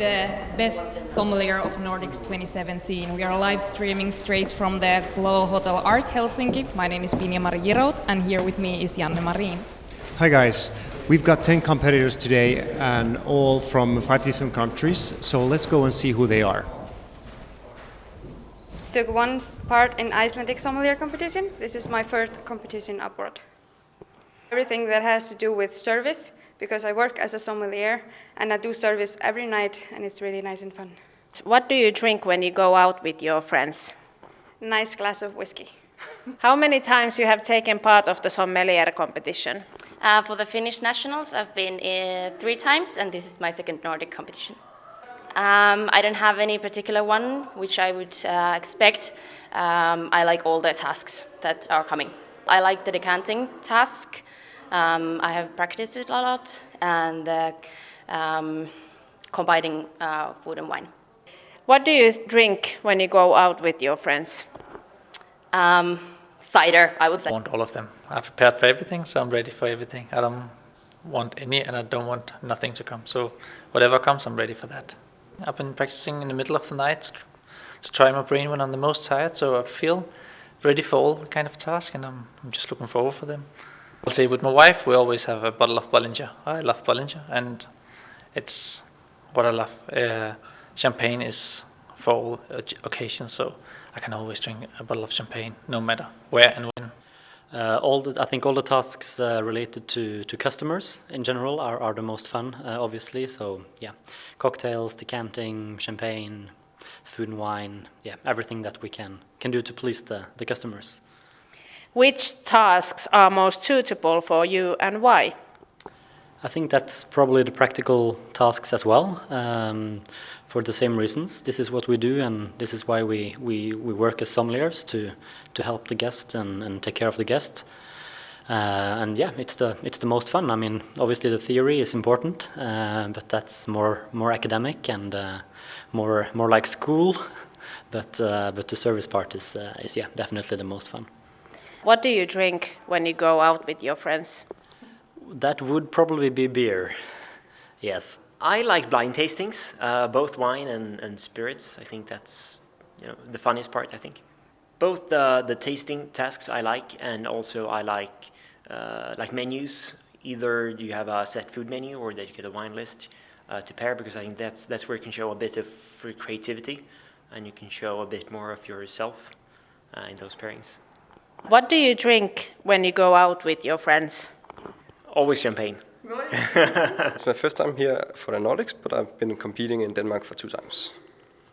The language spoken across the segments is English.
the best sommelier of Nordics 2017. We are live streaming straight from the Glow Hotel Art Helsinki. My name is Pinja-Mari Giroud, and here with me is Janne Marin. Hi guys, we've got 10 competitors today and all from 5 different countries, so let's go and see who they are. Took one part in Icelandic sommelier competition. This is my first competition abroad. Everything that has to do with service, because I work as a sommelier and I do service every night and it's really nice and fun. What do you drink when you go out with your friends? Nice glass of whiskey. How many times you have taken part of the sommelier competition? For the Finnish nationals, I've been 3 times, and this is my second Nordic competition. I don't have any particular one which I would expect. I like all the tasks that are coming. I like the decanting task. I have practiced it a lot, and combining food and wine. What do you drink when you go out with your friends? Cider, I would say. I want all of them. I'm prepared for everything, so I'm ready for everything. I don't want any, and I don't want nothing to come. So whatever comes, I'm ready for that. I've been practicing in the middle of the night to try my brain when I'm the most tired, so I feel ready for all kind of tasks, and I'm just looking forward for them. I'll say with my wife, we always have a bottle of Bollinger. I love Bollinger, and it's what I love. Champagne is for all occasions, so I can always drink a bottle of champagne, no matter where and when. I think all the tasks related to customers in general are the most fun, obviously. So yeah, cocktails, decanting, champagne, food and wine, yeah, everything that we can do to please the customers. Which tasks are most suitable for you and why? I think that's probably the practical tasks as well, for the same reasons. This is what we do, and this is why we work as sommeliers to help the guest and take care of the guest. And yeah, it's the most fun. I mean, obviously the theory is important, but that's more academic and more like school. But the service part is yeah, definitely the most fun. What do you drink when you go out with your friends? That would probably be beer. Yes. I like blind tastings, both wine and spirits. I think that's the funniest part, I think. Both the tasting tasks I like, and also I like menus. Either you have a set food menu or that you get a wine list to pair, because I think that's where you can show a bit of creativity and you can show a bit more of yourself in those pairings. What do you drink when you go out with your friends? Always champagne. It's my first time here for the Nordics, but I've been competing in Denmark for 2 times.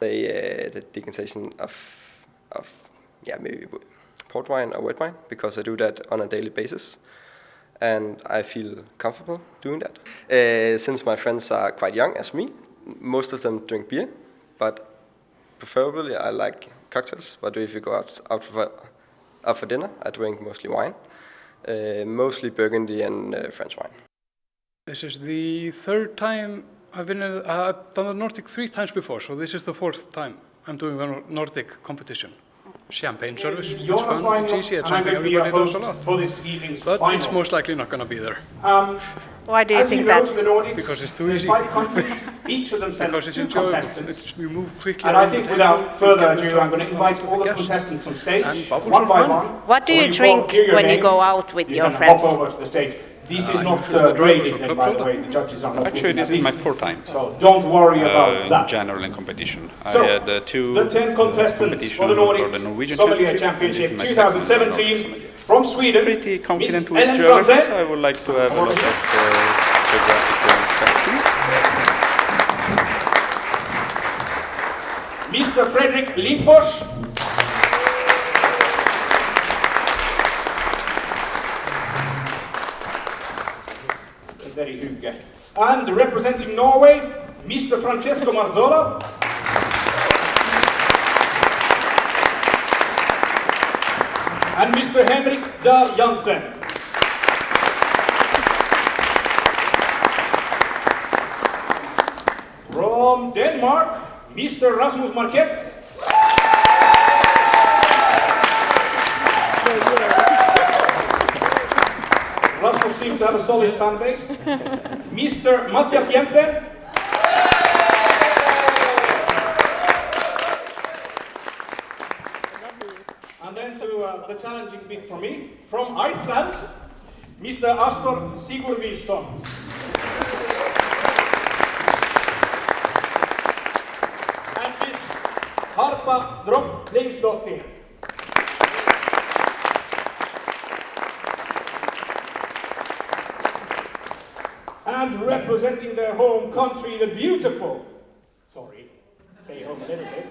The decantation of maybe port wine or white wine, because I do that on a daily basis, and I feel comfortable doing that. Since my friends are quite young as me, most of them drink beer, but preferably I like cocktails. But if you go out for dinner, I drink mostly wine, mostly Burgundy and French wine. This is the 3rd time I've done the Nordic 3 times before, so this is the 4th time I'm doing the Nordic competition. Champagne service, it's fun, it's easy, it's something everybody does a lot. For this evening's but final. It's most likely not going to be there. Why do you think that? Because it's too easy. 5 countries, each of them send Because it's 2 enjoyable. contestants. We move quickly. And I think without further ado, I'm going to invite all the contestants on stage, one by one. What do you drink when you go out with your You friends? can hop over to the stage. This is not graded, then, by the way. The judges are not. Actually, this is my 4th time. So don't worry about that. General in competition. So, I had 2 the 10 contestants for the Nordic Sommelier Championship 2017 from Sweden. Pretty confident Miss with Ellen geography, Franzén. so I would like to have a lot of geographical testing. Mr. Fredrik Lindfors. Very hygge. And representing Norway, Mr. Francesco Marzola. And Mr. Henrik Dahl Jansen. From Denmark, Mr. Rasmus Marquette. Rasmus seems to have a solid fan base. Mr. Mathias Jensen. little bit from me. From Iceland, Mr. Astor Sigurvinsson. And Miss Harpa Dropplingsdottir. And representing their home country, the beautiful, sorry, stay home a little bit,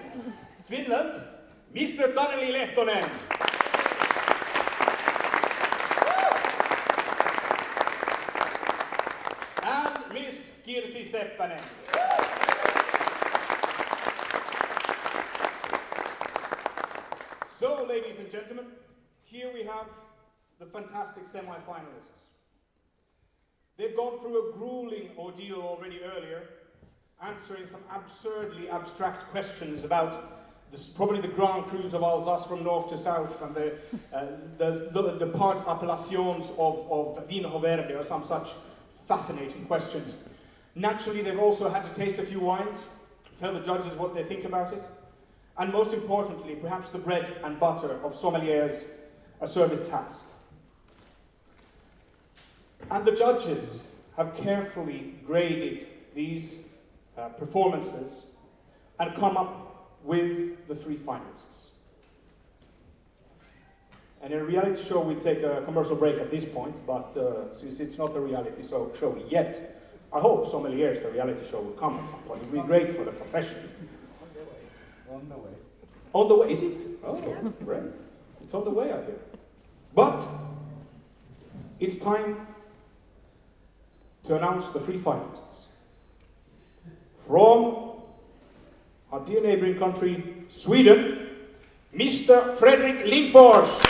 Finland, Mr. Taneli Lehtonen. And Miss Kirsi Seppänen. So, ladies and gentlemen, here we have the fantastic semi-finalists. They've gone through a grueling ordeal already earlier, answering some absurdly abstract questions about probably the Grand Crus of Alsace from north to south, and the part appellations of Vino Verde, or some such fascinating questions. Naturally, they've also had to taste a few wines, tell the judges what they think about it, and most importantly, perhaps the bread and butter of Sommelier's service task. And the judges have carefully graded these performances and come up with the 3 finalists. And in a reality show, we take a commercial break at this point, but since it's not a reality show yet, I hope Sommelier's the reality show will come at some point. It will be great for the profession. On the way. On the way, is it? Oh, yeah. Great. It's on the way, I hear. But it's time to announce the 3 finalists. From our dear neighboring country, Sweden, Mr. Fredrik Lindfors.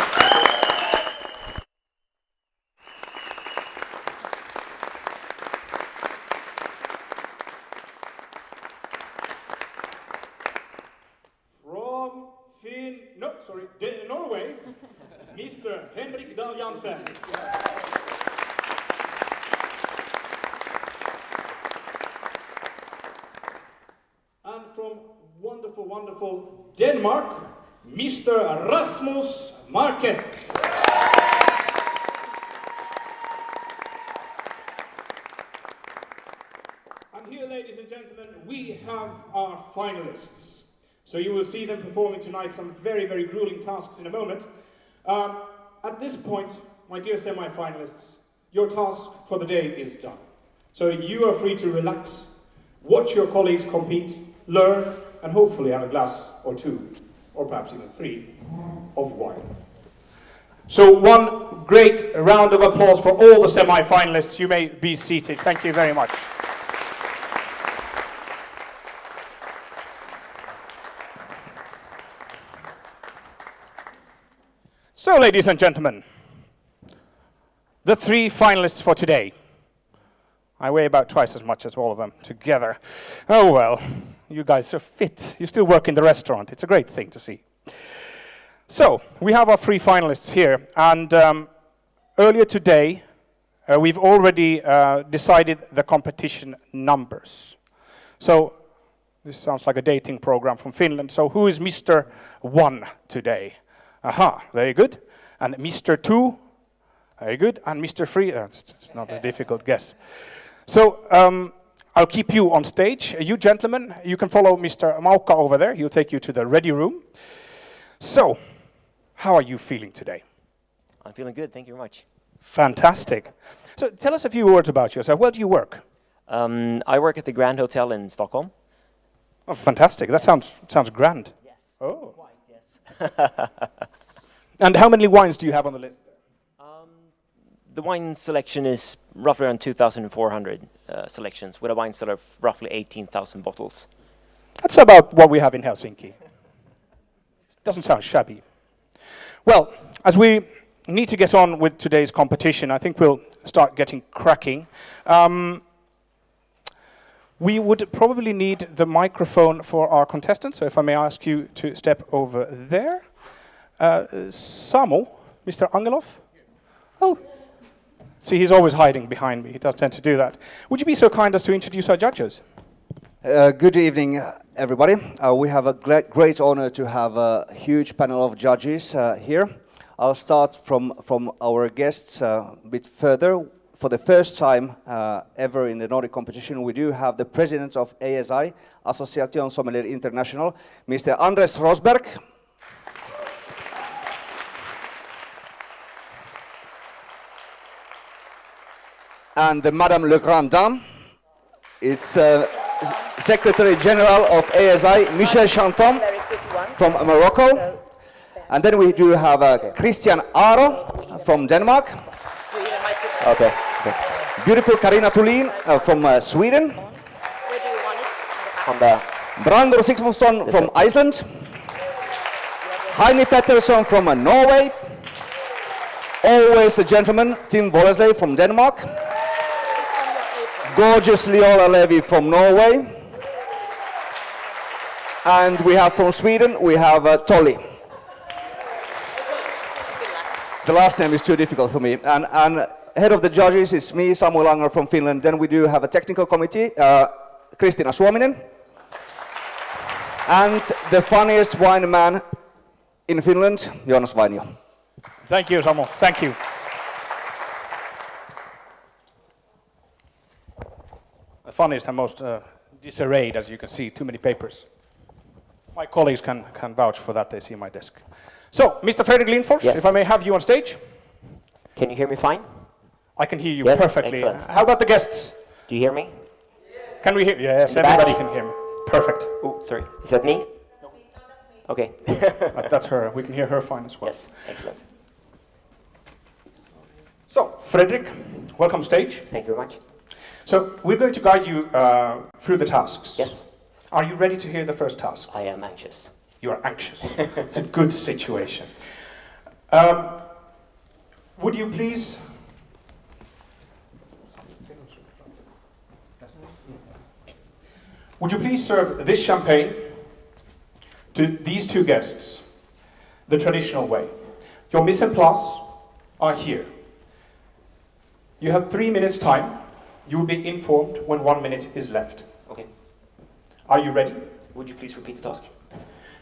From Norway, Mr. Henrik Dahl Jansen. And from wonderful, wonderful Denmark, Mr. Rasmus Market. And here, ladies and gentlemen, we have our finalists. So you will see them performing tonight some very, very grueling tasks in a moment. At this point, my dear semi-finalists, your task for the day is done. So you are free to relax, watch your colleagues compete, learn, and hopefully have a glass or 2, or perhaps even 3, of wine. So one great round of applause for all the semi-finalists. You may be seated. Thank you very much. So, ladies and gentlemen, the 3 finalists for today. I weigh about twice as much as all of them together. Oh well, you guys are fit. You still work in the restaurant. It's a great thing to see. So, we have our 3 finalists here, and earlier today, we've already decided the competition numbers. So, this sounds like a dating program from Finland. So, who is Mr. 1 today? Aha, very good. And Mr. 2, very good. And Mr. 3, that's not a difficult guess. So, I'll keep you on stage. You gentlemen, you can follow Mr. Mauka over there. He'll take you to the ready room. So, how are you feeling today? I'm feeling good, thank you very much. Fantastic. So, tell us a few words about yourself. Where do you work? I work at the Grand Hotel in Stockholm. Oh, fantastic. That sounds grand. Yes. Oh. Quite, yes. And how many wines do you have on the list? The wine selection is roughly around 2,400 selections, with a wine cellar of roughly 18,000 bottles. That's about what we have in Helsinki. Doesn't sound shabby. Well, as we need to get on with today's competition, I think we'll start getting cracking. We would probably need the microphone for our contestants, so if I may ask you to step over there. Samu, Mr. Angelov? Oh. See, he's always hiding behind me. He does tend to do that. Would you be so kind as to introduce our judges? Good evening, everybody. We have a great honor to have a huge panel of judges here. I'll start from our guests a bit further. For the first time ever in the Nordic competition, we do have the president of ASI, Association Sommelier International, Mr. Andres Rosberg. And Madame Le Grand Dame, it's Secretary General of ASI, Michel Chanton from Morocco. And then we do have Christian Aro from Denmark. Okay. Beautiful Karina Thulin from Sweden. Brandur Sigmundsson from Iceland. Heini Pettersson from Norway. Always a gentleman, Tim Wolleslev from Denmark. Gorgeous Leola Levi from Norway. And we have from Sweden, we have Tolly. The last name is too difficult for me. And head of the judges is me, Samuel Anger from Finland. Then we do have a technical committee, Kristiina Suominen. And the funniest wine man in Finland, Joonas Vainio. Thank you, Samu. Thank you. The funniest and most disarrayed, as you can see, too many papers. My colleagues can vouch for that, they see my desk. So, Mr. Fredrik Lindfors, yes. If I may have you on stage. Can you hear me fine? I can hear you yes, perfectly. Excellent. How about the guests? Do you hear me? Can we hear? Yes, everybody can hear me. Perfect. Oh, sorry. Is that me? No. Okay. That's her. We can hear her fine as well. Yes, excellent. So, Fredrik, welcome stage. Thank you very much. So, we're going to guide you through the tasks. Yes. Are you ready to hear the first task? I am anxious. You are anxious. It's a good situation. Would you please... Would you please serve this champagne to these two guests the traditional way? Your mise en place are here. You have 3 minutes time. You will be informed when 1 minute is left. Okay. Are you ready? Would you please repeat the task?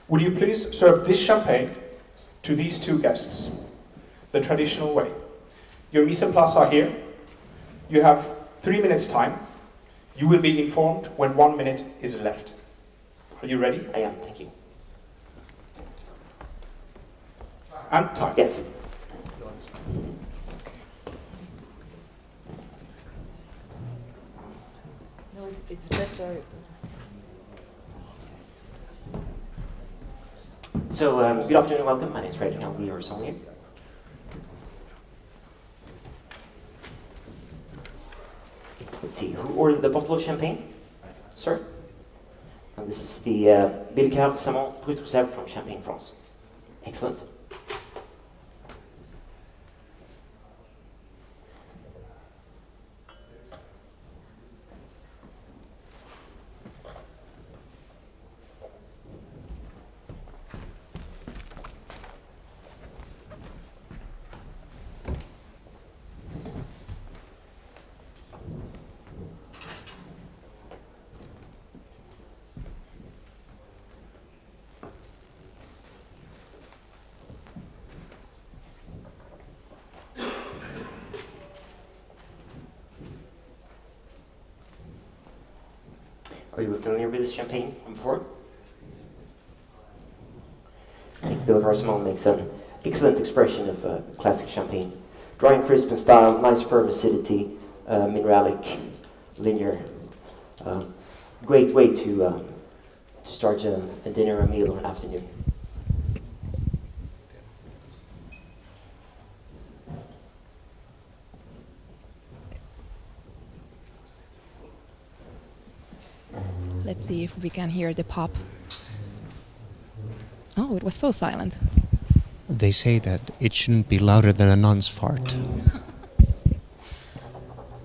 Would you please serve this champagne to these two guests the traditional way? Your mise en place are here. You have 3 minutes time. You will be informed when 1 minute is left. Are you ready? I am, thank you. And time. Yes. No, it's better. So, good afternoon and welcome. My name is Fredrik, I'm your sommelier. Let's see, who ordered the bottle of champagne? Sir? And this is the Billecart Salmon Brut Reserve from Champagne, France. Excellent. Are you familiar with this champagne from before? I think Billecart Salmon makes an excellent expression of classic champagne. Dry and crisp in style, nice firm acidity, mineralic, linear. Great way to start a dinner, a meal, or an afternoon. Let's see if we can hear the pop. Oh, it was so silent. They say that it shouldn't be louder than a nun's fart.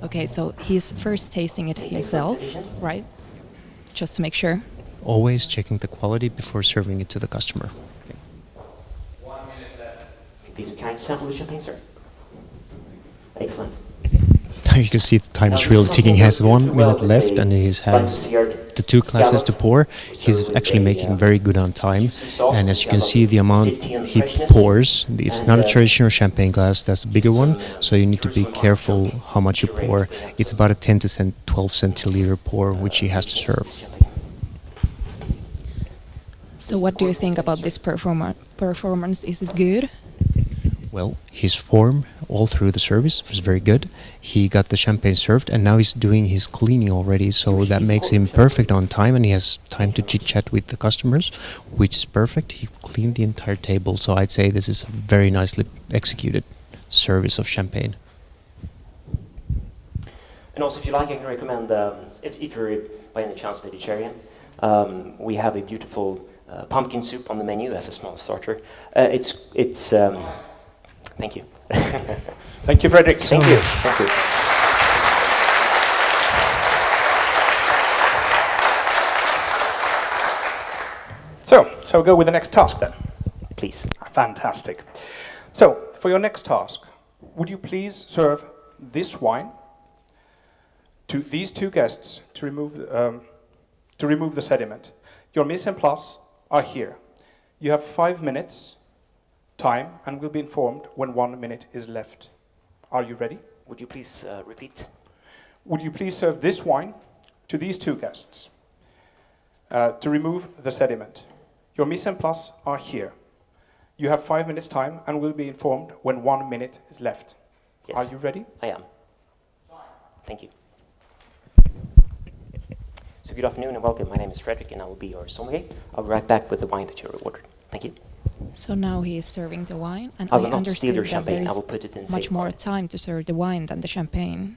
Okay, so he's first tasting it himself, right? Just to make sure. Always checking the quality before serving it to the customer. Please, can I sample the champagne, sir? Excellent. Now you can see the time is really ticking. He has 1 minute left and he has the 2 glasses to pour, he's actually making very good on time. And as you can see, the amount he pours, it's not a traditional champagne glass, that's a bigger one, so you need to be careful how much you pour. It's about a 10 to 12 centiliter pour, which he has to serve. So what do you think about this performance? Is it good? Well, his form all through the service was very good. He got the champagne served, and now he's doing his cleaning already, so that makes him perfect on time, and he has time to chit-chat with the customers, which is perfect. He cleaned the entire table, so I'd say this is a very nicely executed service of champagne. And also, if you like, I can recommend, if you're by any chance vegetarian, we have a beautiful pumpkin soup on the menu as a small starter. Thank you. Thank you, Fredrik. Thank you. Thank you. So, shall we go with the next task then? Please. Fantastic. So, for your next task, would you please serve this wine to these 2 guests to remove the sediment? Your mise en place are here. You have 5 minutes time and will be informed when 1 minute is left. Are you ready? Would you please repeat? Would you please serve this wine to these 2 guests to remove the sediment? Your mise en place are here. You have 5 minutes time and will be informed when 1 minute is left. Yes. Are you ready? I am. Thank you. So good afternoon and welcome. My name is Fredrik and I will be your sommelier. I'll be right back with the wine that you ordered. Thank you. So now he is serving the wine, and I will I not steal understood your that champagne. there I will is put it in much safe more wine. time to serve the wine than the champagne.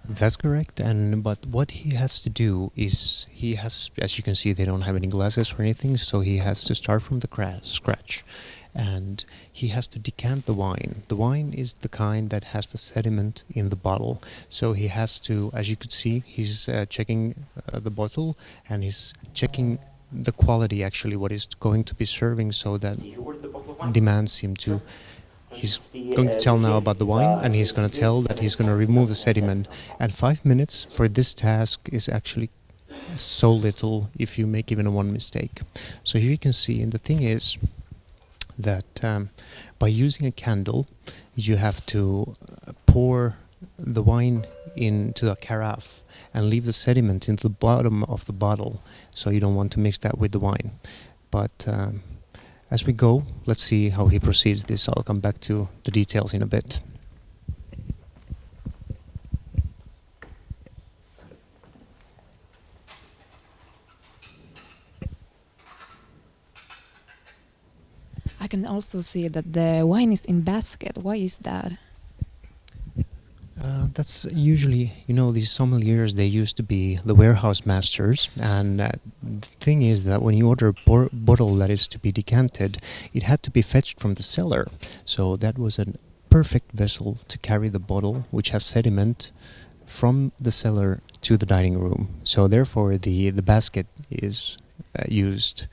That's correct, but what he has to do is he has, as you can see, they don't have any glasses or anything, so he has to start from the scratch, and he has to decant the wine. The wine is the kind that has the sediment in the bottle, so he has to, as you could see, he's checking the bottle, and he's checking the quality, actually, what is going to be serving, so that demands him to. He's going to tell now about the wine, and he's going to tell that he's going to remove the sediment. And 5 minutes for this task is actually so little if you make even one mistake. So here you can see, and the thing is that by using a candle, you have to pour the wine into a carafe and leave the sediment into the bottom of the bottle, so you don't want to mix that with the wine. But as we go, let's see how he proceeds this. I'll come back to the details in a bit. I can also see that the wine is in basket. Why is that? That's usually, these sommeliers, they used to be the warehouse masters, and the thing is that when you order a bottle that is to be decanted, it had to be fetched from the cellar. So that was a perfect vessel to carry the bottle, which has sediment, from the cellar to the dining room. So therefore the basket is used.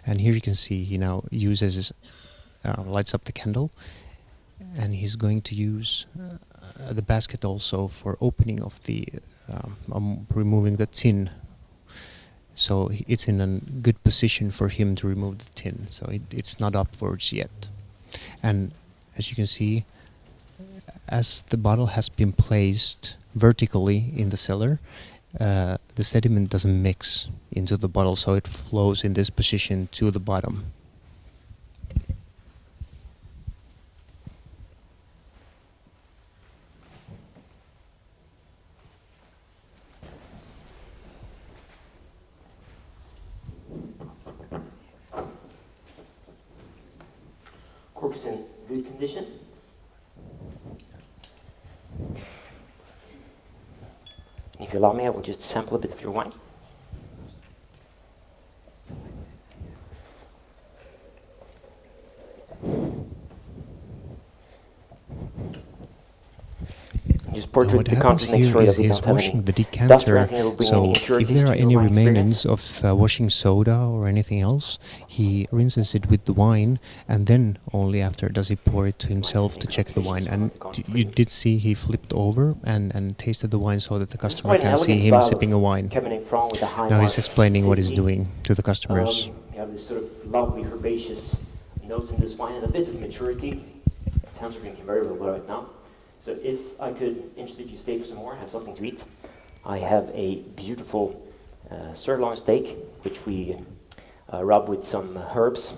And here you can see he now uses, lights up the candle, and he's going to use the basket also for opening of the, removing the tin. So it's in a good position for him to remove the tin. So it's not upwards yet. And as you can see, as the bottle has been placed vertically in the cellar, the sediment doesn't mix into the bottle, so it flows in this position to the bottom. Cork is in good condition. If you allow me, I will just sample a bit of your wine. Just portrait what the happens counter to make here sure is that we he's don't have washing any the dust or decanter, anything that will bring so any if impurities there are to any wine experience. remains of washing soda or anything else, he rinses it with the wine, and then only after does he pour it to himself to check the wine. And you did see he flipped over and tasted the wine so that the customer quite an can see elegant him style sipping a of wine. Cabernet Franc with a high Now he's mark explaining what he's acidity. doing to the customers. You have this sort of lovely herbaceous notes in this wine and a bit of maturity. Sounds are drinking very well right now. So if I could interested you stay for some more, have something to eat. I have a beautiful sirloin steak, which we rub with some herbs,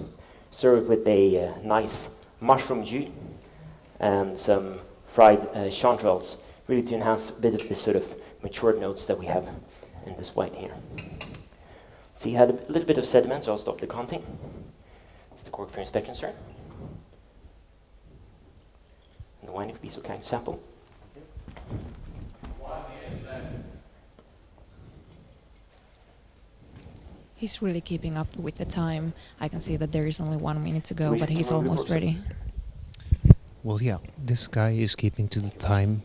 serve it with a nice mushroom jus and some fried chanterelles, really to enhance a bit of this sort of matured notes that we have in this wine here. So you had a little bit of sediment, so I'll stop the counting. It's the cork for inspection, sir. And the wine, if you be so kind, sample. He's really keeping up with the time. I can see that there is only 1 minute to go, but he's almost ready. Well, yeah, this guy is keeping to the time,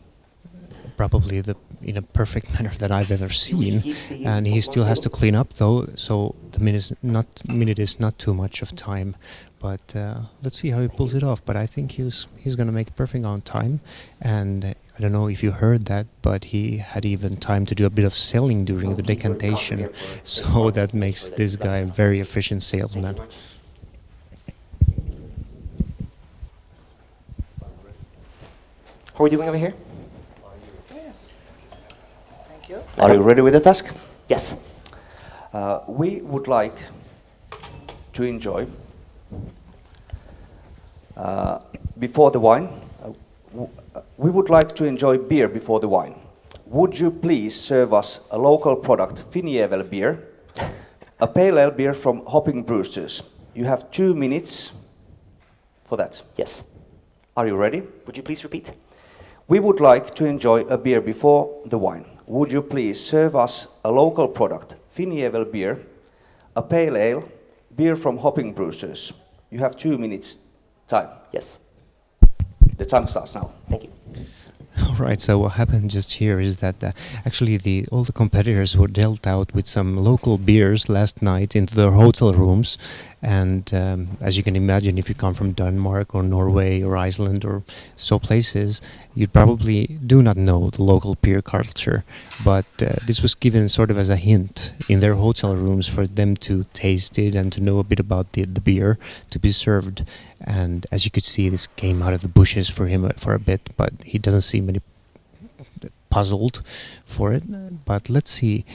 probably in a perfect manner that I've ever seen, and he still has to clean up though. So the minute is not too much of time, but let's see how he pulls it off. But I think he's gonna make perfect on time, and I don't know if you heard that, but he had even time to do a bit of selling during the decantation, so that makes this guy a very efficient salesman. How are we doing over here? Thank you. Are you ready with the task? Yes. We would like to enjoy before the wine. We would like to enjoy beer before the wine. Would you please serve us a local product, Finjevel beer, a pale ale beer from Hopping Brewsters? You have 2 minutes for that. Yes. Are you ready? Would you please repeat? We would like to enjoy a beer before the wine. Would you please serve us a local product, Finjevel beer, a pale ale, beer from Hopping Brewsters? You have 2 minutes time. Yes. The time starts now. Thank you. All right, so what happened just here is that actually all the competitors were dealt out with some local beers last night into their hotel rooms, and as you can imagine, if you come from Denmark or Norway or Iceland or so places, you probably do not know the local beer culture, but this was given sort of as a hint in their hotel rooms for them to taste it and to know a bit about the beer to be served. And as you could see, this came out of the bushes for him for a bit, but he doesn't seem any puzzled for it. But let's see,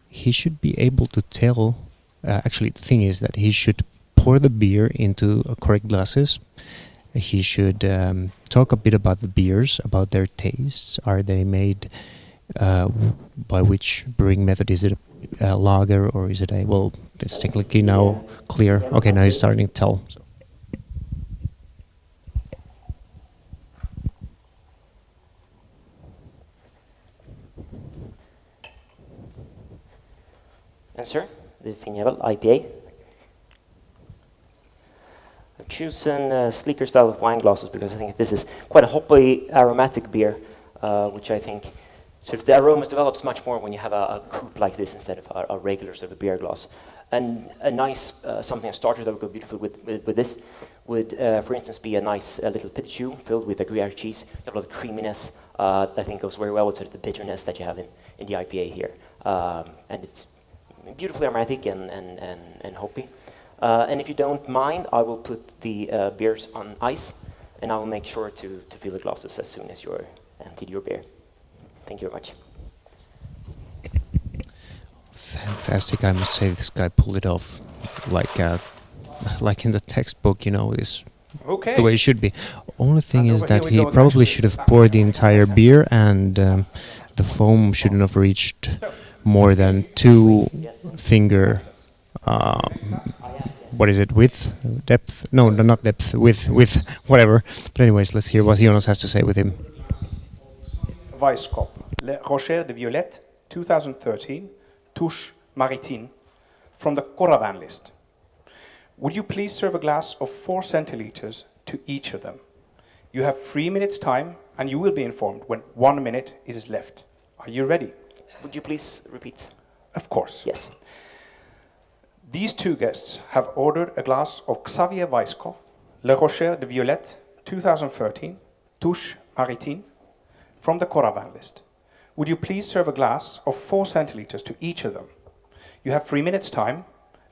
he should be able to tell. Actually, the thing is that he should pour the beer into correct glasses. He should talk a bit about the beers, about their tastes. Are they made by which brewing method? Is it a lager or is it a, well, it's technically now clear. Okay, now he's starting to tell. So. And sir, the Finjevel IPA. I've chosen a sleeker style of wine glasses because I think this is quite a hoppy, aromatic beer, which I think sort of the aromas develops much more when you have a coupe like this instead of a regular sort of beer glass. And a nice something, a starter that would go beautifully with this would, for instance, be a nice little petit choux filled with a Gruyere cheese. You have a lot of creaminess that I think goes very well with sort of the bitterness that you have in the IPA here. And it's beautifully aromatic and hoppy. And if you don't mind, I will put the beers on ice, and I will make sure to fill the glasses as soon as you're emptied your beer. Thank you very much. Fantastic! I must say, this guy pulled it off like in the textbook. You know, is okay. The way it should be. Only thing is that he probably should have poured the entire beer, and the foam shouldn't have reached more than 2 finger. What is it? Width, depth? No, not depth. Width, whatever. But anyways, let's hear what Jonas has to say with him. Weisskop, Le Rocher de Violette, 2013, Touche Maritime, from the Coravan list. Would you please serve a glass of 4 centiliters to each of them? You have 3 minutes time, and you will be informed when 1 minute is left. Are you ready? Would you please repeat? Of course. Yes. These two guests have ordered a glass of Xavier Weisskopf, Le Rocher de Violette 2013, Touche Maritime, from the Coravin list. Would you please serve a glass of 4 centiliters to each of them? You have 3 minutes time,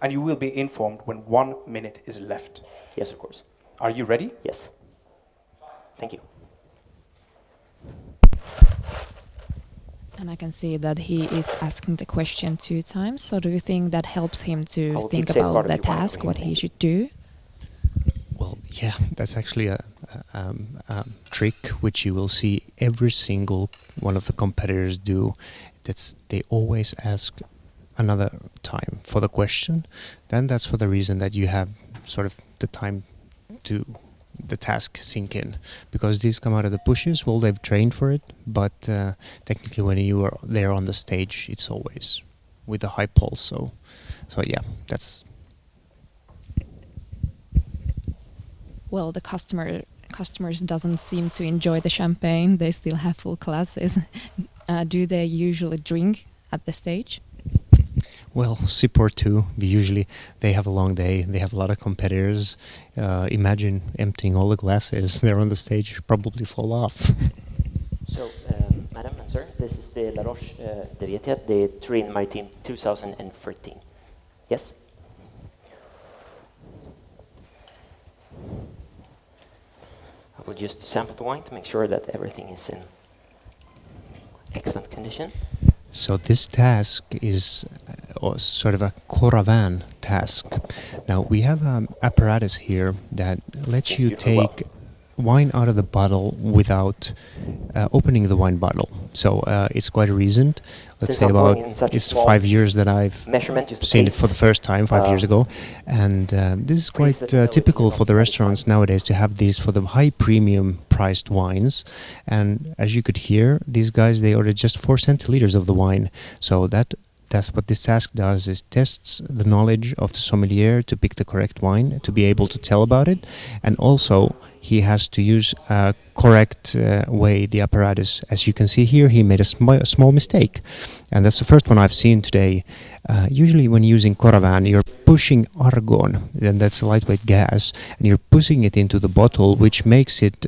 and you will be informed when 1 minute is left. Yes, of course. Are you ready? Yes. Thank you. And I can see that he is asking the question 2 times. So do you think that helps him to think about the task, what he should do? Well, yeah, that's actually a trick which you will see every single one of the competitors do. They always ask another time for the question. Then that's for the reason that you have sort of the time to the task sink in, because these come out of the bushes. Well, they've trained for it, but technically when you are there on the stage, it's always with a high pulse. So yeah, that's. Well, the customers doesn't seem to enjoy the champagne. They still have full glasses. Do they usually drink at the stage? Well, sip or two. Usually they have a long day. They have a lot of competitors. Imagine emptying all the glasses. They're on the stage, probably fall off. So, madam and sir, this is the La Roche de Violette, the Turin Maritime 2013. Yes? I will just sample the wine to make sure that everything is in excellent condition. So this task is sort of a Coravin task. Now we have an apparatus here that lets you take wine out of the bottle without opening the wine bottle. So it's quite recent. Let's say about it's 5 years that I've seen it for the first time, 5 years ago. And this is quite typical for the restaurants nowadays to have these for the high premium priced wines. And as you could hear, these guys, they ordered just 4 centiliters of the wine. So that's what this task does, is tests the knowledge of the sommelier to pick the correct wine, to be able to tell about it. And also he has to use a correct way the apparatus. As you can see here, he made a small mistake. And that's the first one I've seen today. Usually when using Coravin, you're pushing argon, and that's a lightweight gas, and you're pushing it into the bottle, which makes it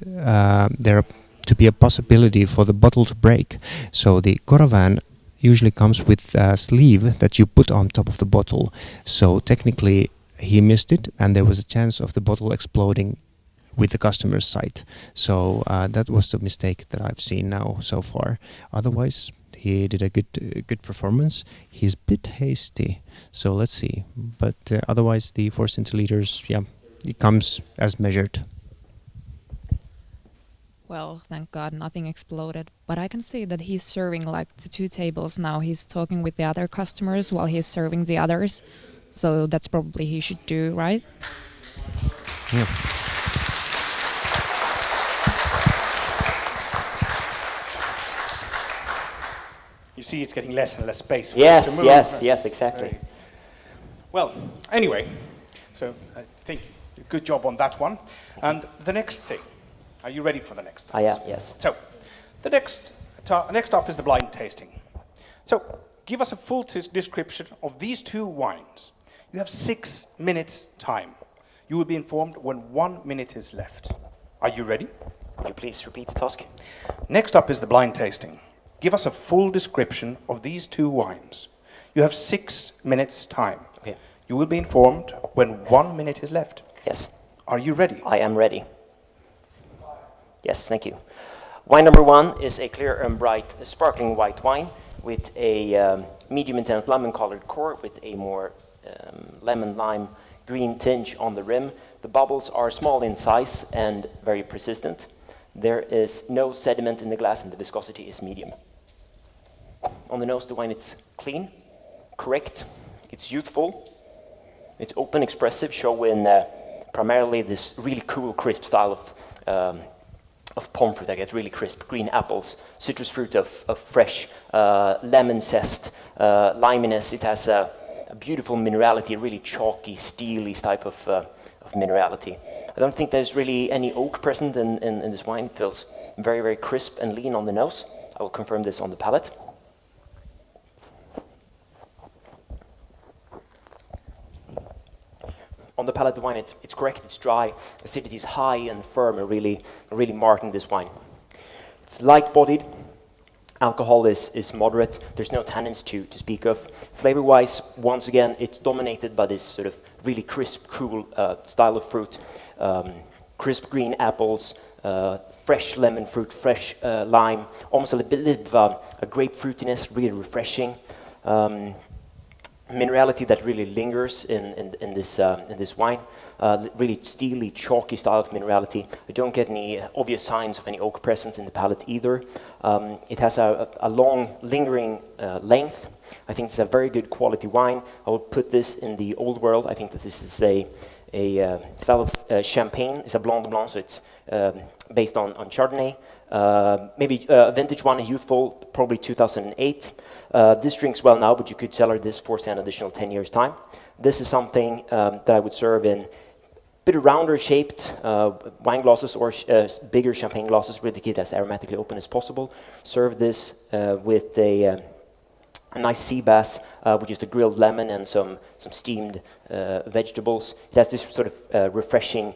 there to be a possibility for the bottle to break. So the Coravin usually comes with a sleeve that you put on top of the bottle. So technically he missed it, and there was a chance of the bottle exploding with the customer's sight. So that was the mistake that I've seen now so far. Otherwise, he did a good performance. He's a bit hasty, so let's see. But otherwise, the 4 centiliters, yeah, it comes as measured. Well, thank God nothing exploded. But I can see that he's serving like the 2 tables now. He's talking with the other customers while he's serving the others. So that's probably he should do, right? Yeah. You see it's getting less and less space for yes, it to move. Yes, exactly. Well, anyway, so I think good job on that one. And the next thing, are you ready for the next? I am, yes. So, the next up is the blind tasting. So, give us a full description of these 2 wines. You have 6 minutes time. You will be informed when 1 minute is left. Are you ready? Would you please repeat the task? Next up is the blind tasting. Give us a full description of these 2 wines. You have 6 minutes time. Okay. You will be informed when 1 minute is left. Yes. Are you ready? I am ready. Yes, thank you. Wine number 1 is a clear and bright sparkling white wine with a medium intense lemon colored core with a more lemon lime green tinge on the rim. The bubbles are small in size and very persistent. There is no sediment in the glass and the viscosity is medium. On the nose, the wine, it's clean, correct, it's youthful, it's open, expressive, showing primarily this really cool, crisp style of pommes fruit that gets really crisp, green apples, citrus fruit of fresh, lemon zest, liminess. It has a beautiful minerality, a really chalky, steely type of minerality. I don't think there's really any oak present in this wine. It feels very, very crisp and lean on the nose. I will confirm this on the palate. On the palate, the wine, it's correct, it's dry. Acidity is high and firm and really marked in this wine. It's light-bodied. Alcohol is moderate. There's no tannins to speak of. Flavor-wise, once again, it's dominated by this sort of really crisp, cool style of fruit. Crisp green apples, fresh lemon fruit, fresh lime, almost a little bit of a grapefruitiness, really refreshing. Minerality that really lingers in this wine. Really steely, chalky style of minerality. I don't get any obvious signs of any oak presence in the palate either. It has a long, lingering length. I think it's a very good quality wine. I will put this in the old world. I think that this is a style of champagne. It's a Blanc de Blanc, so it's based on Chardonnay. Maybe a vintage one, a youthful, probably 2008. This drinks well now, but you could cellar this for say, an additional 10 years' time. This is something that I would serve in a bit of rounder shaped wine glasses or bigger champagne glasses, really to keep it as aromatically open as possible. Serve this with a nice sea bass, with just a grilled lemon and some steamed vegetables. It has this sort of refreshing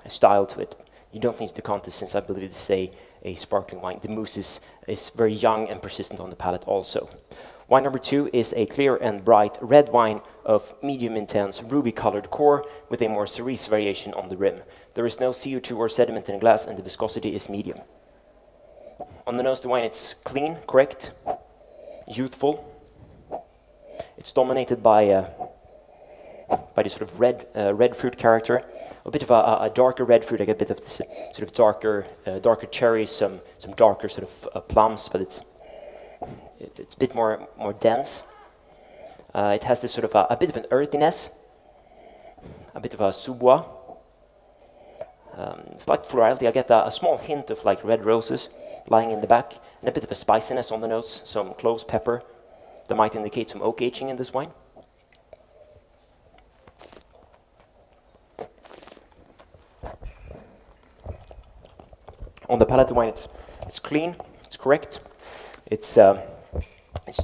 style to it. You don't need to decant this, since I believe this is a sparkling wine. The mousse is very young and persistent on the palate also. Wine number 2 is a clear and bright red wine of medium intense ruby-colored core with a more cerise variation on the rim. There is no CO2 or sediment in the glass, and the viscosity is medium. On the nose, the wine, it's clean, correct, youthful. It's dominated by this sort of red fruit character, a bit of a darker red fruit. I get a bit of this sort of darker cherries, some darker sort of plums, but it's a bit more dense. It has this sort of a bit of an earthiness, a bit of a sous-bois, slight florality. I get a small hint of like red roses lying in the back, and a bit of a spiciness on the nose, some cloves, pepper, that might indicate some oak aging in this wine. On the palate, the wine, it's clean, it's correct, it's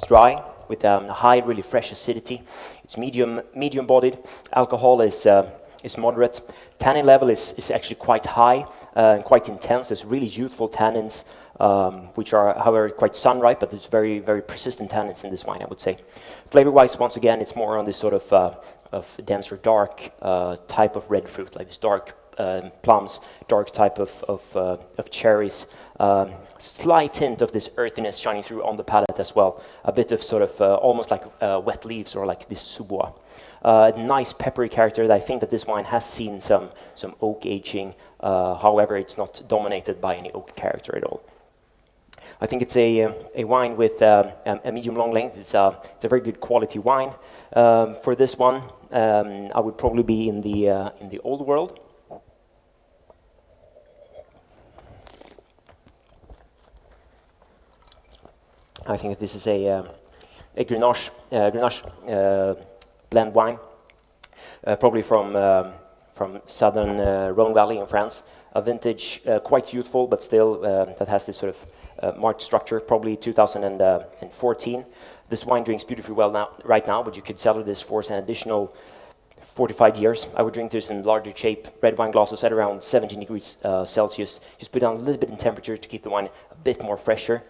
dry with a high, really fresh acidity. It's medium bodied. Alcohol is moderate. Tannin level is actually quite high and quite intense. There's really youthful tannins, which are, however, quite sun-ripe, but there's very, very persistent tannins in this wine, I would say. Flavor-wise, once again, it's more on this sort of denser, dark type of red fruit, like this dark plums, dark type of cherries. Slight hint of this earthiness shining through on the palate as well. A bit of sort of almost like wet leaves, or like this sous-bois. Nice peppery character. I think that this wine has seen some oak aging. However, it's not dominated by any oak character at all. I think it's a wine with a medium long length. It's a very good quality wine. For this one, I would probably be in the old world. I think that this is a Grenache blend wine, probably from southern Rhone Valley in France. A vintage, quite youthful, but still that has this sort of marked structure, probably 2014. This wine drinks beautifully well right now, but you could cellar this for an additional 45 years. I would drink this in larger shape red wine glasses at around 17 degrees Celsius. Just put down a little bit in temperature to keep the wine a bit more fresher.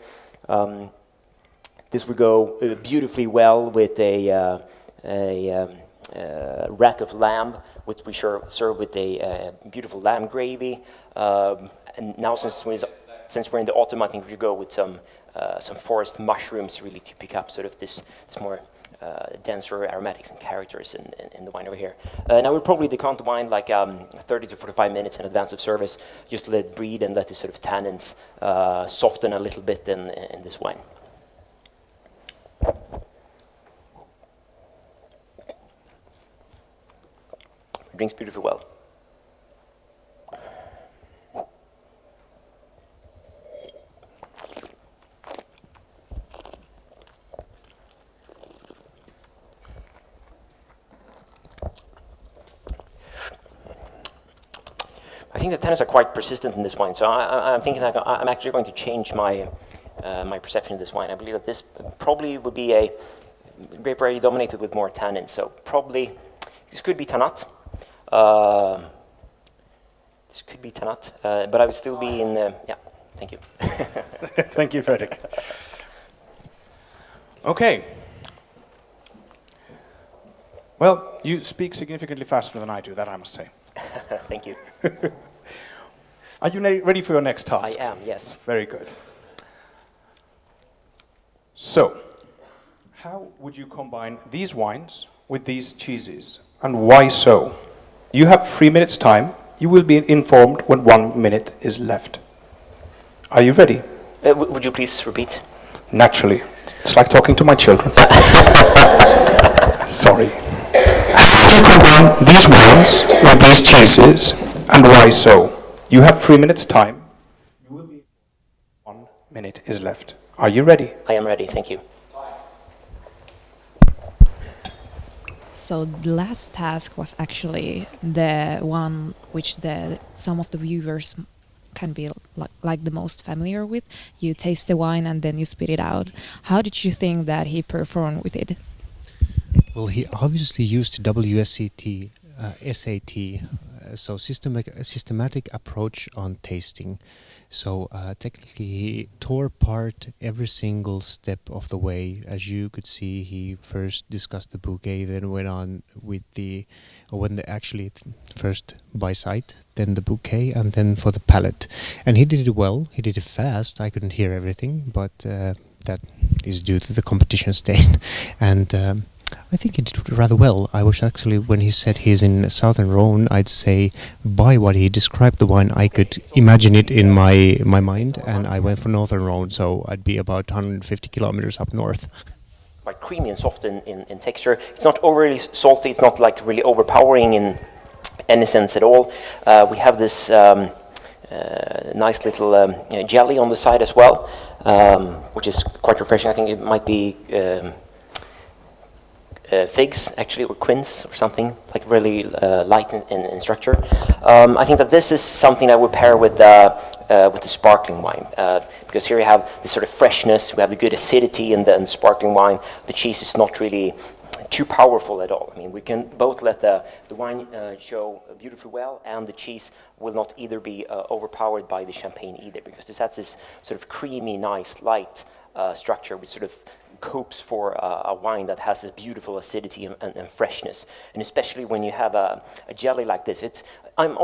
This would go beautifully well with a rack of lamb, which we serve with a beautiful lamb gravy. And now, since we're in the autumn, I think we should go with some forest mushrooms, really, to pick up sort of this more denser aromatics and characters in the wine over here. And I would probably decant the wine like 30 to 45 minutes in advance of service, just to let it breathe and let the sort of tannins soften a little bit in this wine. It drinks beautifully well. think the tannins are quite persistent in this wine, so I'm thinking that I'm actually going to change my my perception of this wine. I believe that this probably would be a grape variety dominated with more tannins, so probably this could be Tannat. This could be Tannat, but I would still be in the, yeah, thank you. Thank you, Fredrik. Okay. Well, you speak significantly faster than I do, that I must say. Thank you. Are you ready for your next task? I am, yes. Very good. So, how would you combine these wines with these cheeses, and why so? You have 3 minutes time. You will be informed when 1 minute is left. Are you ready? Would you please repeat? Naturally. It's like talking to my children. Sorry. How would you combine these wines with these cheeses, and why so? You have 3 minutes time. You will be 1 minute is left. Are you ready? I am ready, thank you. So the last task was actually the one which some of the viewers can be like the most familiar with. You taste the wine and then you spit it out. How did you think that he performed with it? Well, he obviously used WSET, SAT, so systematic approach on tasting. So technically he tore apart every single step of the way. As you could see, he first discussed the bouquet, then went on with first by sight, then the bouquet, and then for the palate. And he did it well, he did it fast. I couldn't hear everything, but that is due to the competition state. And I think he did rather well. I wish actually when he said he's in Southern Rhone, I'd say by what he described the wine, I could imagine it in my mind, and I went for Northern Rhone, so I'd be about 150 kilometers up north. Quite creamy and soft in texture. It's not overly salty, it's not like really overpowering in any sense at all. We have this nice little jelly on the side as well, which is quite refreshing. I think it might be figs, actually, or quince or something, like really light in structure. I think that this is something I would pair with the sparkling wine, because here you have this sort of freshness, we have the good acidity in the sparkling wine. The cheese is not really too powerful at all. I mean, we can both let the wine show beautifully well, and the cheese will not either be overpowered by the champagne either, because this has this sort of creamy, nice, light structure with sort of copes for a wine that has a beautiful acidity and freshness. And especially when you have a jelly like this, I'm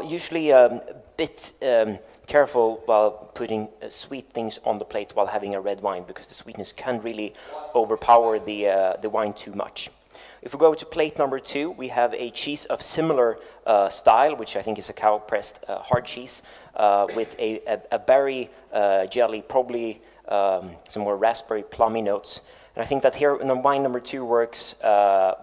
usually a bit careful while putting sweet things on the plate while having a red wine, because the sweetness can really overpower the wine too much. If we go to plate number 2, we have a cheese of similar style, which I think is a cow-pressed hard cheese, with a berry jelly, probably some more raspberry plummy notes. And I think that here wine number 2 works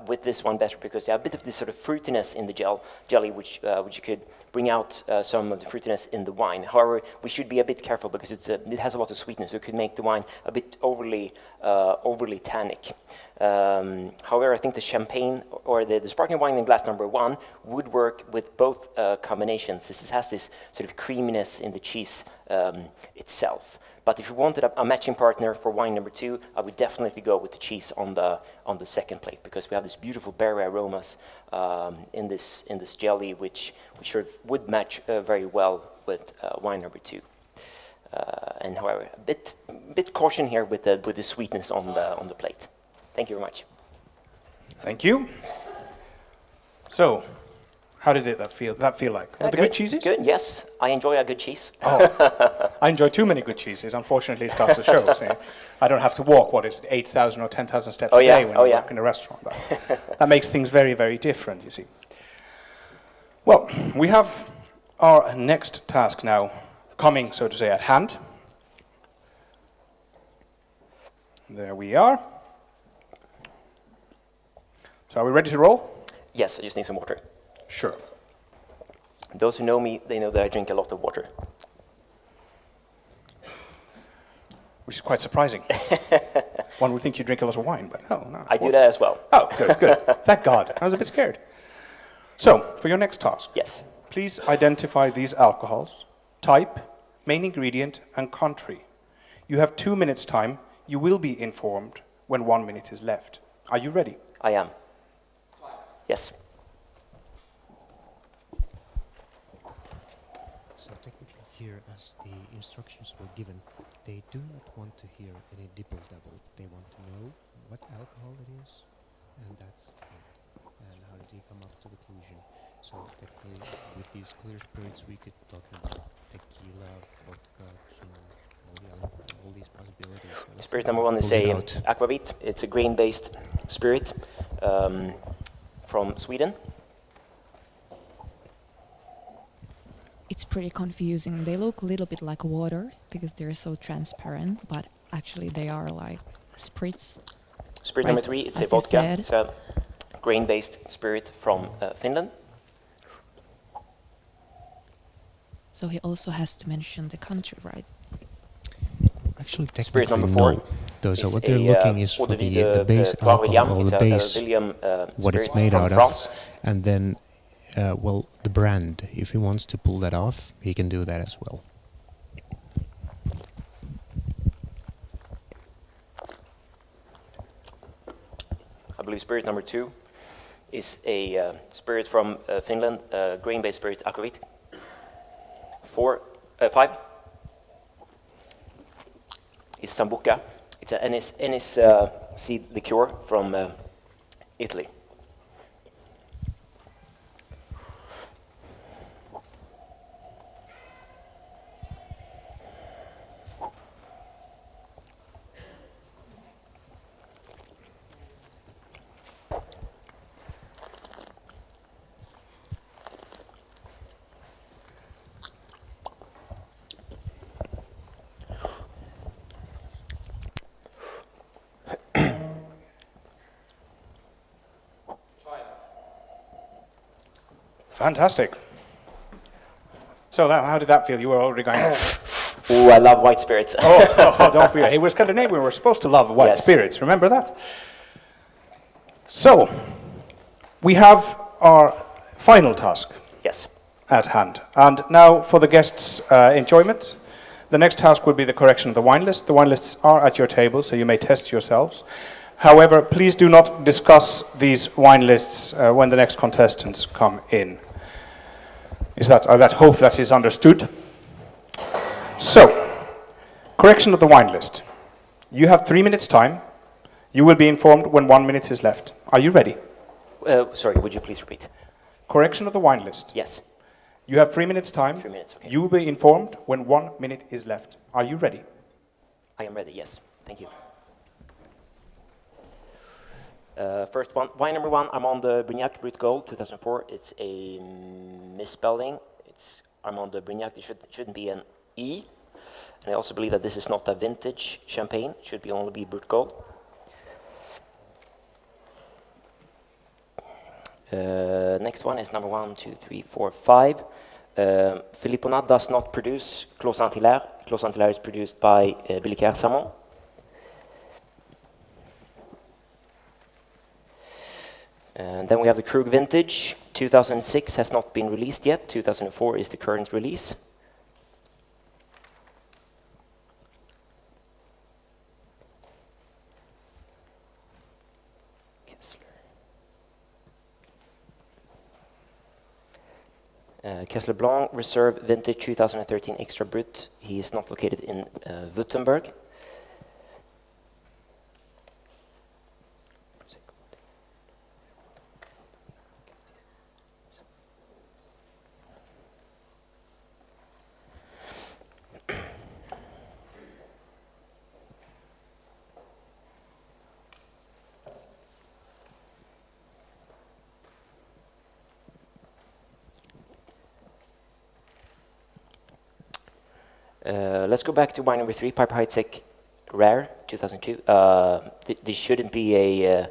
with this one better, because you have a bit of this sort of fruitiness in the jelly, which you could bring out some of the fruitiness in the wine. However, we should be a bit careful, because it has a lot of sweetness, so it could make the wine a bit overly tannic. However, I think the champagne or the sparkling wine in glass number 1 would work with both combinations, since this has this sort of creaminess in the cheese itself. But if you wanted a matching partner for wine number 2, I would definitely go with the cheese on the second plate, because we have this beautiful berry aromas in this jelly, which sort of would match very well with wine number 2. And however, a bit caution here with the sweetness on the plate. Thank you very much. Thank you. So, how did that feel like? Were the good cheeses? Good, yes. I enjoy a good cheese. Oh, I enjoy too many good cheeses. Unfortunately, it starts to show. So I don't have to walk, 8,000 or 10,000 steps a day when I work in a restaurant. That makes things very, very different, you see. Well, we have our next task now coming, so to say, at hand. There we are. So are we ready to roll? Yes, I just need some water. Sure. Those who know me, they know that I drink a lot of water. Which is quite surprising. One would think you drink a lot of wine, but no. I do that as well. Oh, good. Thank God. I was a bit scared. So, for your next task. Yes. Please identify these alcohols, type, main ingredient, and country. You have 2 minutes time. You will be informed when 1 minute is left. Are you ready? I am. Yes. So technically here, as the instructions were given, they do not want to hear any dibble-dabble. They want to know what alcohol it is, and that's it. And how did he come up to the conclusion? So technically, with these clear spirits, we could talk about tequila, vodka, gin, all these possibilities. So let's Spirit see number how one he is pulls it a out. aquavit. It's a grain-based spirit from Sweden. It's pretty confusing. They look a little bit like water because they're so transparent, but actually they are like spirits. Spirit Right, number three, it's a as you vodka. said. It's a grain-based spirit from Finland. So he also has to mention the country, right? Actually, Spirit technically, number four no. Those are is what they're a, looking is eau for de vie the de base Trois William. alcohol, It's the a base, William what it's spirit made from out France. of, and then, well, the brand. If he wants to pull that off, he can do that as well. I believe spirit number two is a spirit from Finland, grain-based spirit, aquavit. Five is Sambuca. It's an anise seed liqueur from Italy. Fantastic. So how did that feel? You were already going... Ooh, I love white spirits. Don't feel it. It was Scandinavian. We were supposed to love white Yes. spirits. Remember that? So, we have our final task Yes. at hand. And now, for the guests' enjoyment, the next task will be the correction of the wine list. The wine lists are at your table, so you may test yourselves. However, please do not discuss these wine lists when the next contestants come in. Is that, that hope that is understood? So, correction of the wine list. You have 3 minutes time. You will be informed when 1 minute is left. Are you ready? Sorry, would you please repeat? Correction of the wine list. Yes. You have 3 minutes time. 3 minutes, okay. You will be informed when 1 minute is left. Are you ready? I am ready, yes. Thank you. First one, wine number one, Armand de Brignac Brut Gold 2004. It's a misspelling. It's Armand de Brignac. It shouldn't be an E. And I also believe that this is not a vintage champagne. It should only be Brut Gold. Next one is number 1, 2, 3, 4, 5. Philippona does not produce Clos Saint-Hilaire. Clos Saint-Hilaire is produced by Billicaire Samon. And then we have the Krug Vintage. 2006 has not been released yet. 2004 is the current release. Kessler Blanc Reserve Vintage 2013 Extra Brut. He is not located in Württemberg. Let's go back to wine number 3, Piper Heidsieck Rare, 2002. This shouldn't be a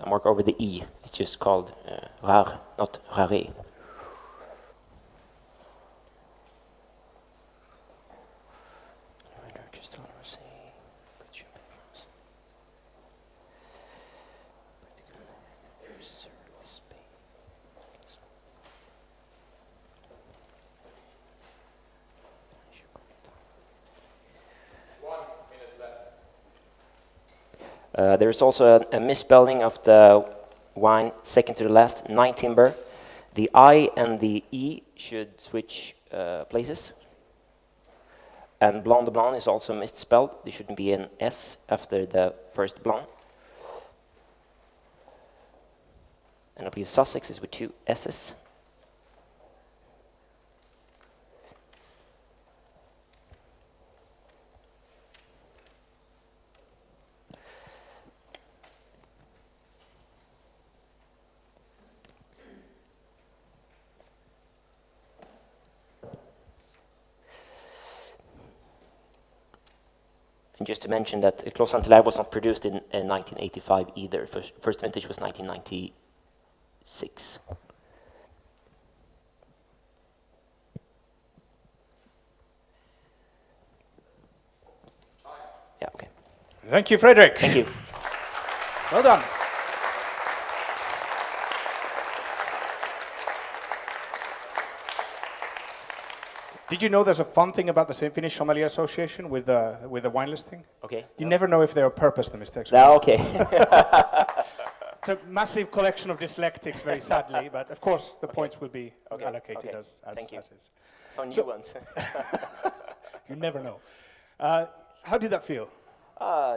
mark over the E. It's just called Rare, not Rare. There's also a misspelling of the wine second to the last, 9 timber. The I and the E should switch places. And Blanc de Blanc is also misspelled. There shouldn't be an S after the first Blanc. And I believe Sussex is with 2 S's. And just to mention that Clos Saint-Hilaire was not produced in 1985 either. First vintage was 1996. Yeah, okay. Thank you, Fredrik. Thank you. Well done. Did you know there's a fun thing about the Finnish Sommelier Association with the wine listing? Okay. You never know if they're on purpose, the mistakes. No, okay. It's a massive collection of dyslexics, very sadly, but of course the points will be allocated as Thank you. as is. Found new ones. You never know. How did that feel?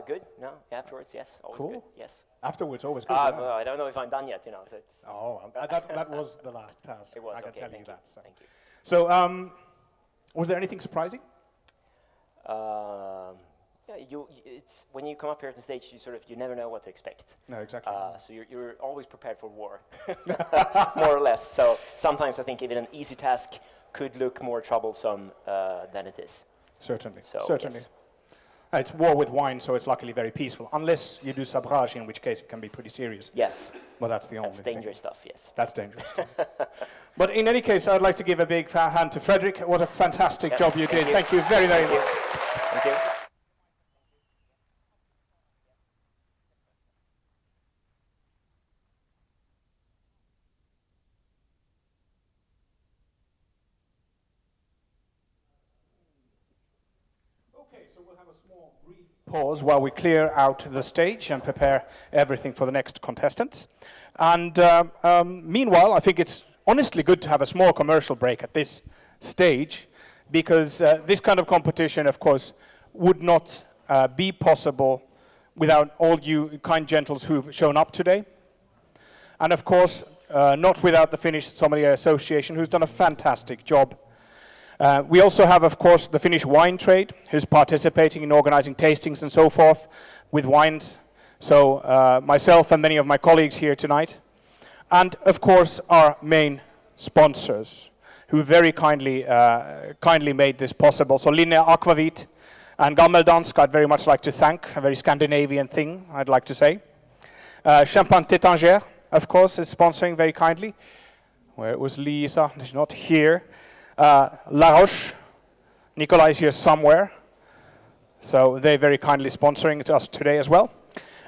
Good. No, afterwards, yes, always Cool. good. Yes. Afterwards, always good. Well, I don't know if I'm done yet, you know. So it's That was the last task. It was. I can Okay, tell you thank that. So. Thank you. So, was there anything surprising? Yeah, it's when you come up here to the stage, you never know what to expect. No, exactly. So you're always prepared for war, more or less. So sometimes I think even an easy task could look more troublesome than it is. Certainly. So, Certainly. yes. It's war with wine, so it's luckily very peaceful. Unless you do sabrage, in which case it can be pretty serious. Yes. Well, that's the only That's thing. dangerous stuff, yes. That's dangerous. But in any case, I'd like to give a big hand to Fredrik. What a fantastic job you did. Thank you very, very much. Thank you. Okay, so we'll have a small brief pause while we clear out the stage and prepare everything for the next contestants. And meanwhile, I think it's honestly good to have a small commercial break at this stage, because this kind of competition, of course, would not be possible without all you kind gentles who've shown up today. And of course, not without the Finnish Sommelier Association, who's done a fantastic job. We also have, of course, the Finnish wine trade, who's participating in organizing tastings and so forth with wines. So myself and many of my colleagues here tonight. And of course, our main sponsors, who very kindly made this possible. So Linnea Aquavit and Gammeldansk, I'd very much like to thank, a very Scandinavian thing, I'd like to say. Champagne Tétangère, of course, is sponsoring very kindly. Where was Lisa? She's not here. La Roche, Nicola is here somewhere. So they're very kindly sponsoring us today as well.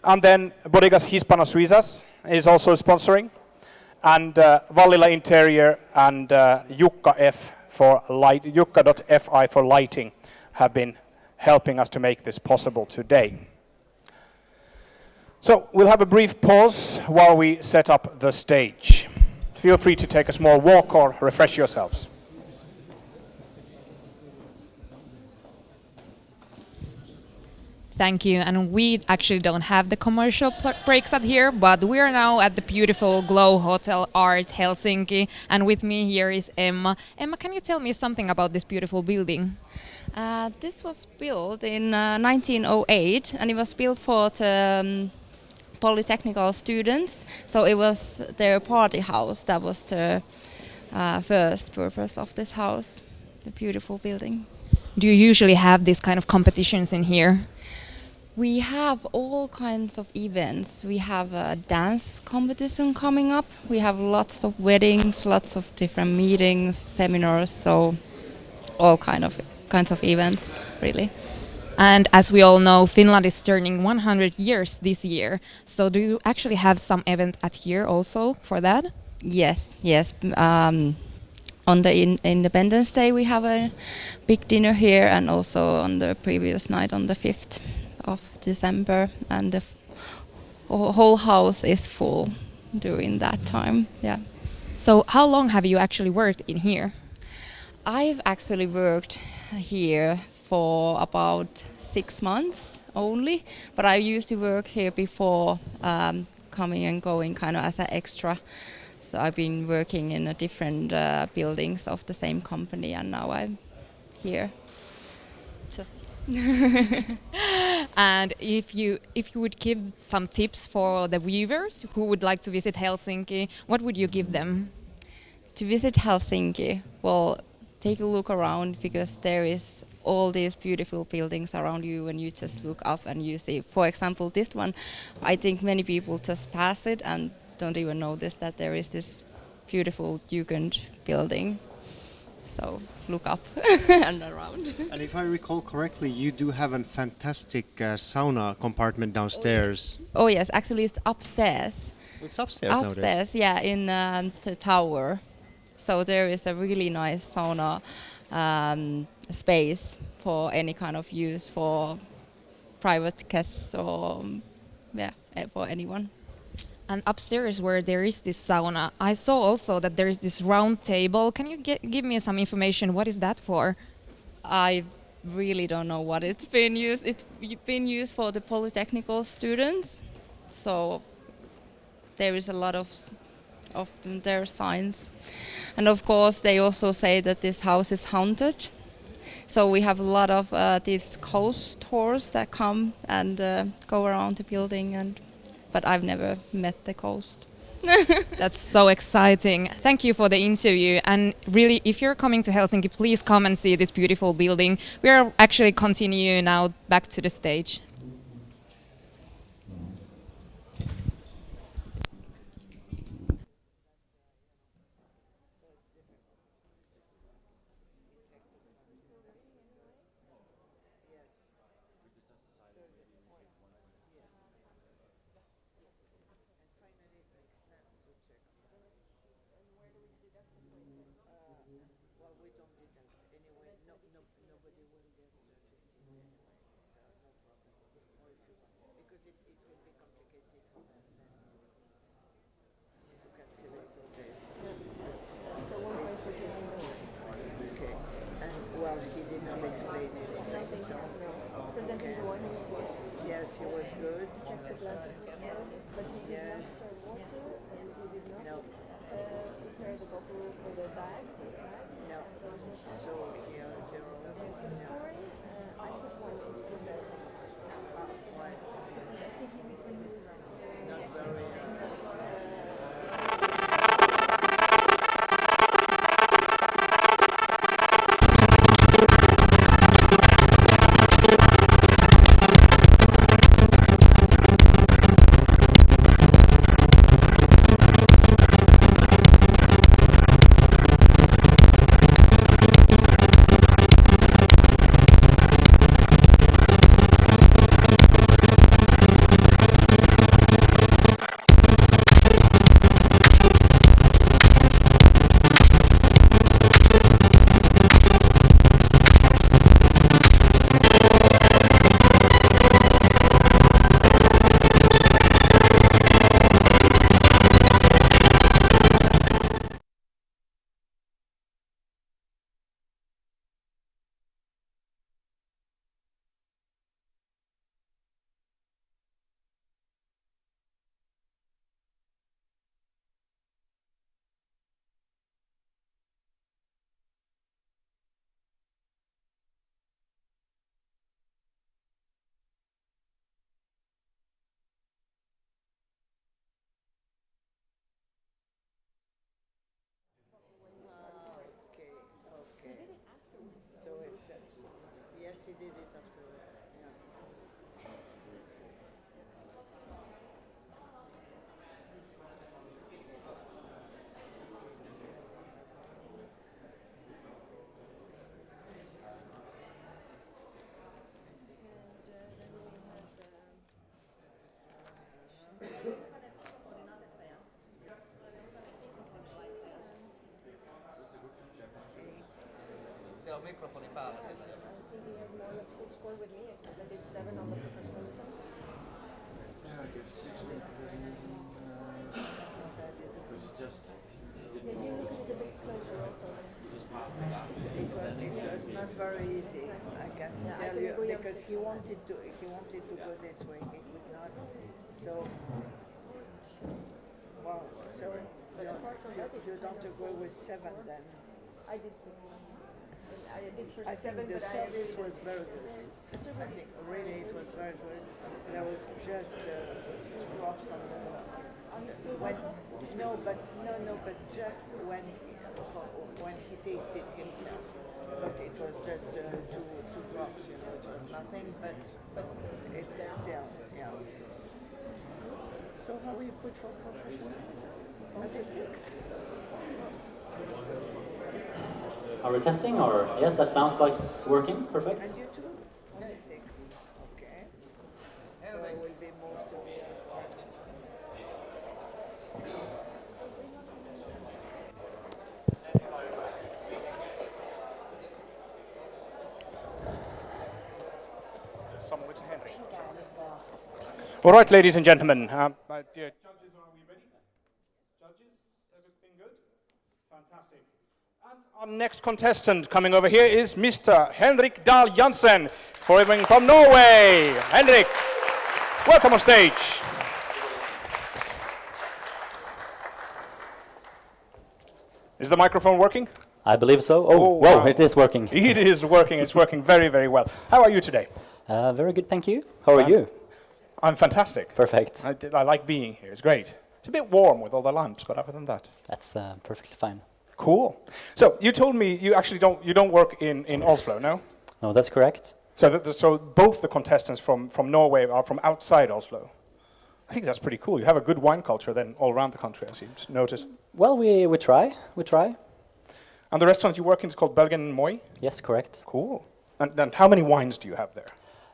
And then Bodegas Hispano-Suizas is also sponsoring. And Vallila Interior and Jukka.fi for lighting have been helping us to make this possible today. So we'll have a brief pause while we set up the stage. Feel free to take a small walk or refresh yourselves. Thank you. And we actually don't have the commercial breaks at here, but we are now at the beautiful Glow Hotel Art Helsinki. And with me here is Emma. Emma, can you tell me something about this beautiful building? This was built in 1908, and it was built for the polytechnical students. So it was their party house. That was the first purpose of this house, the beautiful building. Do you usually have these kind of competitions in here? We have all kinds of events. We have a dance competition coming up. We have lots of weddings, lots of different meetings, seminars, so all kinds of events, really. And as we all know, Finland is turning 100 years this year. So do you actually have some event at here also for that? Yes. On the Independence Day we have a big dinner here, and also on the previous night on the 5th of December, and the whole house is full during that time. Yeah. So how long have you actually worked in here? I've actually worked here for about 6 months only, but I used to work here before, coming and going kind of as an extra. So I've been working in a different buildings of the same company, and now I'm here. Just And if you would give some tips for the viewers who would like to visit Helsinki, what would you give them? to visit Helsinki, well, take a look around because there is all these beautiful buildings around you and you just look up and you see, for example, this one, I think many people just pass it and don't even notice that there is this beautiful Jugend building. So look up and around. And if I recall correctly, you do have a fantastic sauna compartment downstairs. Oh yes, actually it's upstairs. It's upstairs nowadays. Upstairs, yeah, in the tower. So there is a really nice sauna space for any kind of use for private guests or for anyone. And upstairs where there is this sauna, I saw also that there is this round table. Can you give me some information? What is that for? I really don't know what it's been used. It's been used for the polytechnical students. So there is a lot of their signs. And of course they also say that this house is haunted. So we have a lot of these ghost tours that come and go around the building, but I've never met the ghost. That's so exciting. Thank you for the interview. And really, if you're coming to Helsinki, please come and see this beautiful building. We are actually continuing now back to the stage. Yes, he was good. Check the glasses. Yes, but he did not serve water, and he did not prepare the bottle for the bags. No. So he has zero. I put one in the. Why? I think he was in this round. Not very. Yes, he did it afterwards. Yeah. Se on mikrofoni päällä sillä jo. Score with me, except that it's 7 on the professionalism. Can you look at it a bit closer also? It was not very easy, I can tell you, because he wanted to go this way, he could not. So, wow, so but apart from that, you don't agree with 7 then? I did 6. I did for 7, the service was very good. I think really it was very good. There was just a few drops on the when but just when he tasted himself. But it was just 2 drops, you know, it was nothing, but it's still, yeah. So how you put for professionals? Only 6. Are we testing or? Yes, that sounds like it's working. Perfect. And you too? Only 6. Okay. So it will be more severe for All right, ladies and gentlemen. My dear judges, are we ready? Judges, everything good? Fantastic. And our next contestant coming over here is Mr. Henrik Dahl Jansen, from Norway. Henrik, welcome on stage. Is the microphone working? I believe so. Oh, whoa, wow. It is working. It is working. It's working very, very well. How are you today? Very good, thank you. How are you? I'm fantastic. Perfect. I like being here. It's great. It's a bit warm with all the lamps, but other than that, that's perfectly fine. Cool. So you told me you actually don't work in Oslo, no? No, that's correct. So both the contestants from Norway are from outside Oslo. I think that's pretty cool. You have a good wine culture then all around the country, I seem to notice. Well, we try. We try. And the restaurant you work in is called Belgian Moi? Yes, correct. Cool. And how many wines do you have there?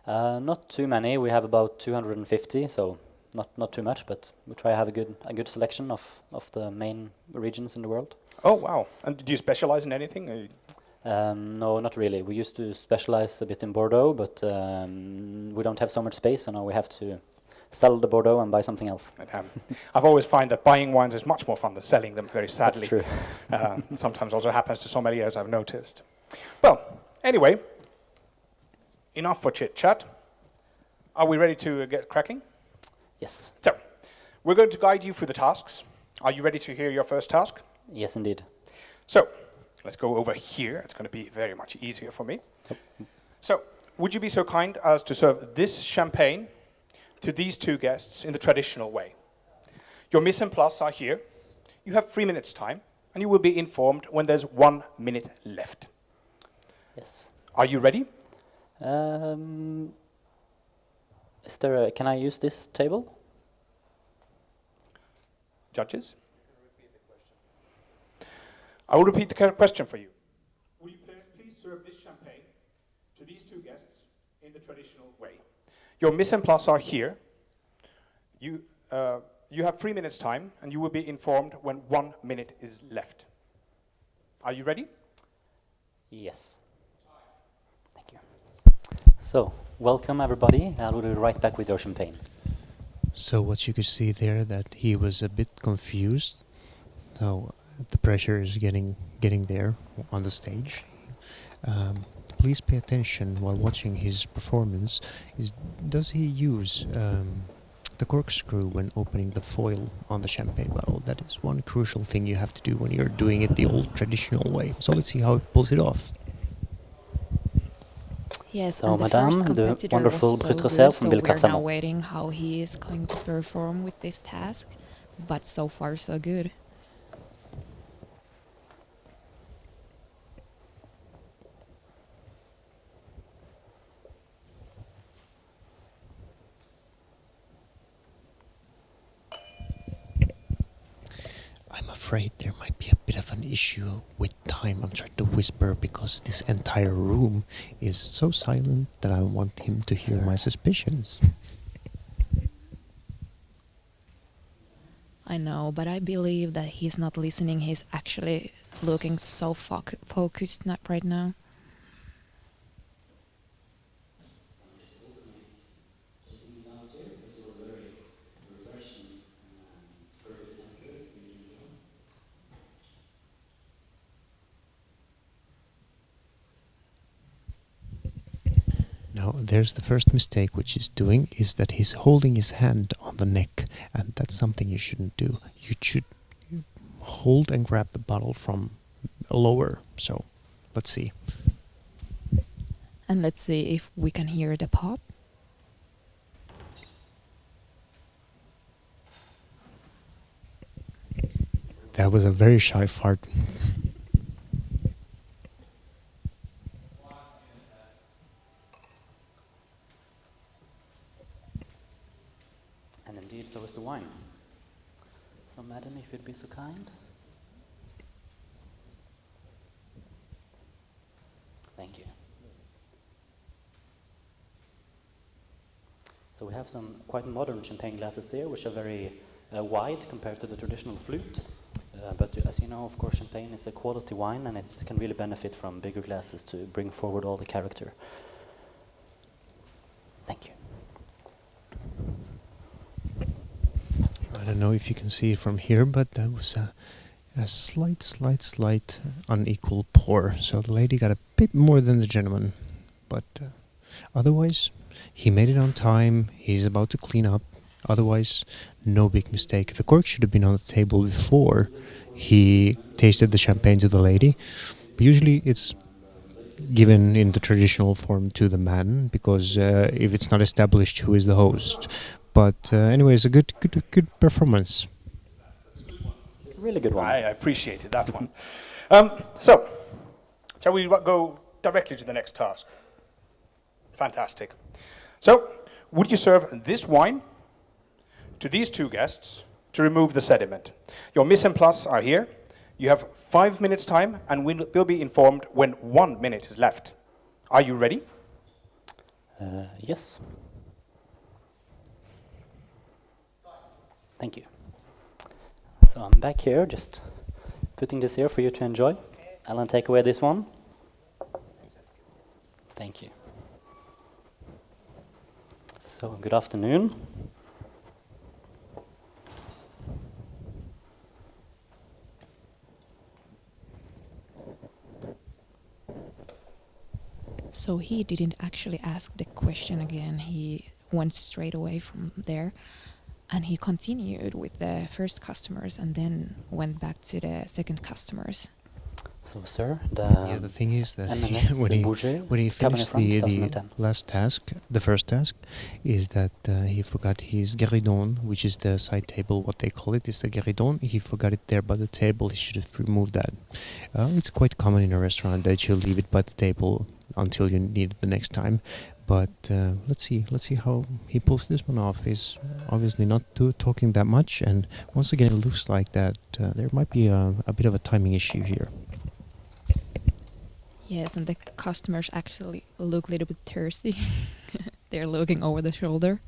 Not too many. We have about 250, so not too much, but we try to have a good selection of the main regions in the world. Oh, wow. And do you specialize in anything? No, not really. We used to specialize a bit in Bordeaux, but we don't have so much space, so now we have to sell the Bordeaux and buy something else. I've always found that buying wines is much more fun than selling them, very sadly. That's true. Sometimes also happens to sommeliers, I've noticed. Well, anyway, enough for chit-chat. Are we ready to get cracking? Yes. So, we're going to guide you through the tasks. Are you ready to hear your first task? Yes, indeed. So, let's go over here. It's going to be very much easier for me. Yep. So, would you be so kind as to serve this champagne to these 2 guests in the traditional way? Your mise en place are here. You have 3 minutes time, and you will be informed when there's 1 minute left. Yes. Are you ready? Is there can I use this table? Judges? I will repeat the question for you. Will you please serve this champagne to these 2 guests in the traditional way? Your mise en place are here. You have 3 minutes time, and you will be informed when 1 minute is left. Are you ready? Yes. Thank you. So, welcome everybody. I will be right back with your champagne. So what you could see there, that he was a bit confused. So the pressure is getting there on the stage. Please pay attention while watching his performance. Does he use the corkscrew when opening the foil on the champagne bottle? That is one crucial thing you have to do when you're doing it the old traditional way. So let's see how he pulls it off. Yes, so and the Madame, first competitor the wonderful was so Brut good, Reserve so from we're now Villecarsamont. waiting how he is going to perform with this task, but so far so good. I'm afraid there might be a bit of an issue with time. I'm trying to whisper because this entire room is so silent that I want him to hear my suspicions. I know, but I believe that he's not listening. He's actually looking so focused right now. Now, there's the first mistake which he's doing is that he's holding his hand on the neck, and that's something you shouldn't do. You should hold and grab the bottle from lower. So, let's see. And let's see if we can hear the pop. That was a very shy fart. And indeed, so is the wine. So, madam, if you'd be so kind. Thank you. So we have some quite modern champagne glasses here, which are very wide compared to the traditional flute. But as you know, of course, champagne is a quality wine, and it can really benefit from bigger glasses to bring forward all the character. Thank you. I don't know if you can see it from here, but that was a slight unequal pour. So the lady got a bit more than the gentleman, but otherwise he made it on time. He's about to clean up. Otherwise, no big mistake. The cork should have been on the table before he tasted the champagne to the lady. But usually it's given in the traditional form to the man, because if it's not established, who is the host? But anyways, a good performance. Really good one. I appreciated that one. So, shall we go directly to the next task? Fantastic. So, would you serve this wine to these two guests to remove the sediment? Your mise en place are here. You have 5 minutes time, and we'll be informed when 1 minute is left. Are you ready? Yes. Thank you. So I'm back here, just putting this here for you to enjoy. Alan, take away this one. Thank you. So, good afternoon. So he didn't actually ask the question again. He went straight away from there, and he continued with the first customers and then went back to the second customers. So, sir, the thing is that when he finished the last task, the first task, is that he forgot his guéridon, which is the side table. What they call it is the guéridon. He forgot it there by the table. He should have removed that. It's quite common in a restaurant that you leave it by the table until you need it the next time. But let's see how he pulls this one off. He's obviously not talking that much, and once again, it looks like that there might be a bit of a timing issue here. Yes, and the customers actually look a little bit thirsty. They're looking over the shoulder.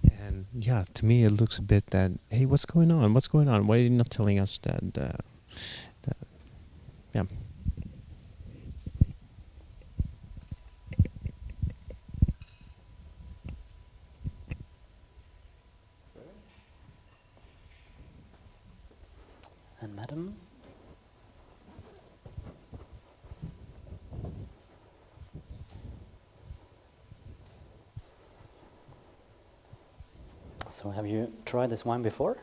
And yeah, to me it looks a bit that, hey, what's going on? What's going on? Why are you not telling us that? Yeah. And madam? So have you tried this wine before?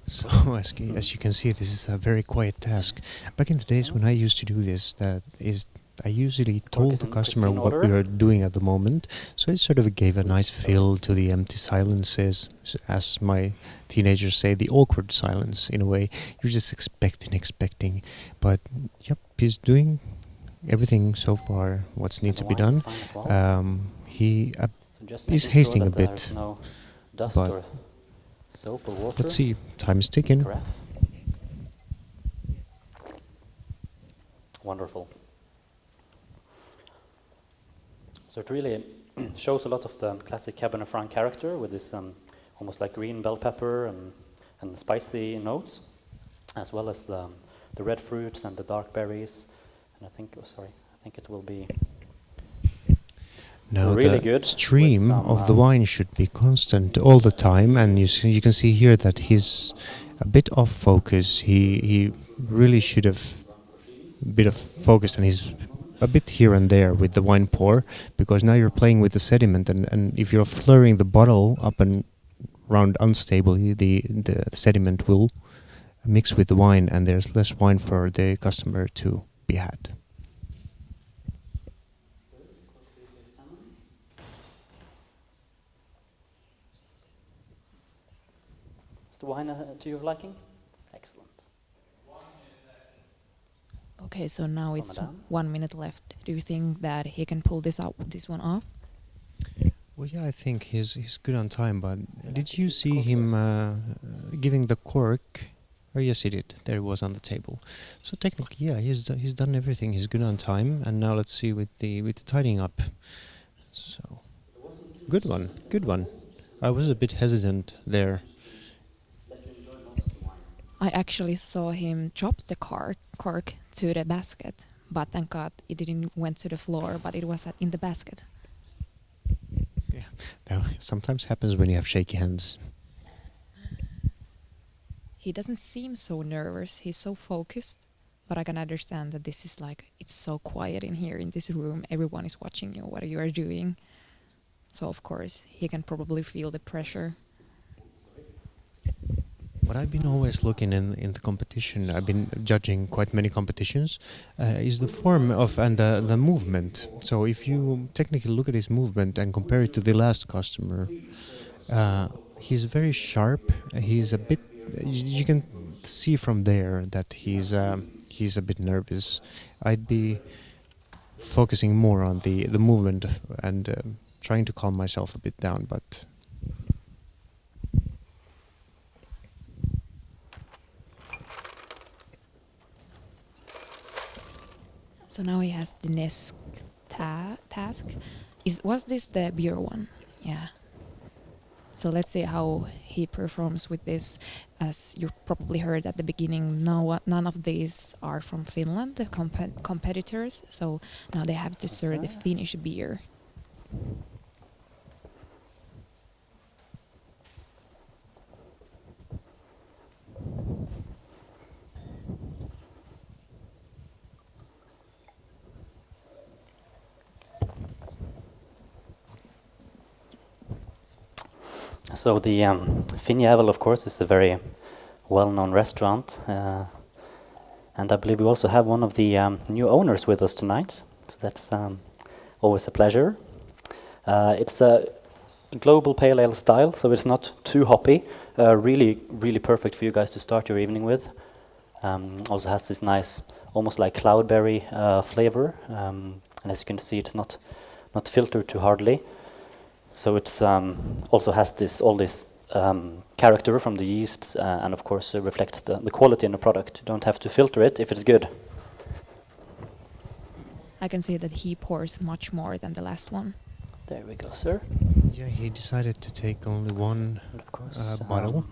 So as you can see, this is a very quiet task. Back in the days when I used to do this, I usually told the customer what we were doing at the moment, so it sort of gave a nice feel to the empty silences, as my teenagers say, the awkward silence in a way. You're just expecting, but yep, he's doing everything so far what's need to be done. He is hasting a bit. dust but or soap or water. let's see. Time is ticking. Carafe. Wonderful. So it really shows a lot of the classic Cabernet Franc character with this almost like green bell pepper and spicy notes, as well as the red fruits and the dark berries. And I think, I think it will be Now really the good. stream of the wine should be constant all the time, and you can see here that he's a bit off focus. He really should have a bit of focus, and he's a bit here and there with the wine pour, because now you're playing with the sediment, and if you're flurrying the bottle up and round unstably, the sediment will mix with the wine, and there's less wine for the customer to be had. Is the wine to your liking? Excellent. Okay, so now it's Ramadan. 1 minute left. Do you think that he can pull this one off? Well, yeah, I think he's good on time, but did you see him giving the cork? Oh, yes, he did. There it was on the table. So technically, yeah, he's done everything. He's good on time, and now let's see with the tidying up. So, good one. I was a bit hesitant there. I actually saw him drop the cork to the basket, but thank God it didn't went to the floor, but it was in the basket. Yeah, that sometimes happens when you have shaky hands. He doesn't seem so nervous. He's so focused, but I can understand that this is like, it's so quiet in here in this room. Everyone is watching you, what you are doing. So of course he can probably feel the pressure. What I've been always looking in the competition, I've been judging quite many competitions, is the form of and the movement. So if you technically look at his movement and compare it to the last customer, he's very sharp. He's a bit. You can see from there that he's a bit nervous. I'd be focusing more on the movement and trying to calm myself a bit down, but. So now he has the next task. Was this the beer one? Yeah. So let's see how he performs with this. As you probably heard at the beginning, none of these are from Finland, the competitors. So now they have to serve the Finnish beer. So the Finjävel, of course, is a very well-known restaurant, and I believe we also have one of the new owners with us tonight. So that's always a pleasure. It's a global pale ale style, so it's not too hoppy. Really perfect for you guys to start your evening with. Also has this nice, almost like cloudberry flavor, and as you can see, it's not filtered too hardly. So it's also has all this character from the yeast, and of course reflects the quality in the product. You don't have to filter it if it's good. I can see that he pours much more than the last one. There we go, sir. Yeah, he decided to take only one bottle.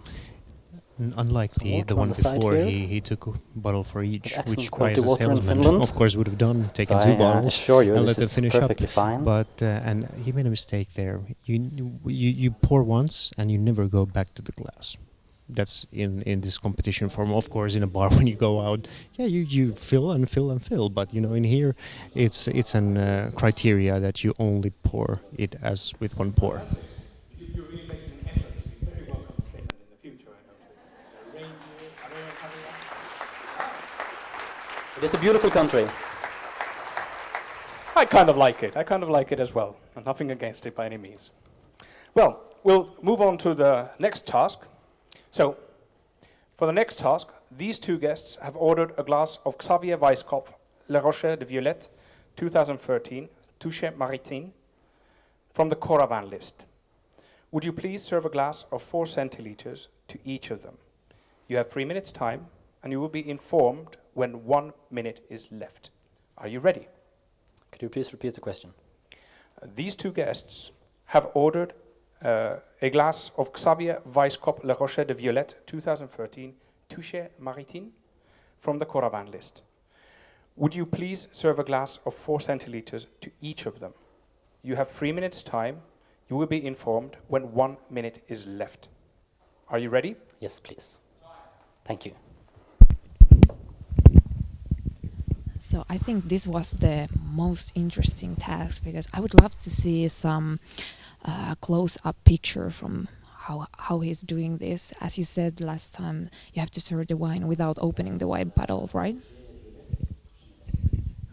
Unlike the one before, he took a bottle for each, which I as a salesman of course would have done, taken two bottles and let them finish up. Fine. But and he made a mistake there. You pour once and you never go back to the glass. That's in this competition form. Of course, in a bar when you go out, yeah, you fill and fill and fill. But in here, it's an criteria that you only pour it as with one pour. It's a beautiful country. I kind of like it. I kind of like it as well. And nothing against it by any means. Well, we'll move on to the next task. So, for the next task, these two guests have ordered a glass of Xavier Weisskopf Le Rocher de Violette 2013 Touche Maritime from the Coravin list. Would you please serve a glass of 4 centiliters to each of them? You have 3 minutes time, and you will be informed when 1 minute is left. Are you ready? Could you please repeat the question? These two guests have ordered a glass of Xavier Weisskopf Le Rocher de Violette 2013 Touché Maritime from the Coravin list. Would you please serve a glass of 4 centiliters to each of them? You have 3 minutes time. You will be informed when 1 minute is left. Are you ready? Yes, please. Thank you. So I think this was the most interesting task because I would love to see some close-up picture from how he's doing this. As you said last time, you have to serve the wine without opening the wine bottle, right?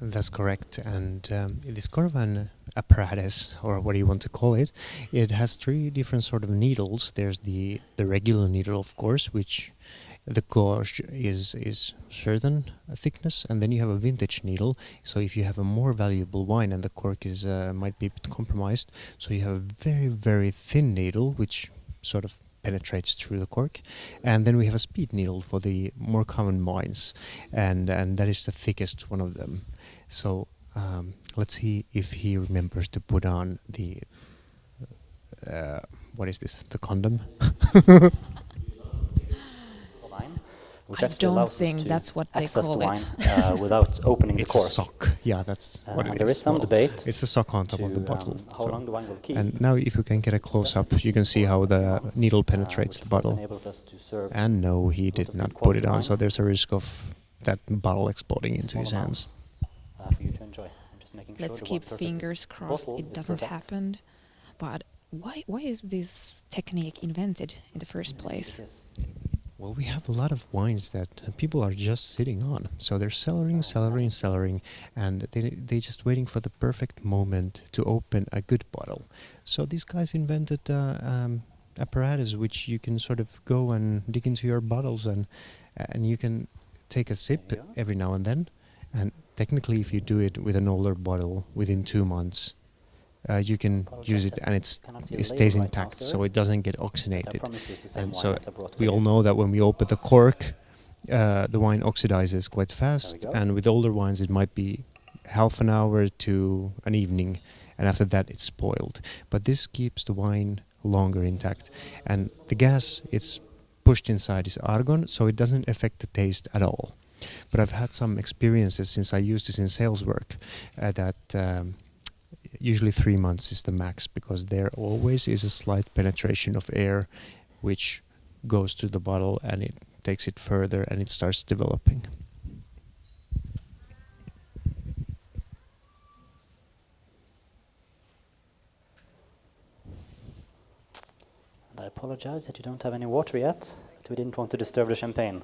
That's correct. And this Coravin apparatus, or what do you want to call it, it has 3 different sort of needles. There's the regular needle, of course, which the gauge is certain thickness, and then you have a vintage needle. So if you have a more valuable wine and the cork is might be a bit compromised, so you have a very, very thin needle which sort of penetrates through the cork, and then we have a speed needle for the more common wines, and that is the thickest one of them. So let's see if he remembers to put on the what is this? The condom. Which I actually don't allows us think to that's what they access call the it. wine without opening the It's cork. a sock. Yeah, that's what it is. There is some debate. It's a sock on top of the bottle. How long the wine will keep. And now if you can get a close-up, you can see how the needle penetrates the bottle. enables us to serve And no, he did not put it on, so there's a risk of that bottle exploding into his hands. for you to enjoy. I'm just making sure Let's the keep water fingers crossed bottle it is doesn't perfect. happen. But why is this technique invented in the first place? Well, we have a lot of wines that people are just sitting on. So they're cellaring, and they're just waiting for the perfect moment to open a good bottle. So these guys invented apparatus which you can sort of go and dig into your bottles, and you can take a sip every now and then. And technically, if you do it with an older bottle within 2 months, you can use it and it stays intact, so it doesn't get oxygenated. And so we all know that when we open the cork, the wine oxidizes quite fast, and with older wines it might be half an hour to an evening, and after that it's spoiled. But this keeps the wine longer intact, and the gas it's pushed inside is argon, so it doesn't affect the taste at all. But I've had some experiences since I used this in sales work that usually 3 months is the max, because there always is a slight penetration of air which goes to the bottle and it takes it further and it starts developing. I apologize that you don't have any water yet, but we didn't want to disturb the champagne.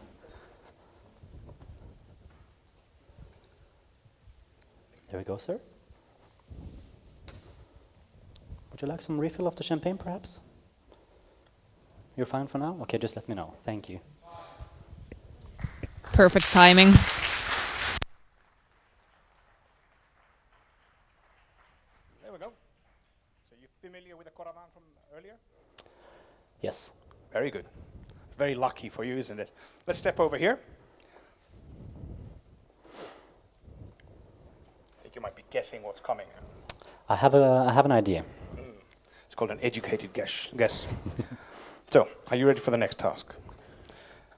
There we go, sir. Would you like some refill of the champagne, perhaps? You're fine for now? Okay, just let me know. Thank you. Perfect timing. There we go. So you're familiar with the Coravin from earlier? Yes. Very good. Very lucky for you, isn't it? Let's step over here. I think you might be guessing what's coming. I have an idea. It's called an educated guess. So, are you ready for the next task?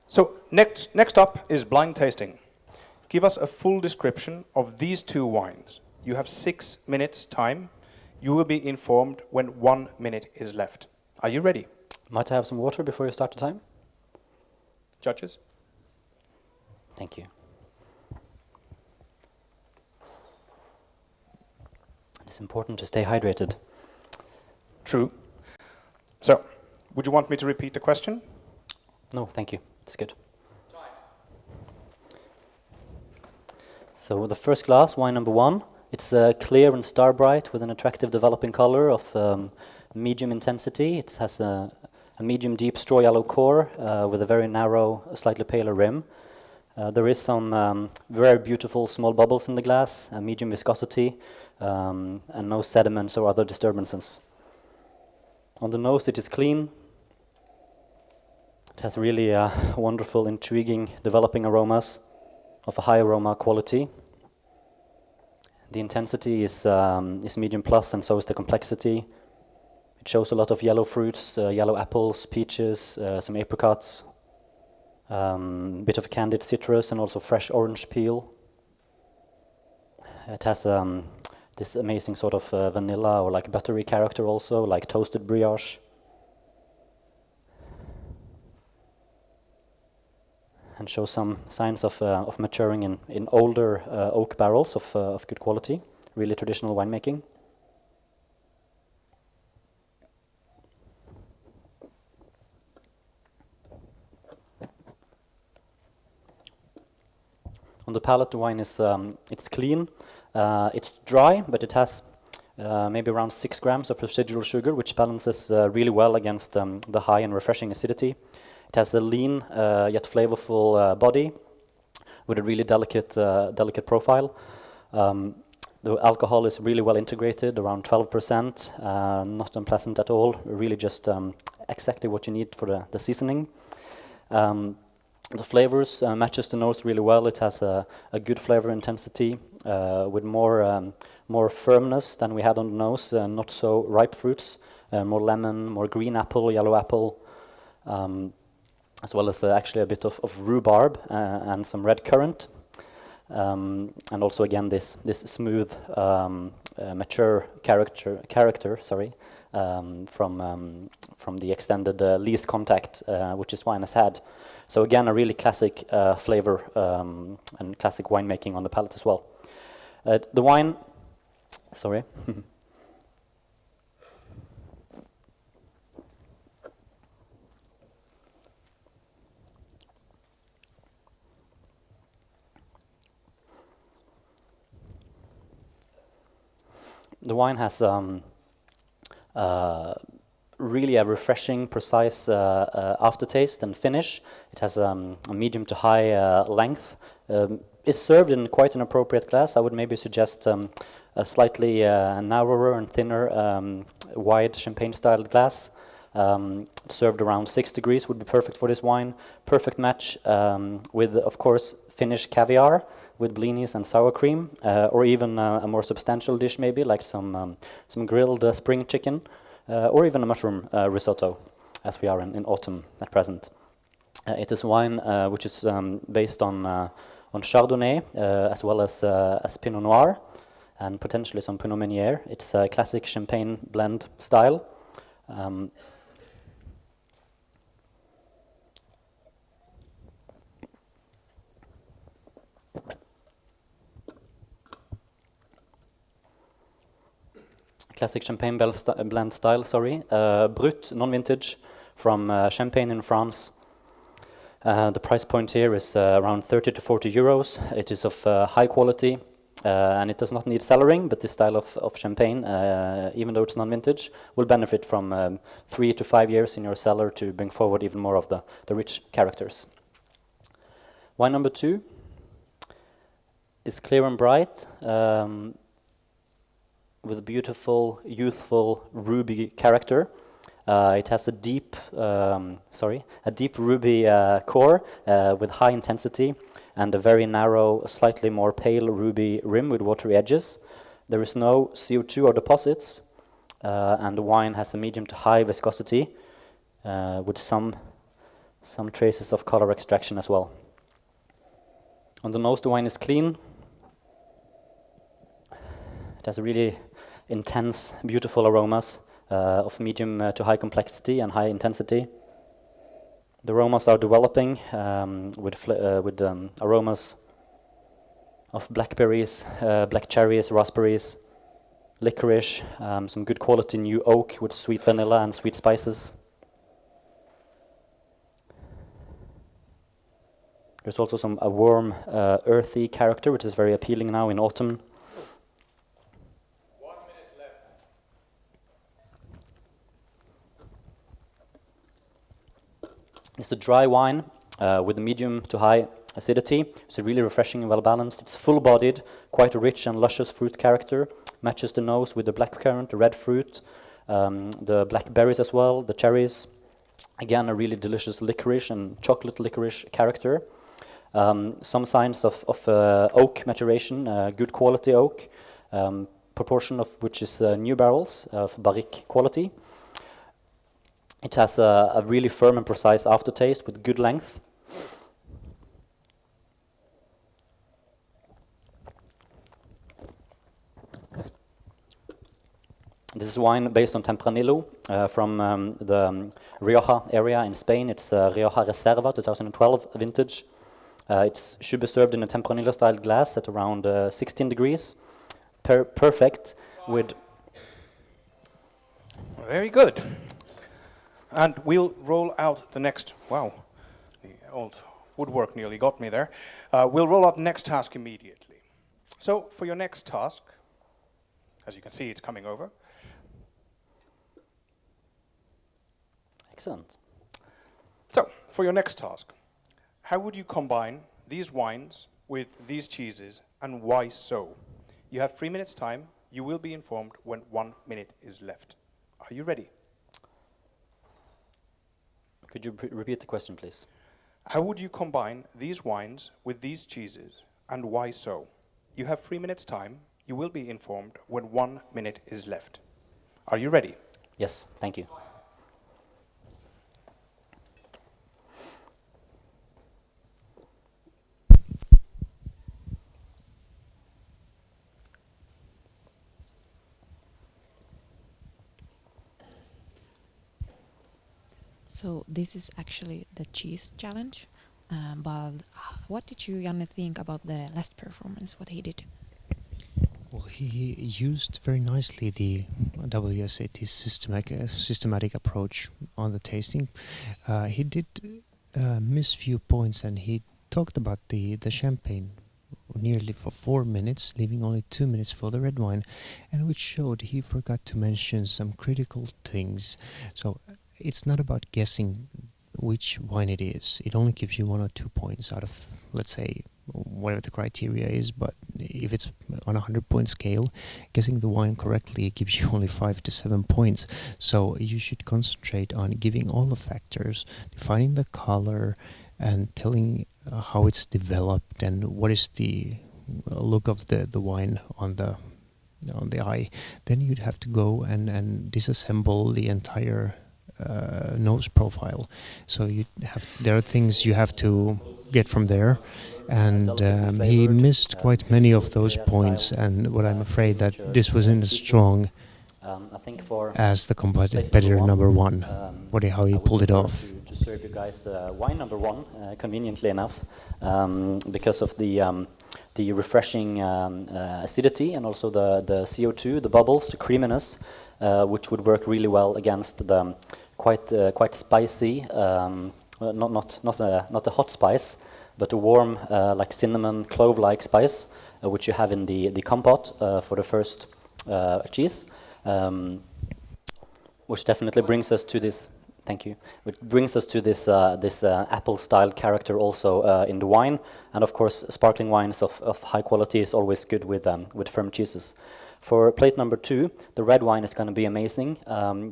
So, next up is blind tasting. Give us a full description of these two wines. You have 6 minutes time. You will be informed when 1 minute is left. Are you ready? Might I have some water before you start the time? Judges? Thank you. It's important to stay hydrated. True. So, would you want me to repeat the question? No, thank you. It's good. So the first glass, wine number 1, it's clear and star bright with an attractive developing color of medium intensity. It has a medium deep straw yellow core with a very narrow, slightly paler rim. There is some very beautiful small bubbles in the glass, medium viscosity, and no sediments or other disturbances. On the nose it is clean. It has really wonderful, intriguing, developing aromas of a high aroma quality. The intensity is medium plus, and so is the complexity. It shows a lot of yellow fruits, yellow apples, peaches, some apricots, bit of candied citrus, and also fresh orange peel. It has this amazing sort of vanilla or like buttery character also, like toasted brioche. And shows some signs of maturing in older oak barrels of good quality, really traditional winemaking. On the palate, the wine is it's clean, it's dry, but it has maybe around 6 grams of residual sugar, which balances really well against the high and refreshing acidity. It has a lean yet flavorful body with a really delicate profile. The alcohol is really well integrated, around 12%, not unpleasant at all, really just exactly what you need for the seasoning. The flavors matches the nose really well. It has a good flavor intensity with more firmness than we had on the nose, not so ripe fruits, more lemon, more green apple, yellow apple, as well as actually a bit of rhubarb and some red currant. And also again this smooth, mature character, from the extended least contact which this wine has had. So again, a really classic flavor and classic winemaking on the palate as well. The wine, sorry. The wine has really a refreshing, precise aftertaste and finish. It has a medium to high length. It's served in quite an appropriate glass. I would maybe suggest a slightly narrower and thinner wide champagne-styled glass. Served around 6 degrees would be perfect for this wine. Perfect match with, of course, Finnish caviar with blinis and sour cream, or even a more substantial dish maybe, like some grilled spring chicken, or even a mushroom risotto, as we are in autumn at present. It is wine which is based on Chardonnay, as well as Pinot Noir, and potentially some Pinot Meunier. It's a classic champagne blend style. Classic champagne blend style, Brut, non-vintage, from Champagne in France. The price point here is around 30 to 40 euros. It is of high quality, and it does not need cellaring, but this style of champagne, even though it's non-vintage, will benefit from 3 to 5 years in your cellar to bring forward even more of the rich characters. Wine number 2 is clear and bright, with a beautiful, youthful, ruby character. It has a deep ruby core with high intensity and a very narrow, slightly more pale ruby rim with watery edges. There is no CO2 or deposits, and the wine has a medium to high viscosity with some traces of color extraction as well. On the nose, the wine is clean. It has a really intense, beautiful aromas of medium to high complexity and high intensity. The aromas are developing with aromas of blackberries, black cherries, raspberries, licorice, some good quality new oak with sweet vanilla and sweet spices. There's also a warm, earthy character, which is very appealing now in autumn. It's a dry wine with a medium to high acidity. It's really refreshing and well balanced. It's full-bodied, quite a rich and luscious fruit character. Matches the nose with the blackcurrant, the red fruit, The blackberries as well, the cherries. Again, a really delicious licorice and chocolate licorice character. Some signs of oak maturation, good quality oak, proportion of which is new barrels of barrique quality. It has a really firm and precise aftertaste with good length. This is wine based on Tempranillo from the Rioja area in Spain. It's Rioja Reserva 2012 vintage. It should be served in a Tempranillo-style glass at around 16 degrees. Perfect with... Very good. And we'll roll out the next... Wow, the old woodwork nearly got me there. We'll roll out the next task immediately. So, for your next task, as you can see, it's coming over. Excellent. So, for your next task, how would you combine these wines with these cheeses, and why so? You have 3 minutes time. You will be informed when 1 minute is left. Are you ready? Could you repeat the question, please? How would you combine these wines with these cheeses, and why so? You have 3 minutes time. You will be informed when 1 minute is left. Are you ready? Yes, thank you. So this is actually the cheese challenge, but what did you, Janne, think about the last performance, what he did? Well, he used very nicely the WSAT systematic approach on the tasting. He did miss few points, and he talked about the champagne nearly for 4 minutes, leaving only 2 minutes for the red wine, and which showed he forgot to mention some critical things. So it's not about guessing which wine it is. It only gives you 1 or 2 points out of, let's say, whatever the criteria is, but if it's on a 100-point scale, guessing the wine correctly gives you only 5 to 7 points. So you should concentrate on giving all the factors, defining the color, and telling how it's developed and what is the look of the wine on the eye. Then you'd have to go and disassemble the entire nose profile. So there are things you have to get from there, and he missed quite many of those points, and what I'm afraid that this wasn't as strong as the competitor number one. How he pulled it off. To serve you guys wine number one, conveniently enough, because of the refreshing acidity and also the CO2, the bubbles, the creaminess, which would work really well against the quite spicy, not a hot spice, but a warm like cinnamon clove-like spice, which you have in the compote for the first cheese, which definitely brings us to this. Thank you. Which brings us to this apple-style character also in the wine, and of course, sparkling wines of high quality is always good with firm cheeses. For plate number 2, the red wine is going to be amazing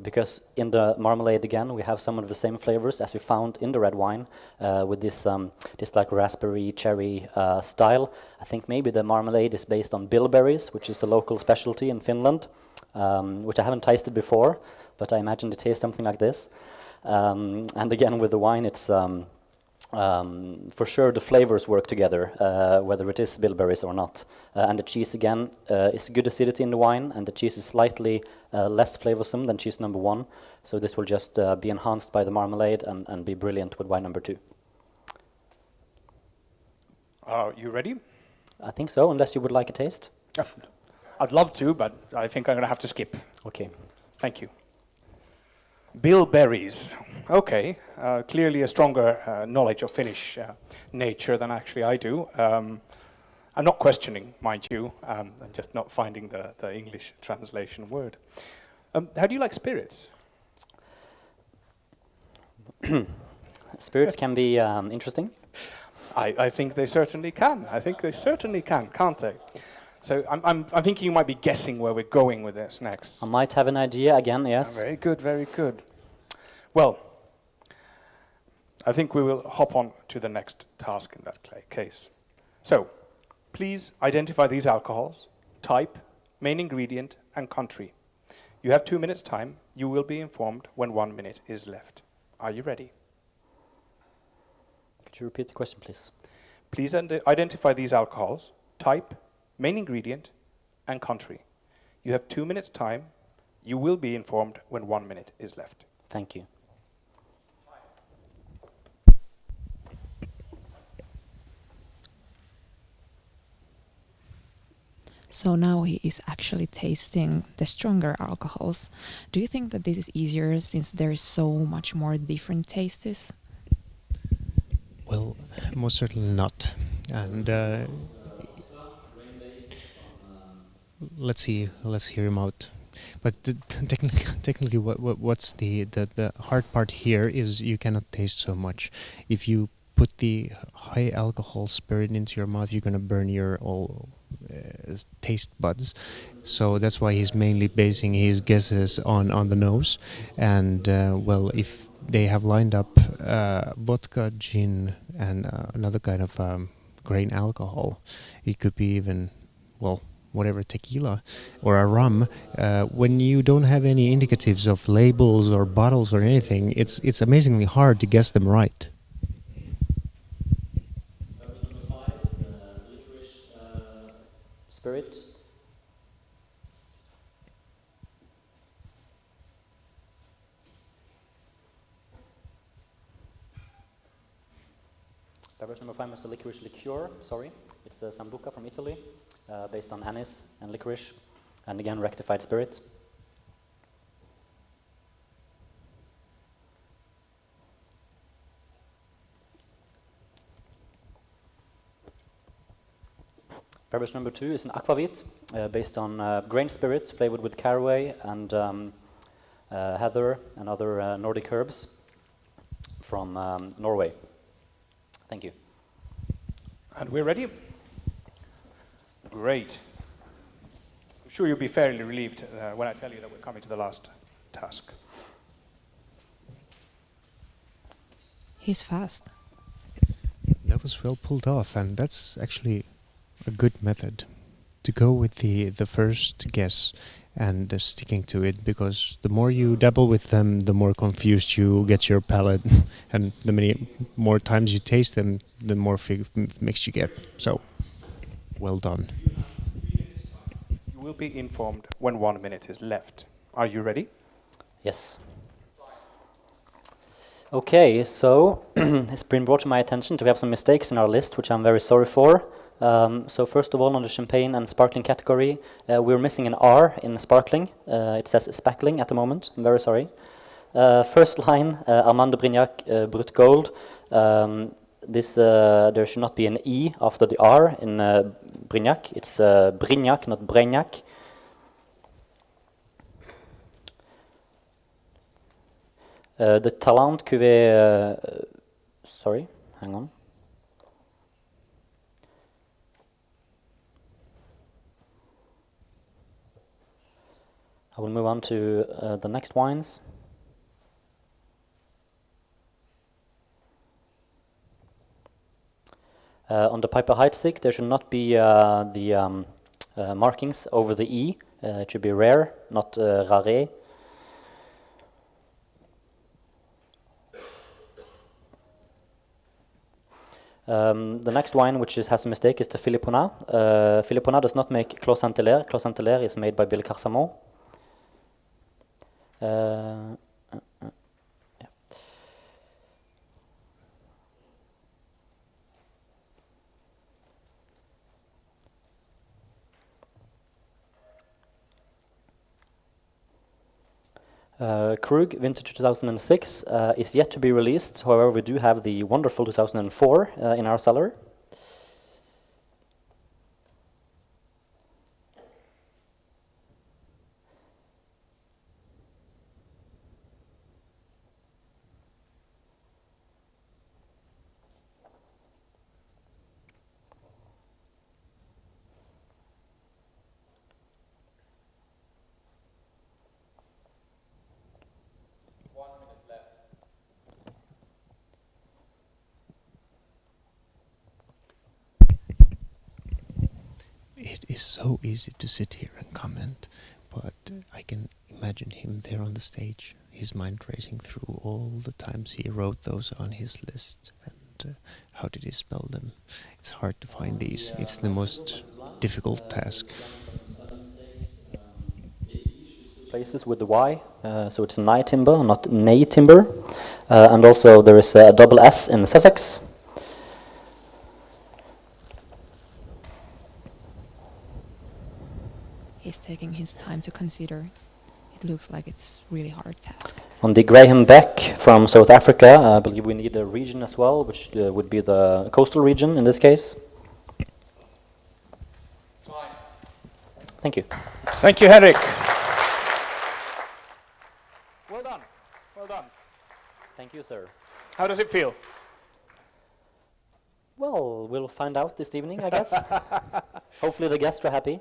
because in the marmalade again we have some of the same flavors as we found in the red wine with this like raspberry cherry style. I think maybe the marmalade is based on bilberries, which is a local specialty in Finland, which I haven't tasted before, but I imagine it tastes something like this. And again with the wine, it's for sure the flavors work together, whether it is bilberries or not. And the cheese again is good acidity in the wine, and the cheese is slightly less flavorsome than cheese number 1. So this will just be enhanced by the marmalade and be brilliant with wine number 2. Are you ready? I think so, unless you would like a taste. I'd love to, but I think I'm going to have to skip. Okay. Thank you. Bilberries. Okay, clearly a stronger knowledge of Finnish nature than actually I do. I'm not questioning, mind you. I'm just not finding the English translation word. How do you like spirits? Spirits can be interesting. I think they certainly can. I think they certainly can, can't they? So I'm thinking you might be guessing where we're going with this next. I might have an idea again, yes. Very good, very good. Well, I think we will hop on to the next task in that case. So, please identify these alcohols, type, main ingredient, and country. You have 2 minutes time. You will be informed when 1 minute is left. Are you ready? Could you repeat the question, please? Please identify these alcohols, type, main ingredient, and country. You have 2 minutes time. You will be informed when 1 minute is left. Thank you. So now he is actually tasting the stronger alcohols. Do you think that this is easier since there is so much more different tastes? Well, most certainly not. And let's hear him out. But technically, what's the hard part here is you cannot taste so much. If you put the high alcohol spirit into your mouth, you're gonna burn your all taste buds. So that's why he's mainly basing his guesses on the nose. And well, if they have lined up vodka, gin, and another kind of grain alcohol, it could be even, well, whatever, tequila or a rum. When you don't have any indicatives of labels or bottles or anything, it's amazingly hard to guess them right. Spirit. Beverage number 5 is the licorice liqueur, sorry. It's a Sambuca from Italy, based on anise and licorice, and again rectified spirits. Beverage number 2 is an aquavit, based on grain spirits flavored with caraway and heather and other Nordic herbs from Norway. Thank you. And we're ready? Great. I'm sure you'll be fairly relieved when I tell you that we're coming to the last task. He's fast. That was well pulled off, and that's actually a good method to go with the first guess and sticking to it, because the more you dabble with them, the more confused you get your palate, and the many more times you taste them, the more mix you get. So, well done. You will be informed when 1 minute is left. Are you ready? Yes. Okay, so it's been brought to my attention to have some mistakes in our list, which I'm very sorry for. So first of all, on the champagne and sparkling category, we're missing an R in sparkling. It says spackling at the moment. I'm very sorry. First line, Armand de Brignac, Brut Gold. There should not be an E after the R in Brignac. It's Brignac, not Brignac. The Talent cuvée, sorry, hang on. I will move on to the next wines. On the Piper Heidsieck, there should not be the markings over the E. It should be rare, not rare. The next wine, which has a mistake, is the Philippona. Philippona does not make Clos Saint-Hilaire. Clos Saint-Hilaire is made by Bill Carsamont. Yeah. Krug Vintage 2006 is yet to be released. However, we do have the wonderful 2004 in our cellar. is so easy to sit here and comment, but I can imagine him there on the stage, his mind racing through all the times he wrote those on his list, and how did he spell them. It's hard to find these. It's the most difficult task. Places with the Y, so it's Nye timber, not Nay timber, and also there is a double S in Sussex. He's taking his time to consider. It looks like it's really hard task. On the Graham Beck from South Africa, I believe we need a region as well, which would be the coastal region in this case. Thank you. Thank you, Henrik. Well done. Well done. Thank you, sir. How does it feel? Well, we'll find out this evening, I guess. Hopefully the guests are happy,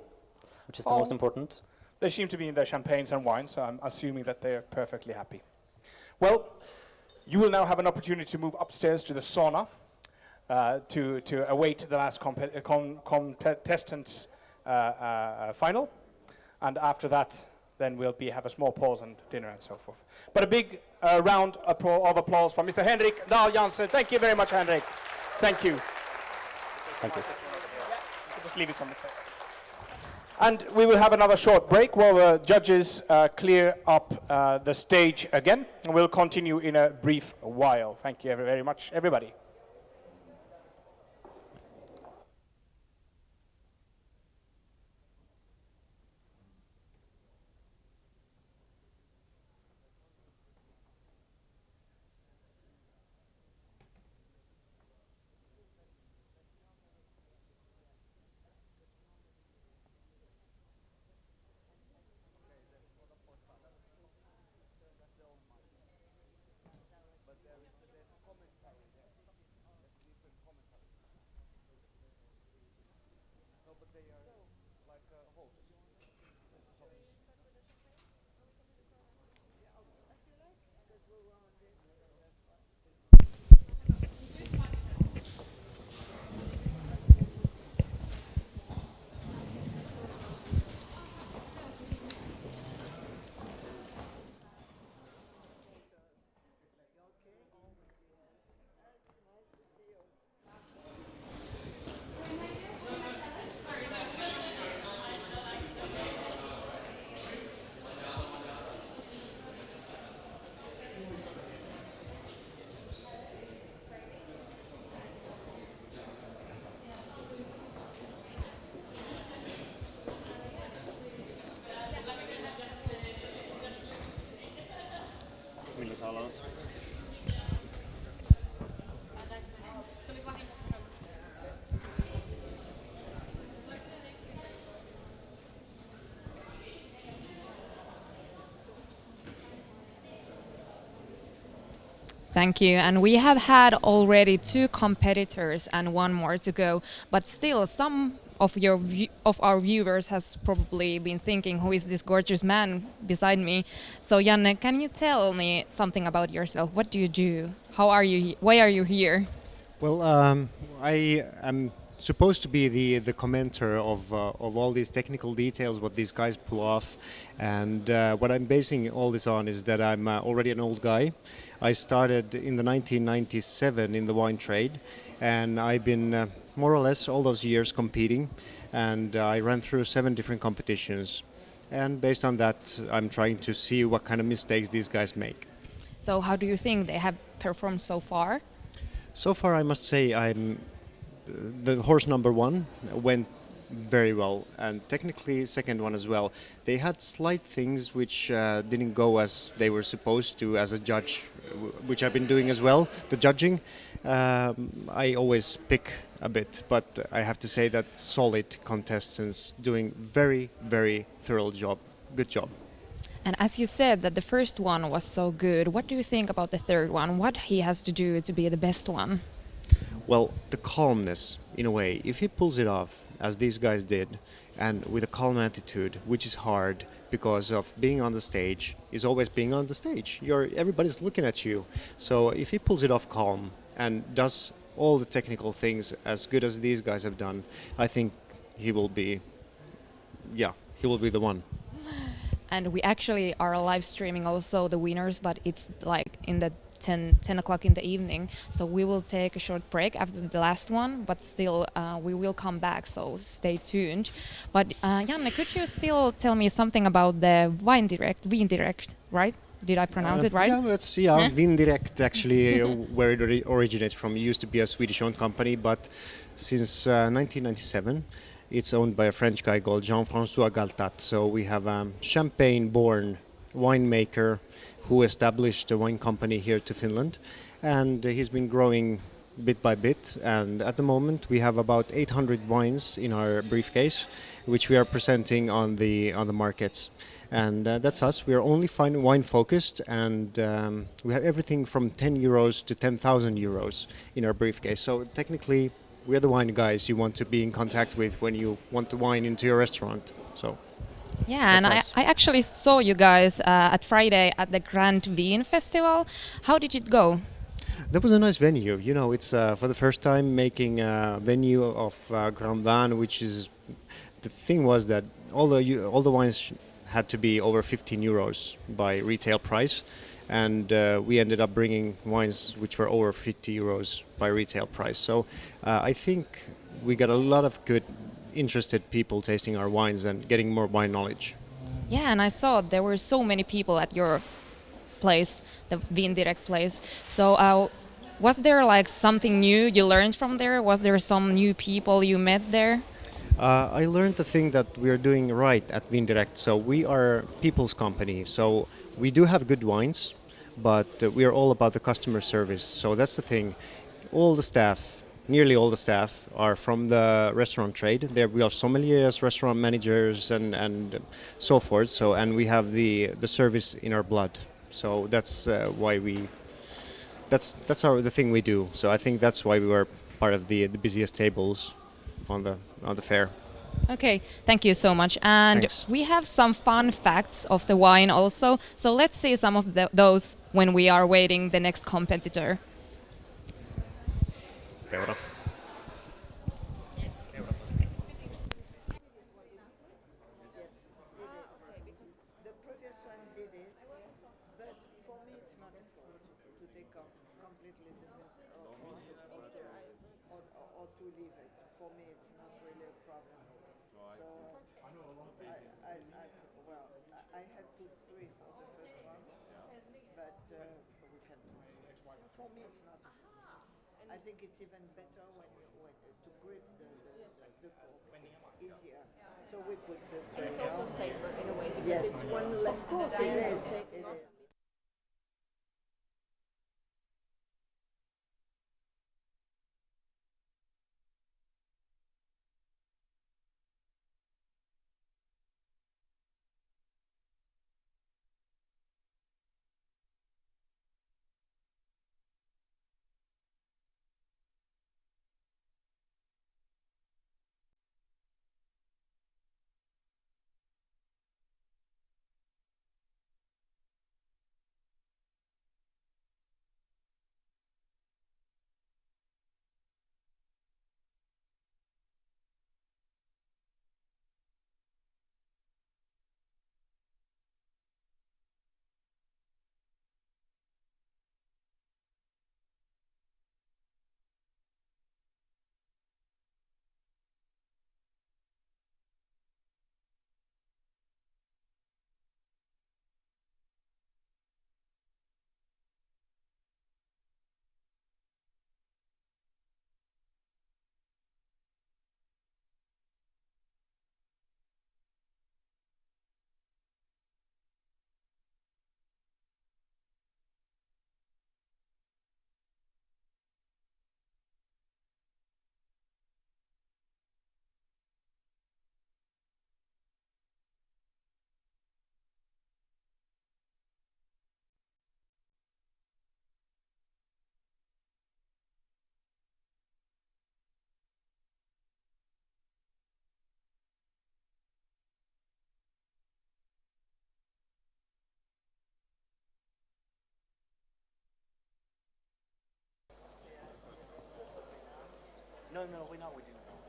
which is the most important. They seem to be in their champagnes and wines, so I'm assuming that they are perfectly happy. Well, you will now have an opportunity to move upstairs to the sauna to await the last contestants' final. And after that, then we'll have a small pause and dinner and so forth. But a big round of applause from Mr. Henrik Dahl Jansen. Thank you very much, Henrik. Thank you. Thank you. Just leave it on the table. And we will have another short break while the judges clear up the stage again. And we'll continue in a brief while. Thank you very much, everybody. Thank you. And we have had already 2 competitors and 1 more to go. But still, some of our viewers has probably been thinking, who is this gorgeous man beside me? So Janne, can you tell me something about yourself? What do you do? How are you? Why are you here? Well, I am supposed to be the commenter of all these technical details, what these guys pull off, and what I'm basing all this on is that I'm already an old guy. I started in the 1997 in the wine trade, and I've been more or less all those years competing, and I ran through 7 different competitions, and based on that I'm trying to see what kind of mistakes these guys make. So how do you think they have performed so far? So far I must say the horse number 1 went very well, and technically second one as well. They had slight things which didn't go as they were supposed to as a judge, which I've been doing as well. The judging, I always pick a bit, but I have to say that solid contestants doing very, very thorough job. Good job. And as you said that the first one was so good, what do you think about the third one? What he has to do to be the best one? Well, the calmness, in a way, if he pulls it off, as these guys did, and with a calm attitude, which is hard because of being on the stage, is always being on the stage. Everybody's looking at you. So if he pulls it off calm and does all the technical things as good as these guys have done, I think he will be yeah, he will be the one. And we actually are live streaming also the winners, but it's like in the 10 o'clock in the evening. So we will take a short break after the last one, but still we will come back, so stay tuned. But Janne, could you still tell me something about the Wine Direct, right? Did I pronounce it right? Yeah, it's Vindirect actually, where it originates from. It used to be a Swedish-owned company, but since 1997, it's owned by a French guy called Jean-François Galtat. So we have a Champagne-born winemaker who established a wine company here to Finland, and he's been growing bit by bit. And at the moment, we have about 800 wines in our briefcase, which we are presenting on the markets. And that's us. We are only wine focused, and we have everything from 10 euros to 10,000 euros in our briefcase. So technically, we're the wine guys you want to be in contact with when you want the wine into your restaurant. So yeah, and I actually saw you guys at Friday at the Grand Wien Festival. How did it go? That was a nice venue. You know, it's for the first time making a venue of Grand Vin, which is, the thing was that all the wines had to be over 15 euros by retail price, and we ended up bringing wines which were over 50 euros by retail price. So I think we got a lot of good interested people tasting our wines and getting more wine knowledge. Yeah, and I saw there were so many people at your place, the Wien Direct place. So was there like something new you learned from there? Was there some new people you met there? I learned the thing that we are doing right at Wien Direct. So we are people's company. So we do have good wines, but we are all about the customer service. So that's the thing. All the staff, nearly all the staff, are from the restaurant trade. There we are sommeliers, restaurant managers, and so forth. So and we have the service in our blood. So that's why that's the thing we do. So I think that's why we were part of the busiest tables on the fair. Okay, thank you so much. And Thanks. we have some fun facts of the wine also. So let's see some of those when we are waiting the next competitor. Peura. The previous one did it, but for me it's not a fault to take off completely the music or to leave it. For me it's not really a problem. So I had put 3 for the first one, but we can. For me it's not a fault. I think it's even better when to grip the cork. It's easier. So we put the 3. And it's also safer in a way because it's one less. Of course it is. It is. No, we didn't know.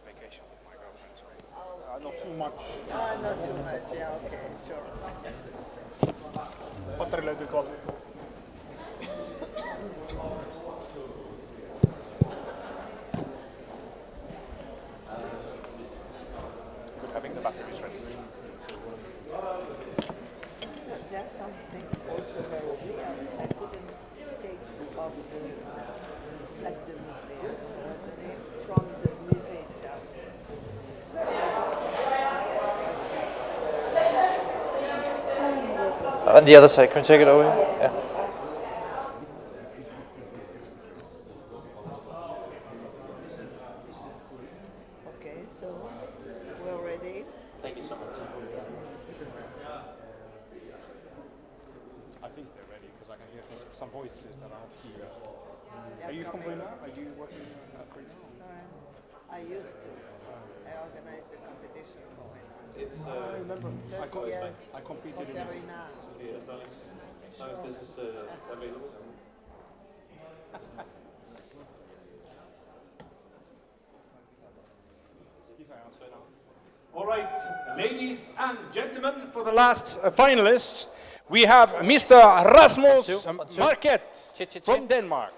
Vacation with my girlfriend, sorry. not too much. Not too much, yeah, okay, sure. Patteri löytyy tuolta. Good having the batteries ready. That's something also very weird. I couldn't take off the from the museum itself. On the other side, can we take it over here? Yeah. Okay, so we're ready. Thank you so much. I think they're ready because I can hear some voices that aren't here. Are you from Brunei? Are you working at Brunei? Sorry, I used to. I organized the competition for it. It's, I remember. 30 years I competed in it. as long as this is available. All right, ladies and gentlemen, for the last finalists, we have Mr. Rasmus Market from Denmark.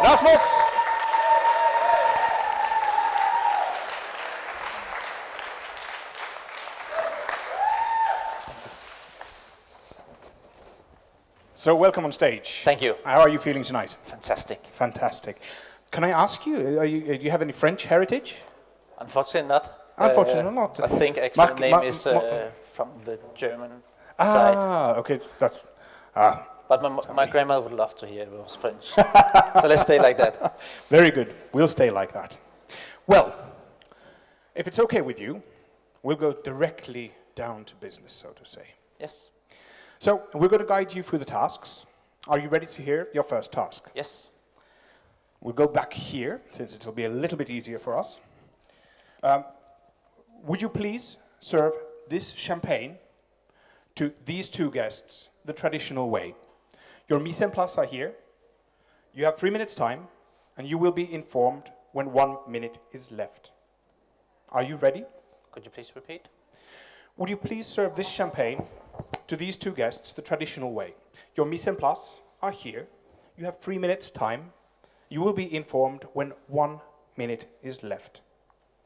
Rasmus. So welcome on stage. Thank you. How are you feeling tonight? Fantastic. Fantastic. Can I ask you, do you have any French heritage? Unfortunately not. Unfortunately not. I think actually the name is from the German side. Ah, okay, that's... But my grandmother would love to hear it was French. So let's stay like that. Very good. We'll stay like that. Well, if it's okay with you, we'll go directly down to business, so to say. Yes. So we're going to guide you through the tasks. Are you ready to hear your first task? Yes. We'll go back here, since it'll be a little bit easier for us. Would you please serve this champagne to these two guests the traditional way? Your mise en place are here. You have 3 minutes time, and you will be informed when 1 minute is left. Are you ready? Could you please repeat? Would you please serve this champagne to these two guests the traditional way? Your mise en place are here. You have 3 minutes time. You will be informed when 1 minute is left.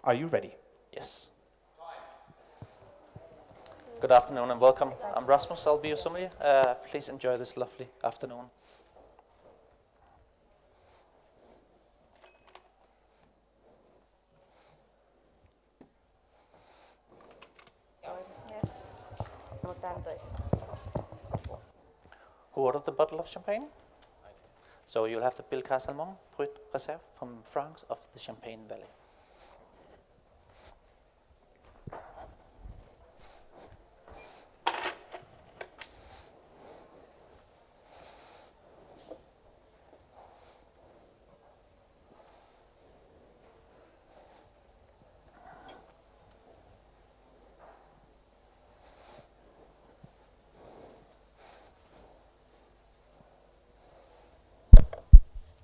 Are you ready? Yes. Good afternoon and welcome. I'm Rasmus, I'll be your sommelier. Please enjoy this lovely afternoon. Yes. Who ordered the bottle of champagne? So you'll have the Bilka Salmon Brut Reserve from France of the Champagne Valley.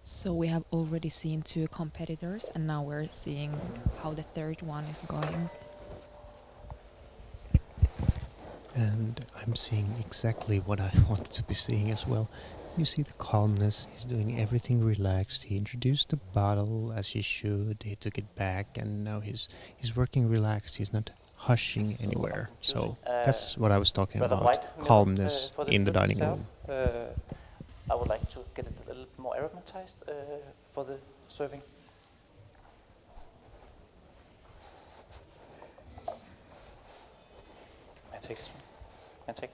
So we have already seen two competitors, and now we're seeing how the third one is going. And I'm seeing exactly what I wanted to be seeing as well. You see the calmness, he's doing everything relaxed. He introduced the bottle as he should, he took it back, and now he's working relaxed, he's not hushing anywhere. So that's what I was talking about, calmness in the dining room. I would like to get it a little more aromatized for the serving. May I take this one? May I take?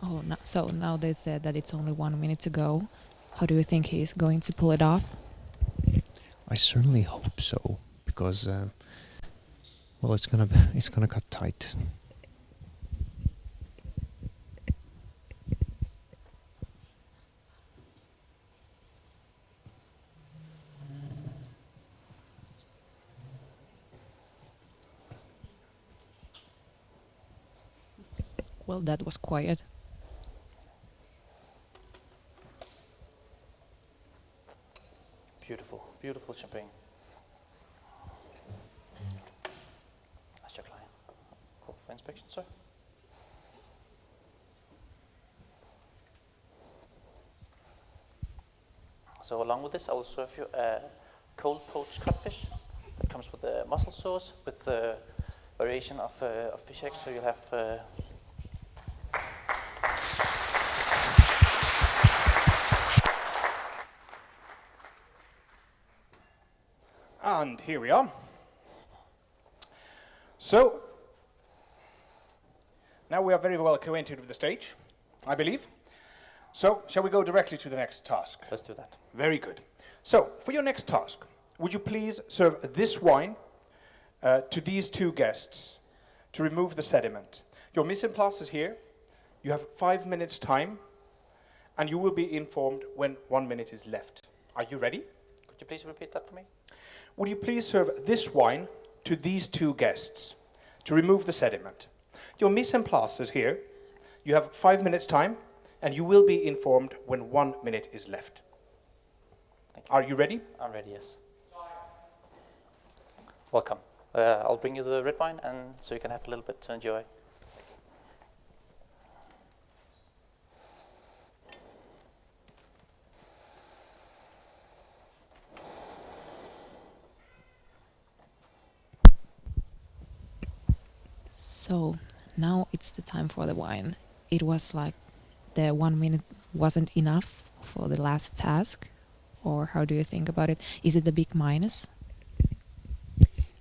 Oh, no, so now they said that it's only 1 minute to go. How do you think he's going to pull it off? I certainly hope so, because Well, it's gonna cut tight. Well, that was quiet. Beautiful, beautiful champagne. That's your client. Call for inspection, sir. So along with this, I will serve you a cold poached codfish that comes with a mussel sauce with the variation of fish eggs. So you'll have And here we are. So, now we are very well acquainted with the stage, I believe. So, shall we go directly to the next task? Let's do that. Very good. So, for your next task, would you please serve this wine to these two guests to remove the sediment? Your mise en place is here. You have 5 minutes time, and you will be informed when 1 minute is left. Are you ready? Could you please repeat that for me? Would you please serve this wine to these two guests to remove the sediment? Your mise en place is here. You have 5 minutes time, and you will be informed when 1 minute is left. Are you ready? I'm ready, yes. Welcome. I'll bring you the red wine, and so you can have a little bit to enjoy. So now it's the time for the wine. It was like the 1 minute wasn't enough for the last task, or how do you think about it? Is it a big minus?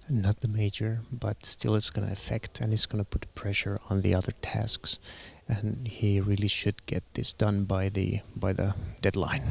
Not the major, but still it's going to affect and it's going to put pressure on the other tasks. And he really should get this done by the deadline.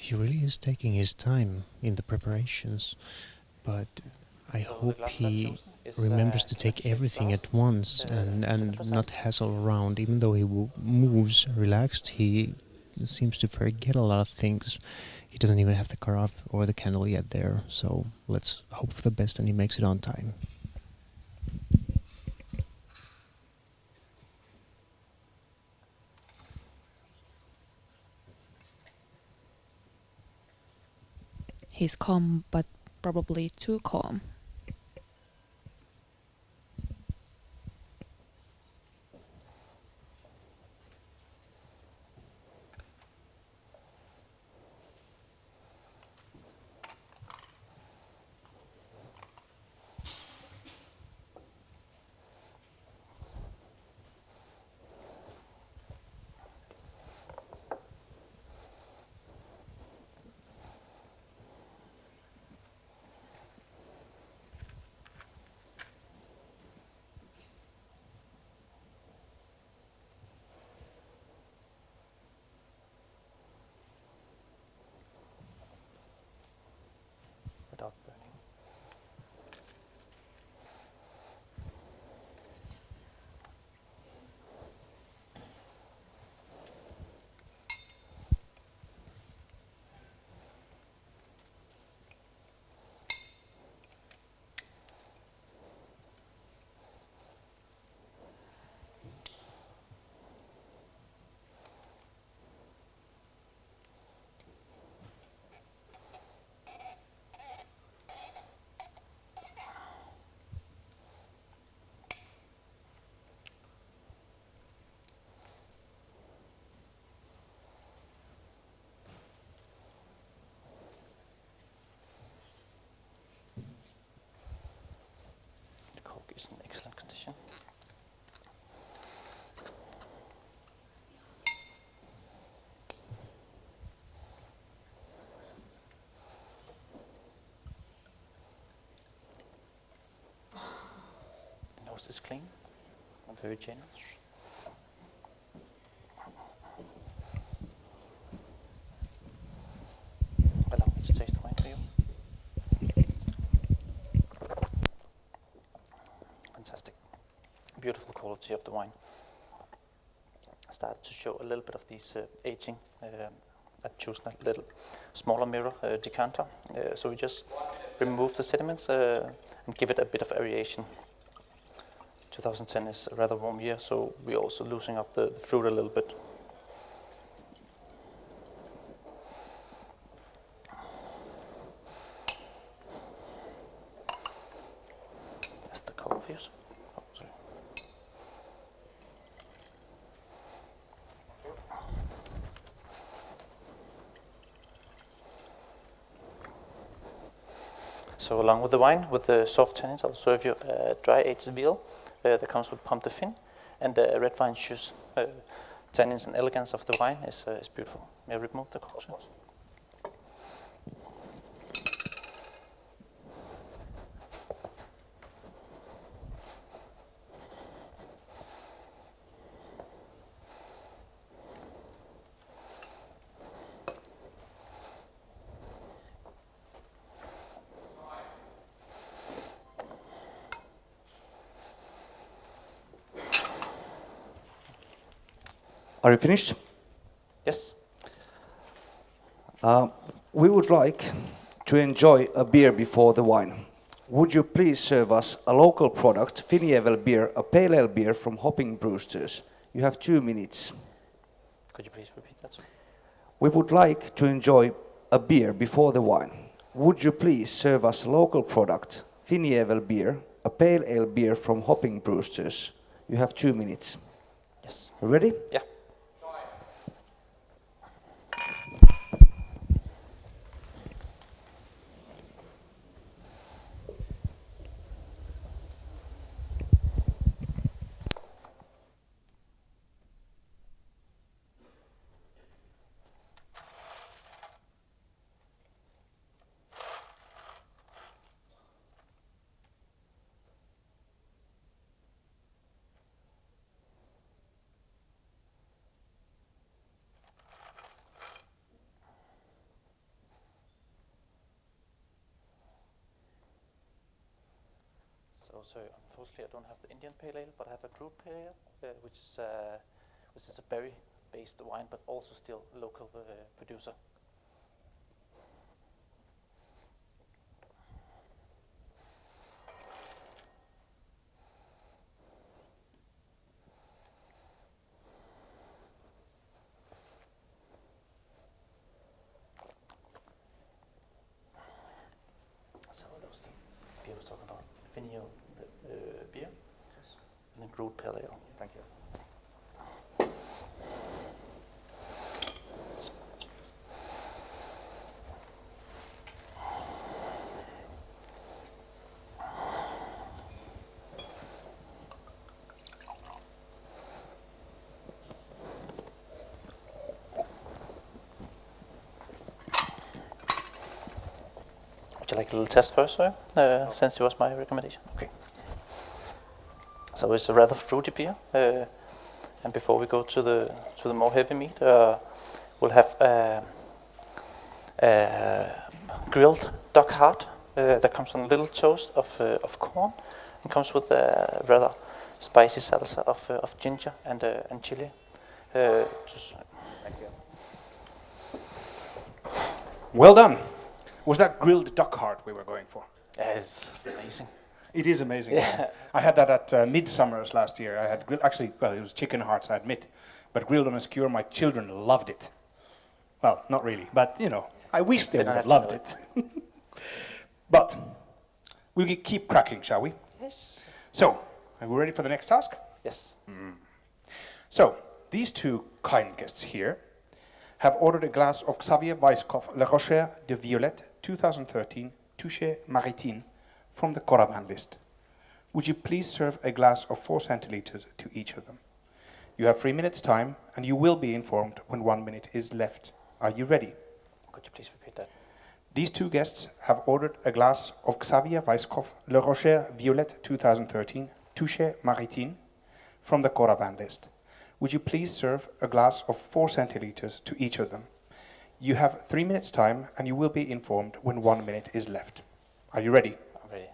He really is taking his time in the preparations, but I hope he remembers to take everything at once and not hassle around. Even though he moves relaxed, he seems to forget a lot of things. He doesn't even have the carafe or the candle yet there, so let's hope for the best and he makes it on time. He's calm, but probably too calm. cork is in excellent condition. The nose is clean and very generous. Allow me to taste the wine for you. Fantastic. Beautiful quality of the wine. I started to show a little bit of these aging. I choose a little smaller mirror decanter. So we just remove the sediments and give it a bit of aeration. 2010 is a rather warm year, so we're also losing up the fruit a little bit. That's the cover views. Oh, sorry. So along with the wine, with the soft tannins, I'll serve you a dry aged veal that comes with pomme de fin and red vine juice. Tannins and elegance of the wine is beautiful. May I remove the cork? Are you finished? Yes. We would like to enjoy a beer before the wine. Would you please serve us a local product, Finjevel beer, a pale ale beer from Hopping Brewsters? You have 2 minutes. Could you please repeat that, sir? We would like to enjoy a beer before the wine. Would you please serve us a local product, Finjevel beer, a pale ale beer from Hopping Brewsters? You have 2 minutes. Yes. Ready? Yeah. So unfortunately, I don't have the Indian pale ale, but I have a group pale ale, which is a berry-based wine, but also still local producer. So those the beer I was talking about, Finio beer, and then Groot Pale Ale. Thank you. Would you like a little test first, sir? Since it was my recommendation. Okay. So it's a rather fruity beer, and before we go to the more heavy meat, we'll have grilled duck heart that comes on a little toast of corn, and comes with a rather spicy salsa of ginger and chili. Thank you. Well done. Was that grilled duck heart we were going for? It's amazing. It is amazing. Yeah. I had that at Midsummer's last year. I had actually, well, it was chicken hearts, I admit, but grilled on a skewer. My children loved it. Well, not really, but you know, I wish they would have loved it. But we'll keep cracking, shall we? Yes. So, are we ready for the next task? Yes. So, these two kind guests here have ordered a glass of Xavier Weisskopf Le Rocher de Violette 2013 Touché Maritime from the Coravin list. Would you please serve a glass of 4 centiliters to each of them? You have 3 minutes time, and you will be informed when 1 minute is left. Are you ready? Could you please repeat that? These two guests have ordered a glass of Xavier Weisskopf Le Rocher Violette 2013 Touche Maritime from the Coravin list. Would you please serve a glass of 4 centiliters to each of them? You have 3 minutes time, and you will be informed when 1 minute is left. Are you ready? I'm ready.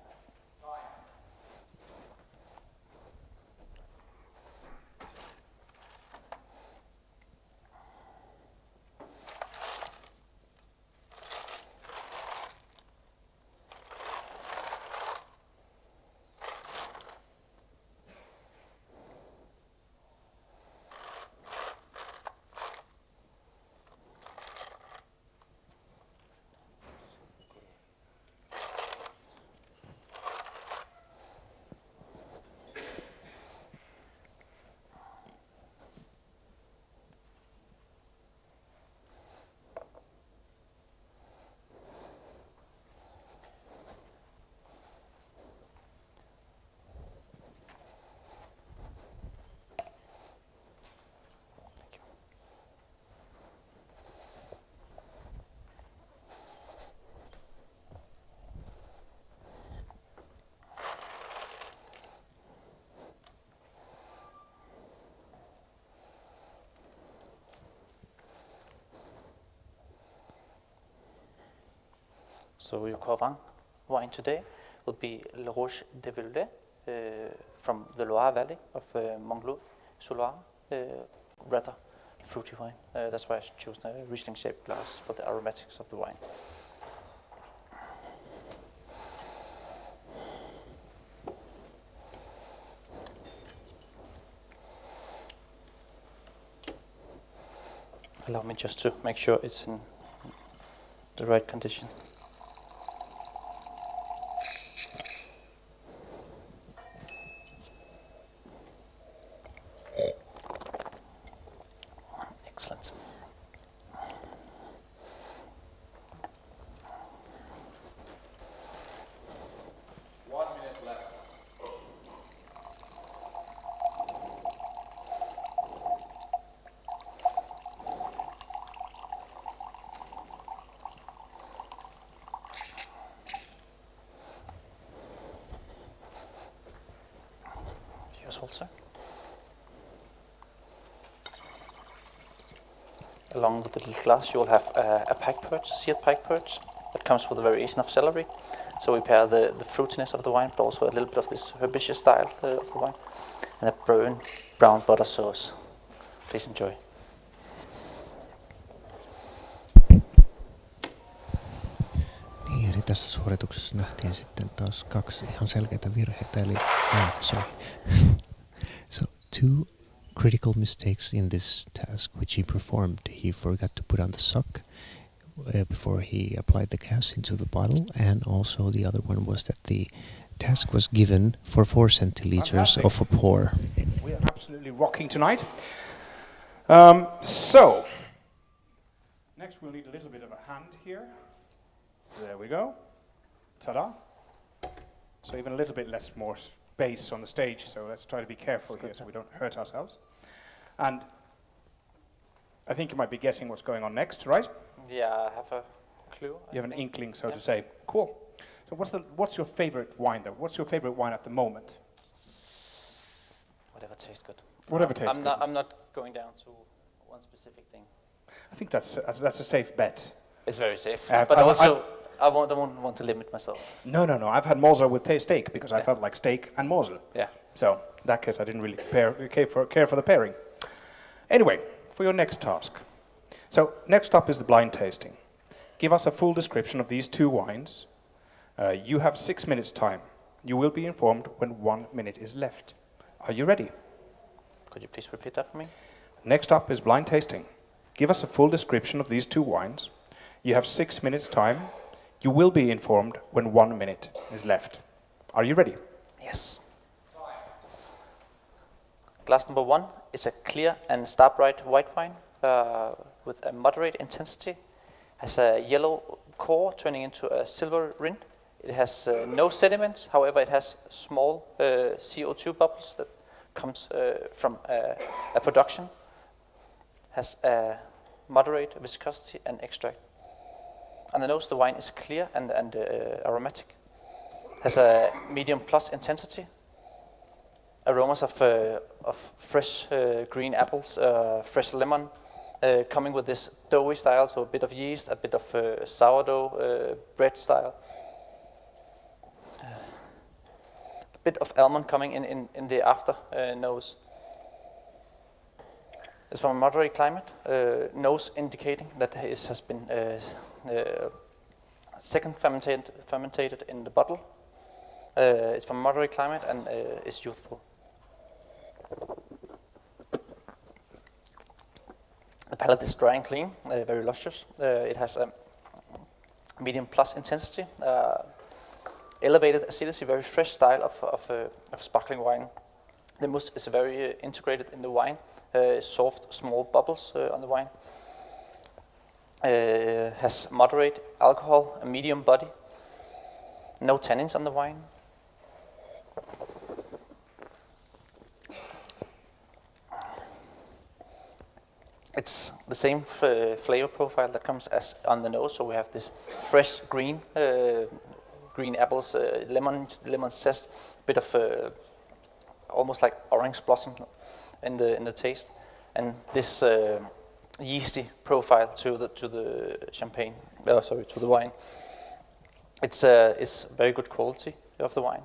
So your Kaupunki wine today will be Le Roche de Violette from the Loire Valley of Montglat-sur-Loire, rather fruity wine. That's why I chose a Riesling-shaped glass for the aromatics of the wine. Allow me just to make sure it's in the right condition. Excellent. Yours also. Along with the little glass, you will have a pike perch, seared pike perch, that comes with a variation of celery. So we pair the fruitiness of the wine, but also a little bit of this herbaceous style of the wine, and a brown butter sauce. Please enjoy. Niin, eli tässä suorituksessa nähtiin sitten taas 2 ihan selkeitä virheitä, eli So 2 critical mistakes in this task which he performed. He forgot to put on the sock before he applied the gas into the bottle, and also the other one was that the task was given for 4 centiliters of a pour. We are absolutely rocking tonight. So, next we'll need a little bit of a hand here. There we go. Ta-da. So even a little bit more space on the stage, so let's try to be careful here so we don't hurt ourselves. And I think you might be guessing what's going on next, right? Yeah, I have a clue. You have an inkling, so to say. Cool. So what's your favorite wine, though? What's your favorite wine at the moment? Whatever tastes good. Whatever tastes good. I'm not going down to one specific thing. I think that's a safe bet. It's very safe, but I don't want to limit myself. No. I've had Mosel with steak because I felt like steak and Mosel. Yeah. So in that case, I didn't really care for the pairing. Anyway, for your next task. So next up is the blind tasting. Give us a full description of these 2 wines. You have 6 minutes time. You will be informed when 1 minute is left. Are you ready? Could you please repeat that for me? Next up is blind tasting. Give us a full description of these 2 wines. You have 6 minutes time. You will be informed when 1 minute is left. Are you ready? Yes. Glass number 1 is a clear and star bright white wine with a moderate intensity. Has a yellow core turning into a silver rim It has no sediments, however it has small CO2 bubbles that comes from a production. Has a moderate viscosity and extract. On the nose the wine is clear and aromatic. Has a medium plus intensity. Aromas of fresh green apples, fresh lemon, coming with this doughy style, so a bit of yeast, a bit of sourdough bread style. A bit of almond coming in the after nose. It's from a moderate climate, nose indicating that it has been second fermented in the bottle. It's from a moderate climate and is youthful. The palate is dry and clean, very luscious. It has a medium plus intensity, elevated acidity, very fresh style of sparkling wine. The mousse is very integrated in the wine, soft, small bubbles on the wine. Has moderate alcohol, a medium body, no tannins on the wine. It's the same flavor profile that comes as on the nose. So we have this fresh green apples, lemon zest, bit of almost like orange blossom in the taste, and this yeasty profile to the champagne. To the wine. It's very good quality of the wine.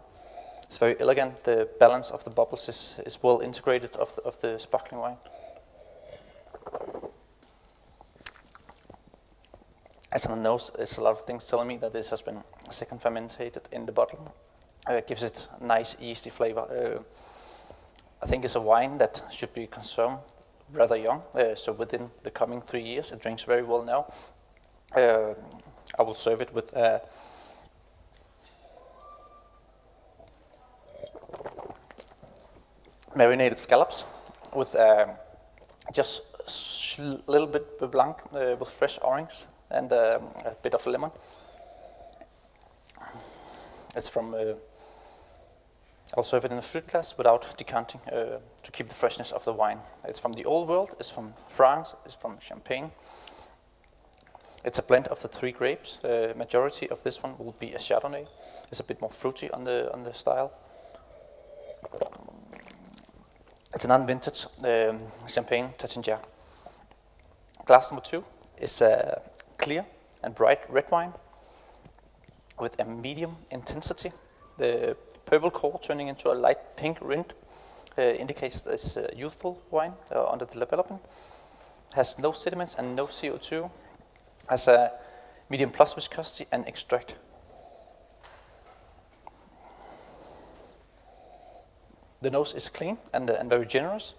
It's very elegant. The balance of the bubbles is well integrated of the sparkling wine. As on the nose, there's a lot of things telling me that this has been second fermented in the bottle. It gives it a nice yeasty flavor. I think it's a wine that should be consumed rather young, so within the coming 3 years. It drinks very well now. I will serve it with marinated scallops with just a little bit blanc with fresh orange and a bit of lemon. It's from, I'll serve it in a fruit glass without decanting to keep the freshness of the wine. It's from the old world, it's from France, it's from Champagne. It's a blend of the 3 grapes. Majority of this one will be a Chardonnay. It's a bit more fruity on the style. It's an unvintage Champagne Taittinger. Glass number 2 is a clear and bright red wine with a medium intensity. The purple core turning into a light pink rind indicates that it's a youthful wine under development. Has no sediments and no CO2. Has a medium plus viscosity and extract. The nose is clean and very generous.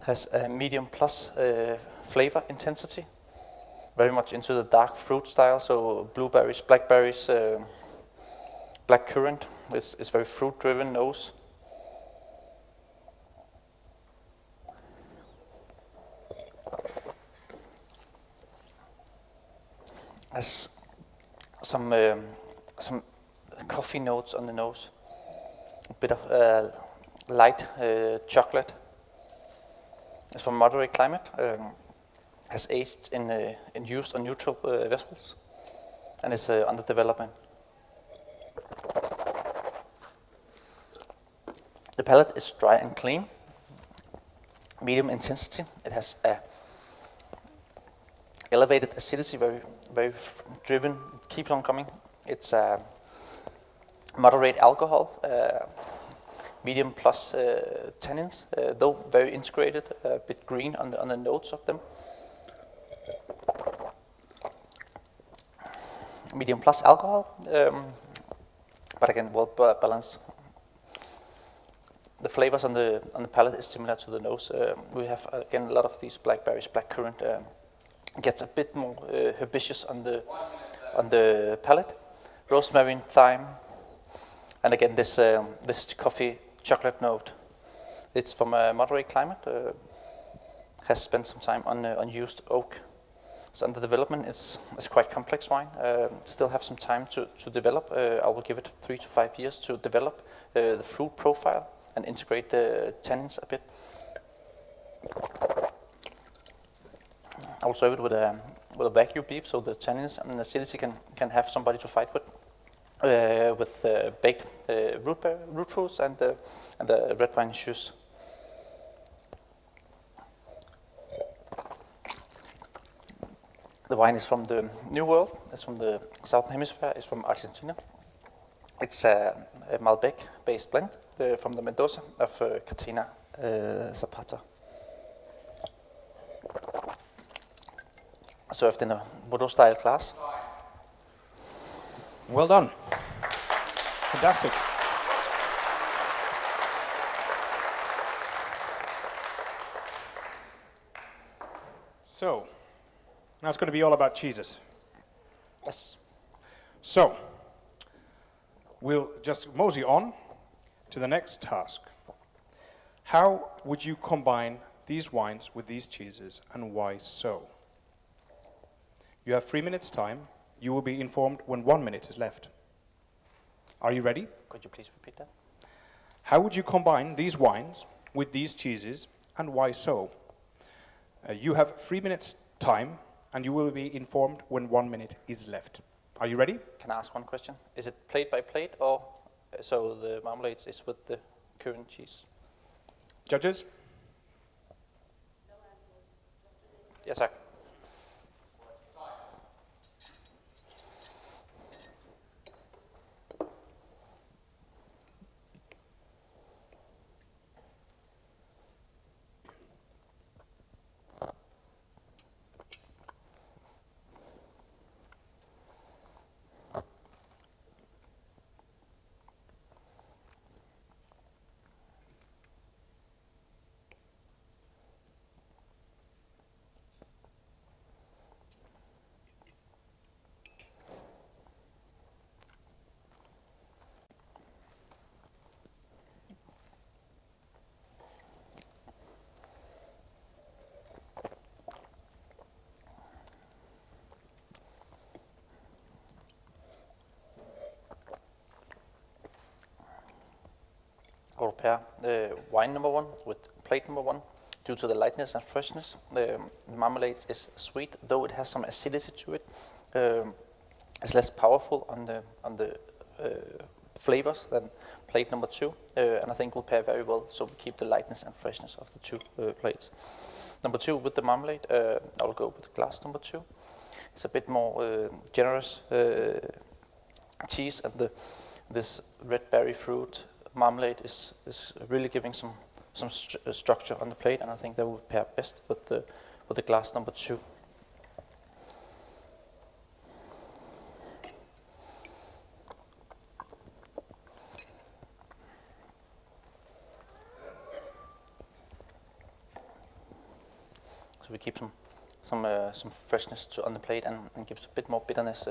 Has a medium plus flavor intensity. Very much into the dark fruit style, so blueberries, blackberries, black currant. It's very fruit driven nose. Has some coffee notes on the nose. A bit of light chocolate. It's from moderate climate. Has aged in used or neutral vessels, and is under development. The palate is dry and clean, medium intensity. It has a elevated acidity, very driven. It keeps on coming. It's moderate alcohol, medium plus tannins, though very integrated, a bit green on the notes of them. Medium plus alcohol, but again well balanced. The flavors on the palate is similar to the nose. We have again a lot of these blackberries, black currant. Gets a bit more herbaceous on the palate. Rosemary, thyme, and again this coffee chocolate note. It's from a moderate climate. Has spent some time on used oak. It's under development. It's quite complex wine. Still have some time to develop. I will give it 3 to 5 years to develop the fruit profile and integrate the tannins a bit. I will serve it with a Wagyu beef, so the tannins and the acidity can have somebody to fight with baked root fruits and the red wine juice. The wine is from the New World. It's from the Southern Hemisphere. It's from Argentina. It's a Malbec-based blend from the Mendoza of Catina Zapata. Served in a Bordeaux-style glass. Well done. Fantastic. So, now it's going to be all about cheeses. Yes. So, we'll just mosey on to the next task. How would you combine these wines with these cheeses, and why so? You have 3 minutes time. You will be informed when 1 minute is left. Are you ready? Could you please repeat that? How would you combine these wines with these cheeses, and why so? You have 3 minutes time, and you will be informed when 1 minute is left. Are you ready? Can I ask one question? Is it plate by plate, or so the marmalade is with the current cheese? Judges? Yes, sir. I will pair wine number 1 with plate number 1. Due to the lightness and freshness, the marmalade is sweet, though it has some acidity to it. It's less powerful on the flavors than plate number 2, and I think will pair very well. So we keep the lightness and freshness of the 2 plates. Number 2 with the marmalade, I will go with glass number 2. It's a bit more generous cheese, and this red berry fruit marmalade is really giving some structure on the plate, and I think that will pair best with the glass number 2. So we keep some freshness on the plate and gives a bit more bitterness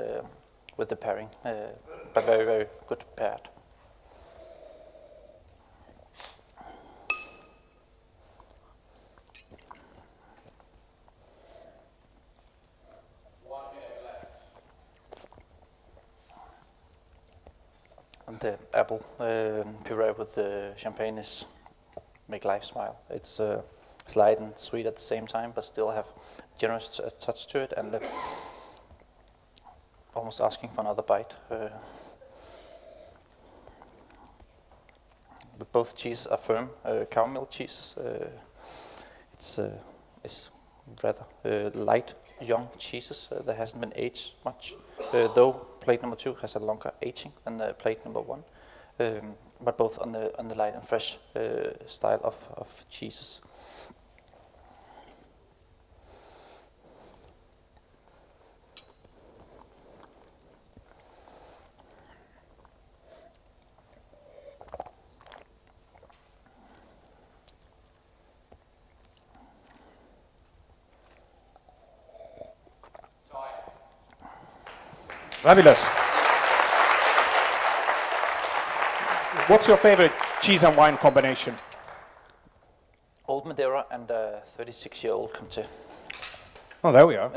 with the pairing, but very, very good paired. And the apple puree with the champagne is make life smile. It's light and sweet at the same time, but still have generous touch to it, and almost asking for another bite. But both cheeses are firm cow milk cheeses. It's rather light, young cheeses that hasn't been aged much, though plate number 2 has a longer aging than plate number 1. But both on the light and fresh style of cheeses. Fabulous. What's your favorite cheese and wine combination? Old Madeira and a 36-year-old Comté. Oh, there we are.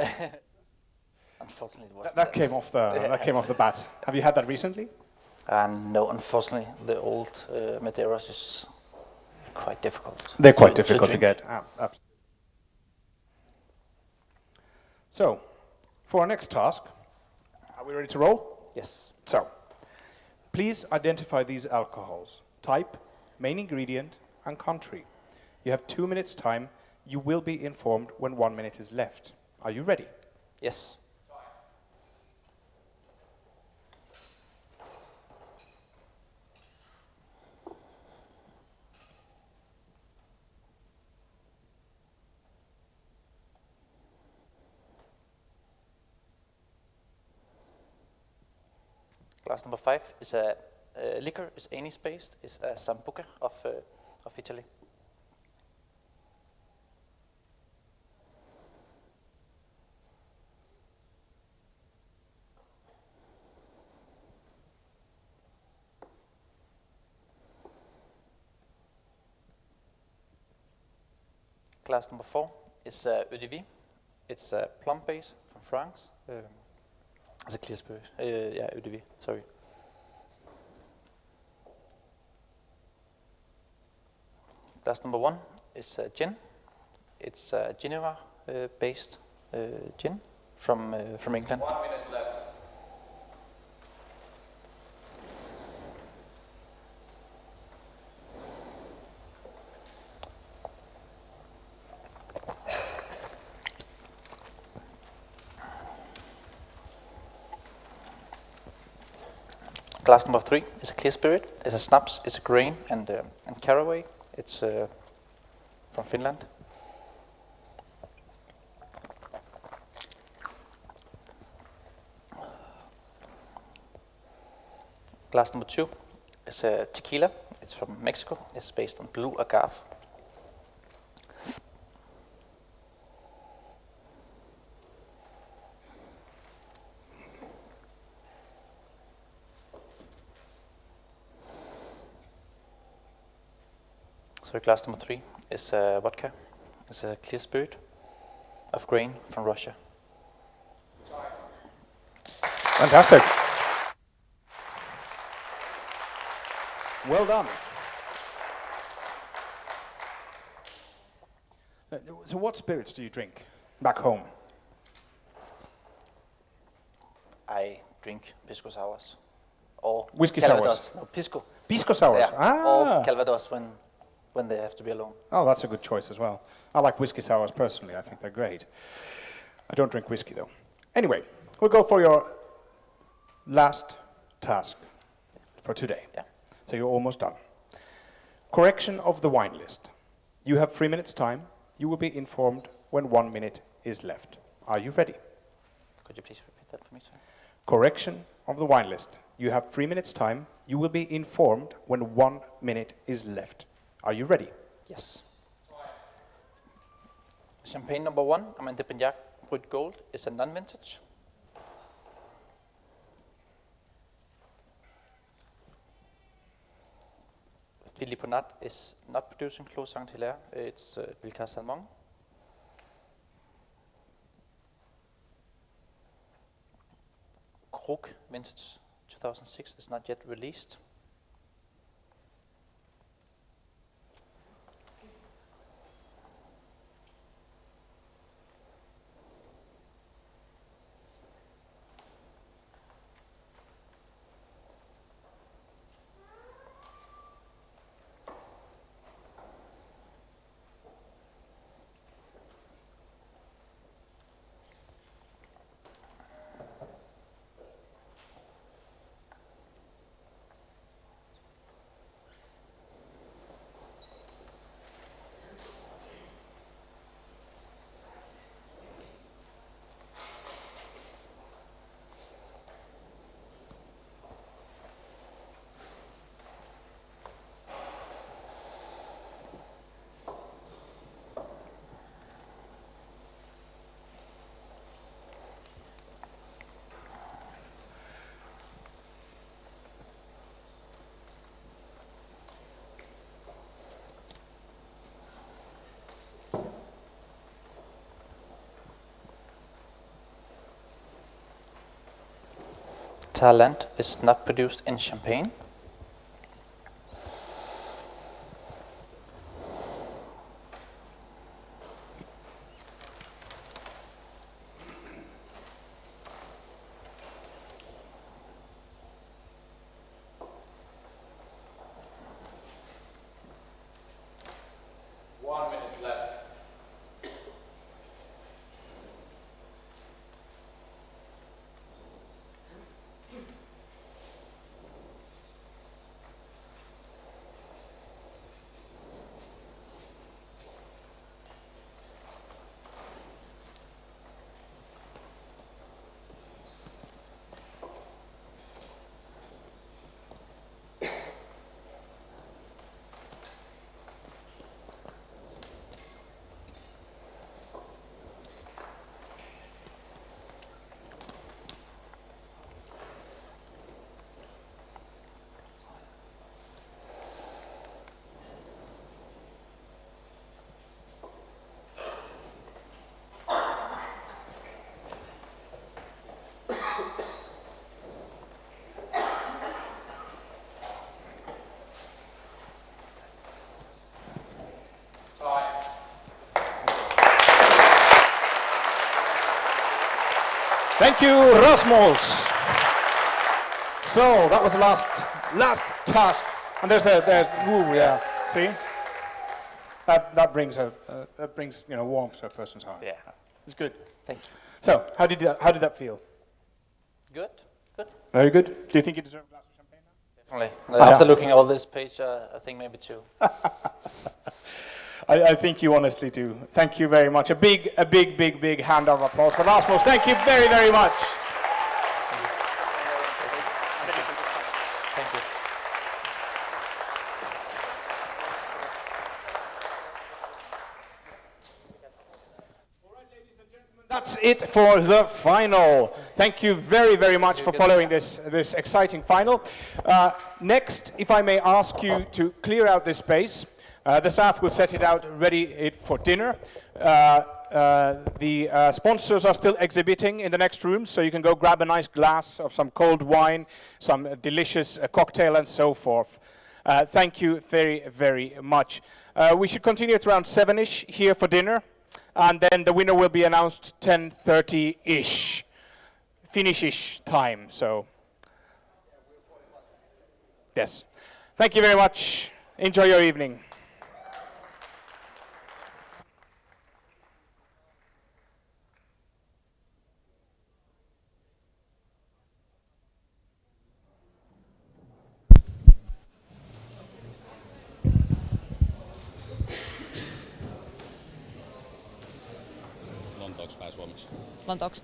unfortunately, it wasn't. That came off the bat. Have you had that recently? No, unfortunately, the old Madeiras is quite difficult. They're quite difficult to drink. get. So, for our next task, are we ready to roll? Yes. So, please identify these alcohols. Type, main ingredient, and country. You have 2 minutes time. You will be informed when 1 minute is left. Are you ready? Yes. Glass number 5 is a liquor, is anise based, is a Sambuca of Italy. Glass number 4 is Eau de Vie. It's a plum base from France. It's a clear spirit. Yeah, Eau de Vie, sorry. Glass number 1 is gin. It's a Geneva based gin from England. 1 minute left. Glass number 3 is a clear spirit. It's a schnapps. It's a grain and caraway. It's from Finland. Glass number 2 is a tequila. It's from Mexico. It's based on blue agave. So glass number 3 is vodka. It's a clear spirit of grain from Russia. Fantastic. Well done. So what spirits do you drink back home? I drink pisco sours. Or Whiskey Calvados. sours? No, pisco. Pisco sours, Yeah. Or Calvados when they have to be alone. Oh, that's a good choice as well. I like whiskey sours personally. I think they're great. I don't drink whiskey though. Anyway, we'll go for your last task for today. Yeah. So you're almost done. Correction of the wine list. You have 3 minutes time. You will be informed when 1 minute is left. Are you ready? Could you please repeat that for me, sir? Correction of the wine list. You have 3 minutes time. You will be informed when 1 minute is left. Are you ready? Yes. Champagne number 1, Amand de Pignac Brut Gold, is a non-vintage. Philippe Nat is not producing Clos Saint-Hilaire, it's Bilka Salmon. Krug Vintage 2006 is not yet released. talent is not produced in Champagne. Thank you, Rasmus. So that was the last task, and there's woo, yeah. See, that brings warmth to a person's heart. Yeah, it's good. Thank you. So how did that feel? Good. Very good. Do you think you deserve a glass of champagne now? Definitely. After looking at all this page, I think maybe 2. I think you honestly do. Thank you very much. A big hand of applause for Rasmus. Thank you very, very much. Thank you. That's it for the final. Thank you very, very much for following this exciting final. Next, if I may ask you to clear out this space. The staff will set it out ready for dinner. The sponsors are still exhibiting in the next room, so you can go grab a nice glass of some cold wine, some delicious cocktail and so forth. Thank you very, very much. We should continue at around 7-ish here for dinner, and then the winner will be announced 10:30-ish, Finnish-ish time. So, yes. Thank you very much. Enjoy your evening. Lontooks.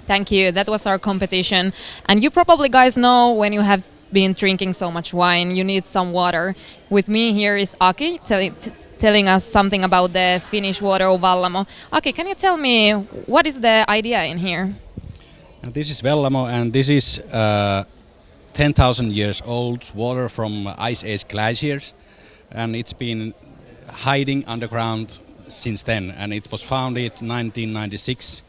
Thank you. That was our competition. And you probably guys know when you have been drinking so much wine, you need some water. With me here is Aki telling us something about the Finnish water of Vallamo. Aki, can you tell me what is the idea in here? This is Vellamo, and this is 10,000 years old water from Ice Age glaciers, and it's been hiding underground since then, and it was founded 1996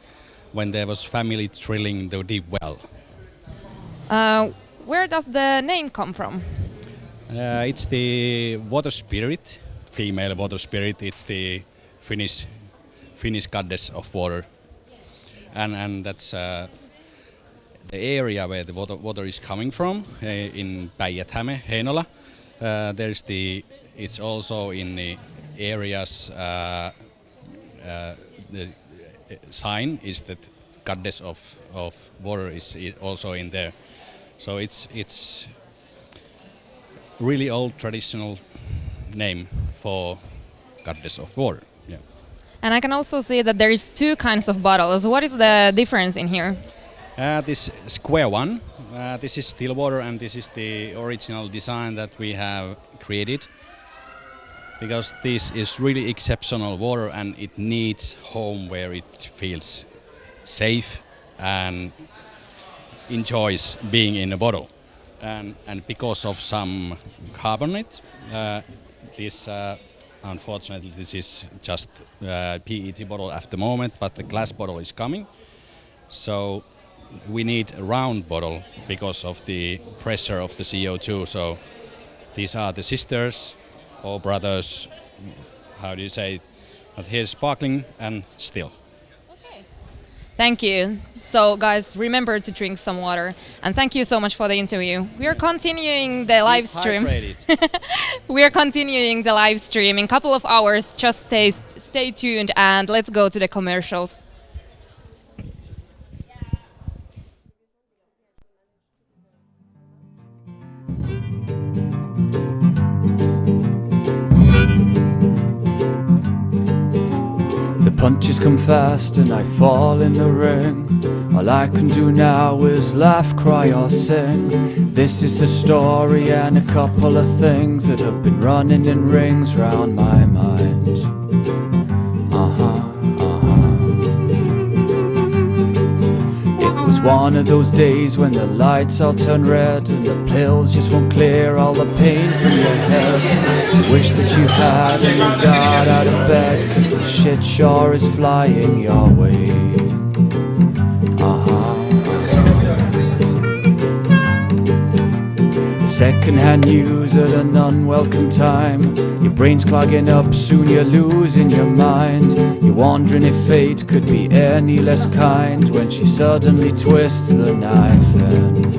when there was family drilling the deep well. Where does the name come from? It's the water spirit, female water spirit. It's the Finnish goddess of water, and that's the area where the water is coming from in Päijät-Häme, Heinola. It's also in the areas. The sign is that goddess of water is also in there. So it's really old traditional name for goddess of water. Yeah. And I can also see that there is 2 kinds of bottles. What is the difference in here? This square one, This is still water, and this is the original design that we have created. Because this is really exceptional water, and it needs home where it feels safe and enjoys being in a bottle. And because of some carbonate, unfortunately this is just PET bottle at the moment, but the glass bottle is coming. So we need a round bottle because of the pressure of the CO2. So these are the sisters or brothers, how do you say, but here's sparkling and still. Thank you. So guys, remember to drink some water. And thank you so much for the interview. We are continuing the live stream. We are continuing the live stream in a couple of hours. Just stay tuned and let's go to the commercials. The punches come fast and I fall in the ring. All I can do now is laugh, cry or sing. This is the story and a couple of things that have been running in rings round my mind. It was one of those days when the lights all turn red and the pills just won't clear all the pain from your head. You wish that you had and you got out of bed, 'cause the shit sure is flying your way. Second-hand news at an unwelcome time. Your brain's clogging up, soon you're losing your mind. You're wondering if fate could be any less kind when she suddenly twists the knife in.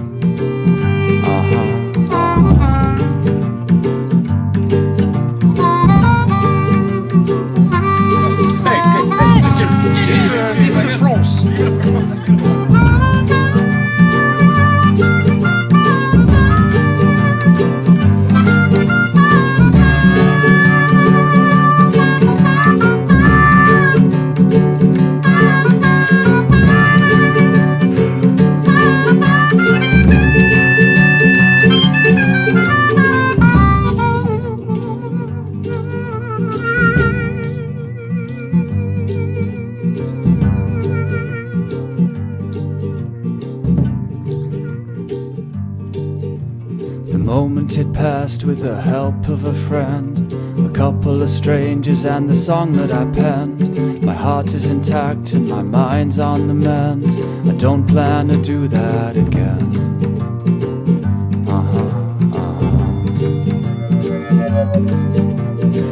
It passed with the help of a friend, a couple of strangers and the song that I penned. My heart is intact and my mind's on the mend. I don't plan to do that again.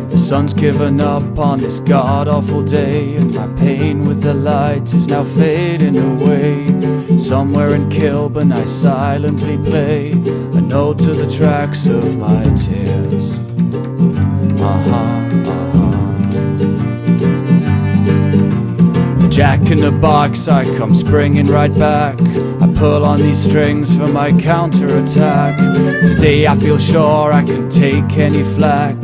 The sun's given up on this god-awful day, and my pain with the light is now fading away. Somewhere in Kilburn I silently play a note to the tracks of my tears. A jack in the box, I come springing right back. I pull on these strings for my counterattack. Today I feel sure I can take any flack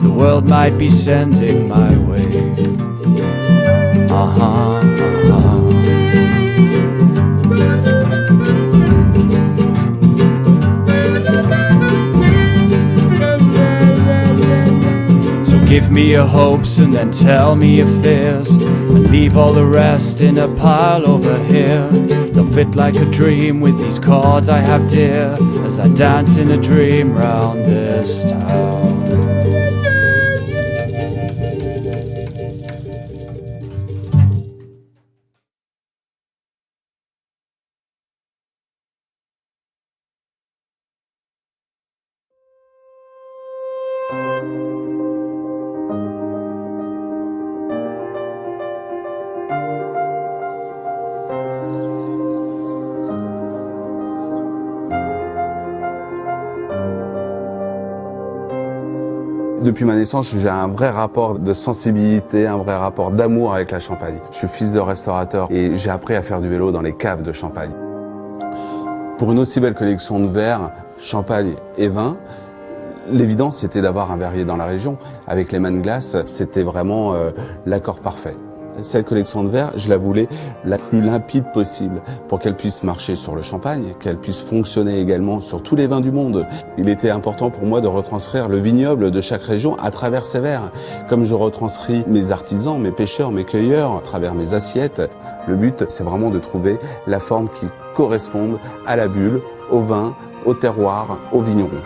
the world might be sending my way. Give me your hopes and then tell me your fears, and leave all the rest in a pile over here. They'll fit like a dream with these chords I have dear, as I dance in a dream round this town. Depuis ma naissance, j'ai un vrai rapport de sensibilité, un vrai rapport d'amour avec la Champagne. Je suis fils de restaurateur et j'ai appris à faire du vélo dans les caves de Champagne. Pour une aussi belle collection de verres, champagne et vin, l'évidence c'était d'avoir un verrier dans la région. Avec les mains de glace, c'était vraiment l'accord parfait. Cette collection de verres, je la voulais la plus limpide possible pour qu'elle puisse marcher sur le champagne, qu'elle puisse fonctionner également sur tous les vins du monde. Il était important pour moi de retranscrire le vignoble de chaque région à travers ces verres. Comme je retranscris mes artisans, mes pêcheurs, mes cueilleurs à travers mes assiettes, le but c'est vraiment de trouver la forme qui corresponde à la bulle, au vin, au terroir, au vigneron.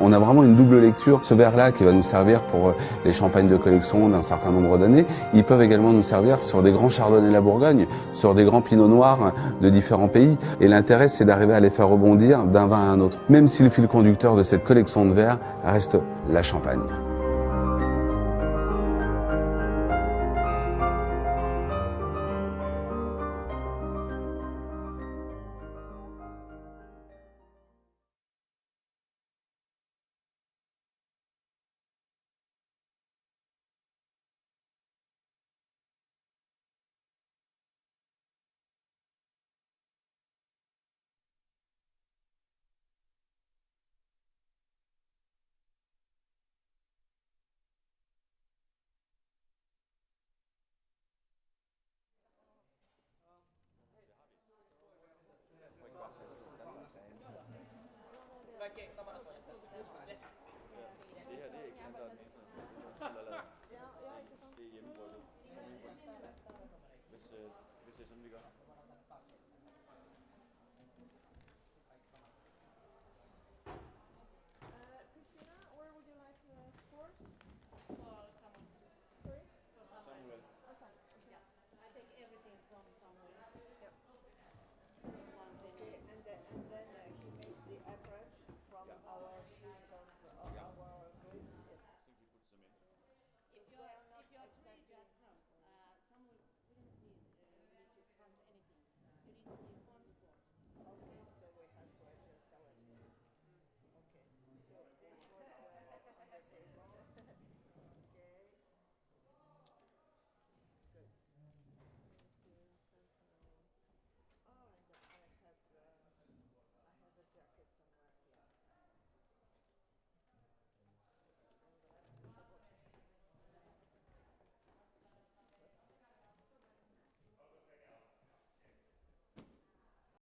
On a vraiment une double lecture. Ce verre-là qui va nous servir pour les champagnes de collection d'un certain nombre d'années, ils peuvent également nous servir sur des grands chardonnays de la Bourgogne, sur des grands pinots noirs de différents pays. Et l'intérêt, c'est d'arriver à les faire rebondir d'un vin à un autre, même si le fil conducteur de cette collection de verres reste la Champagne. Some we don't need to count anything. You need to give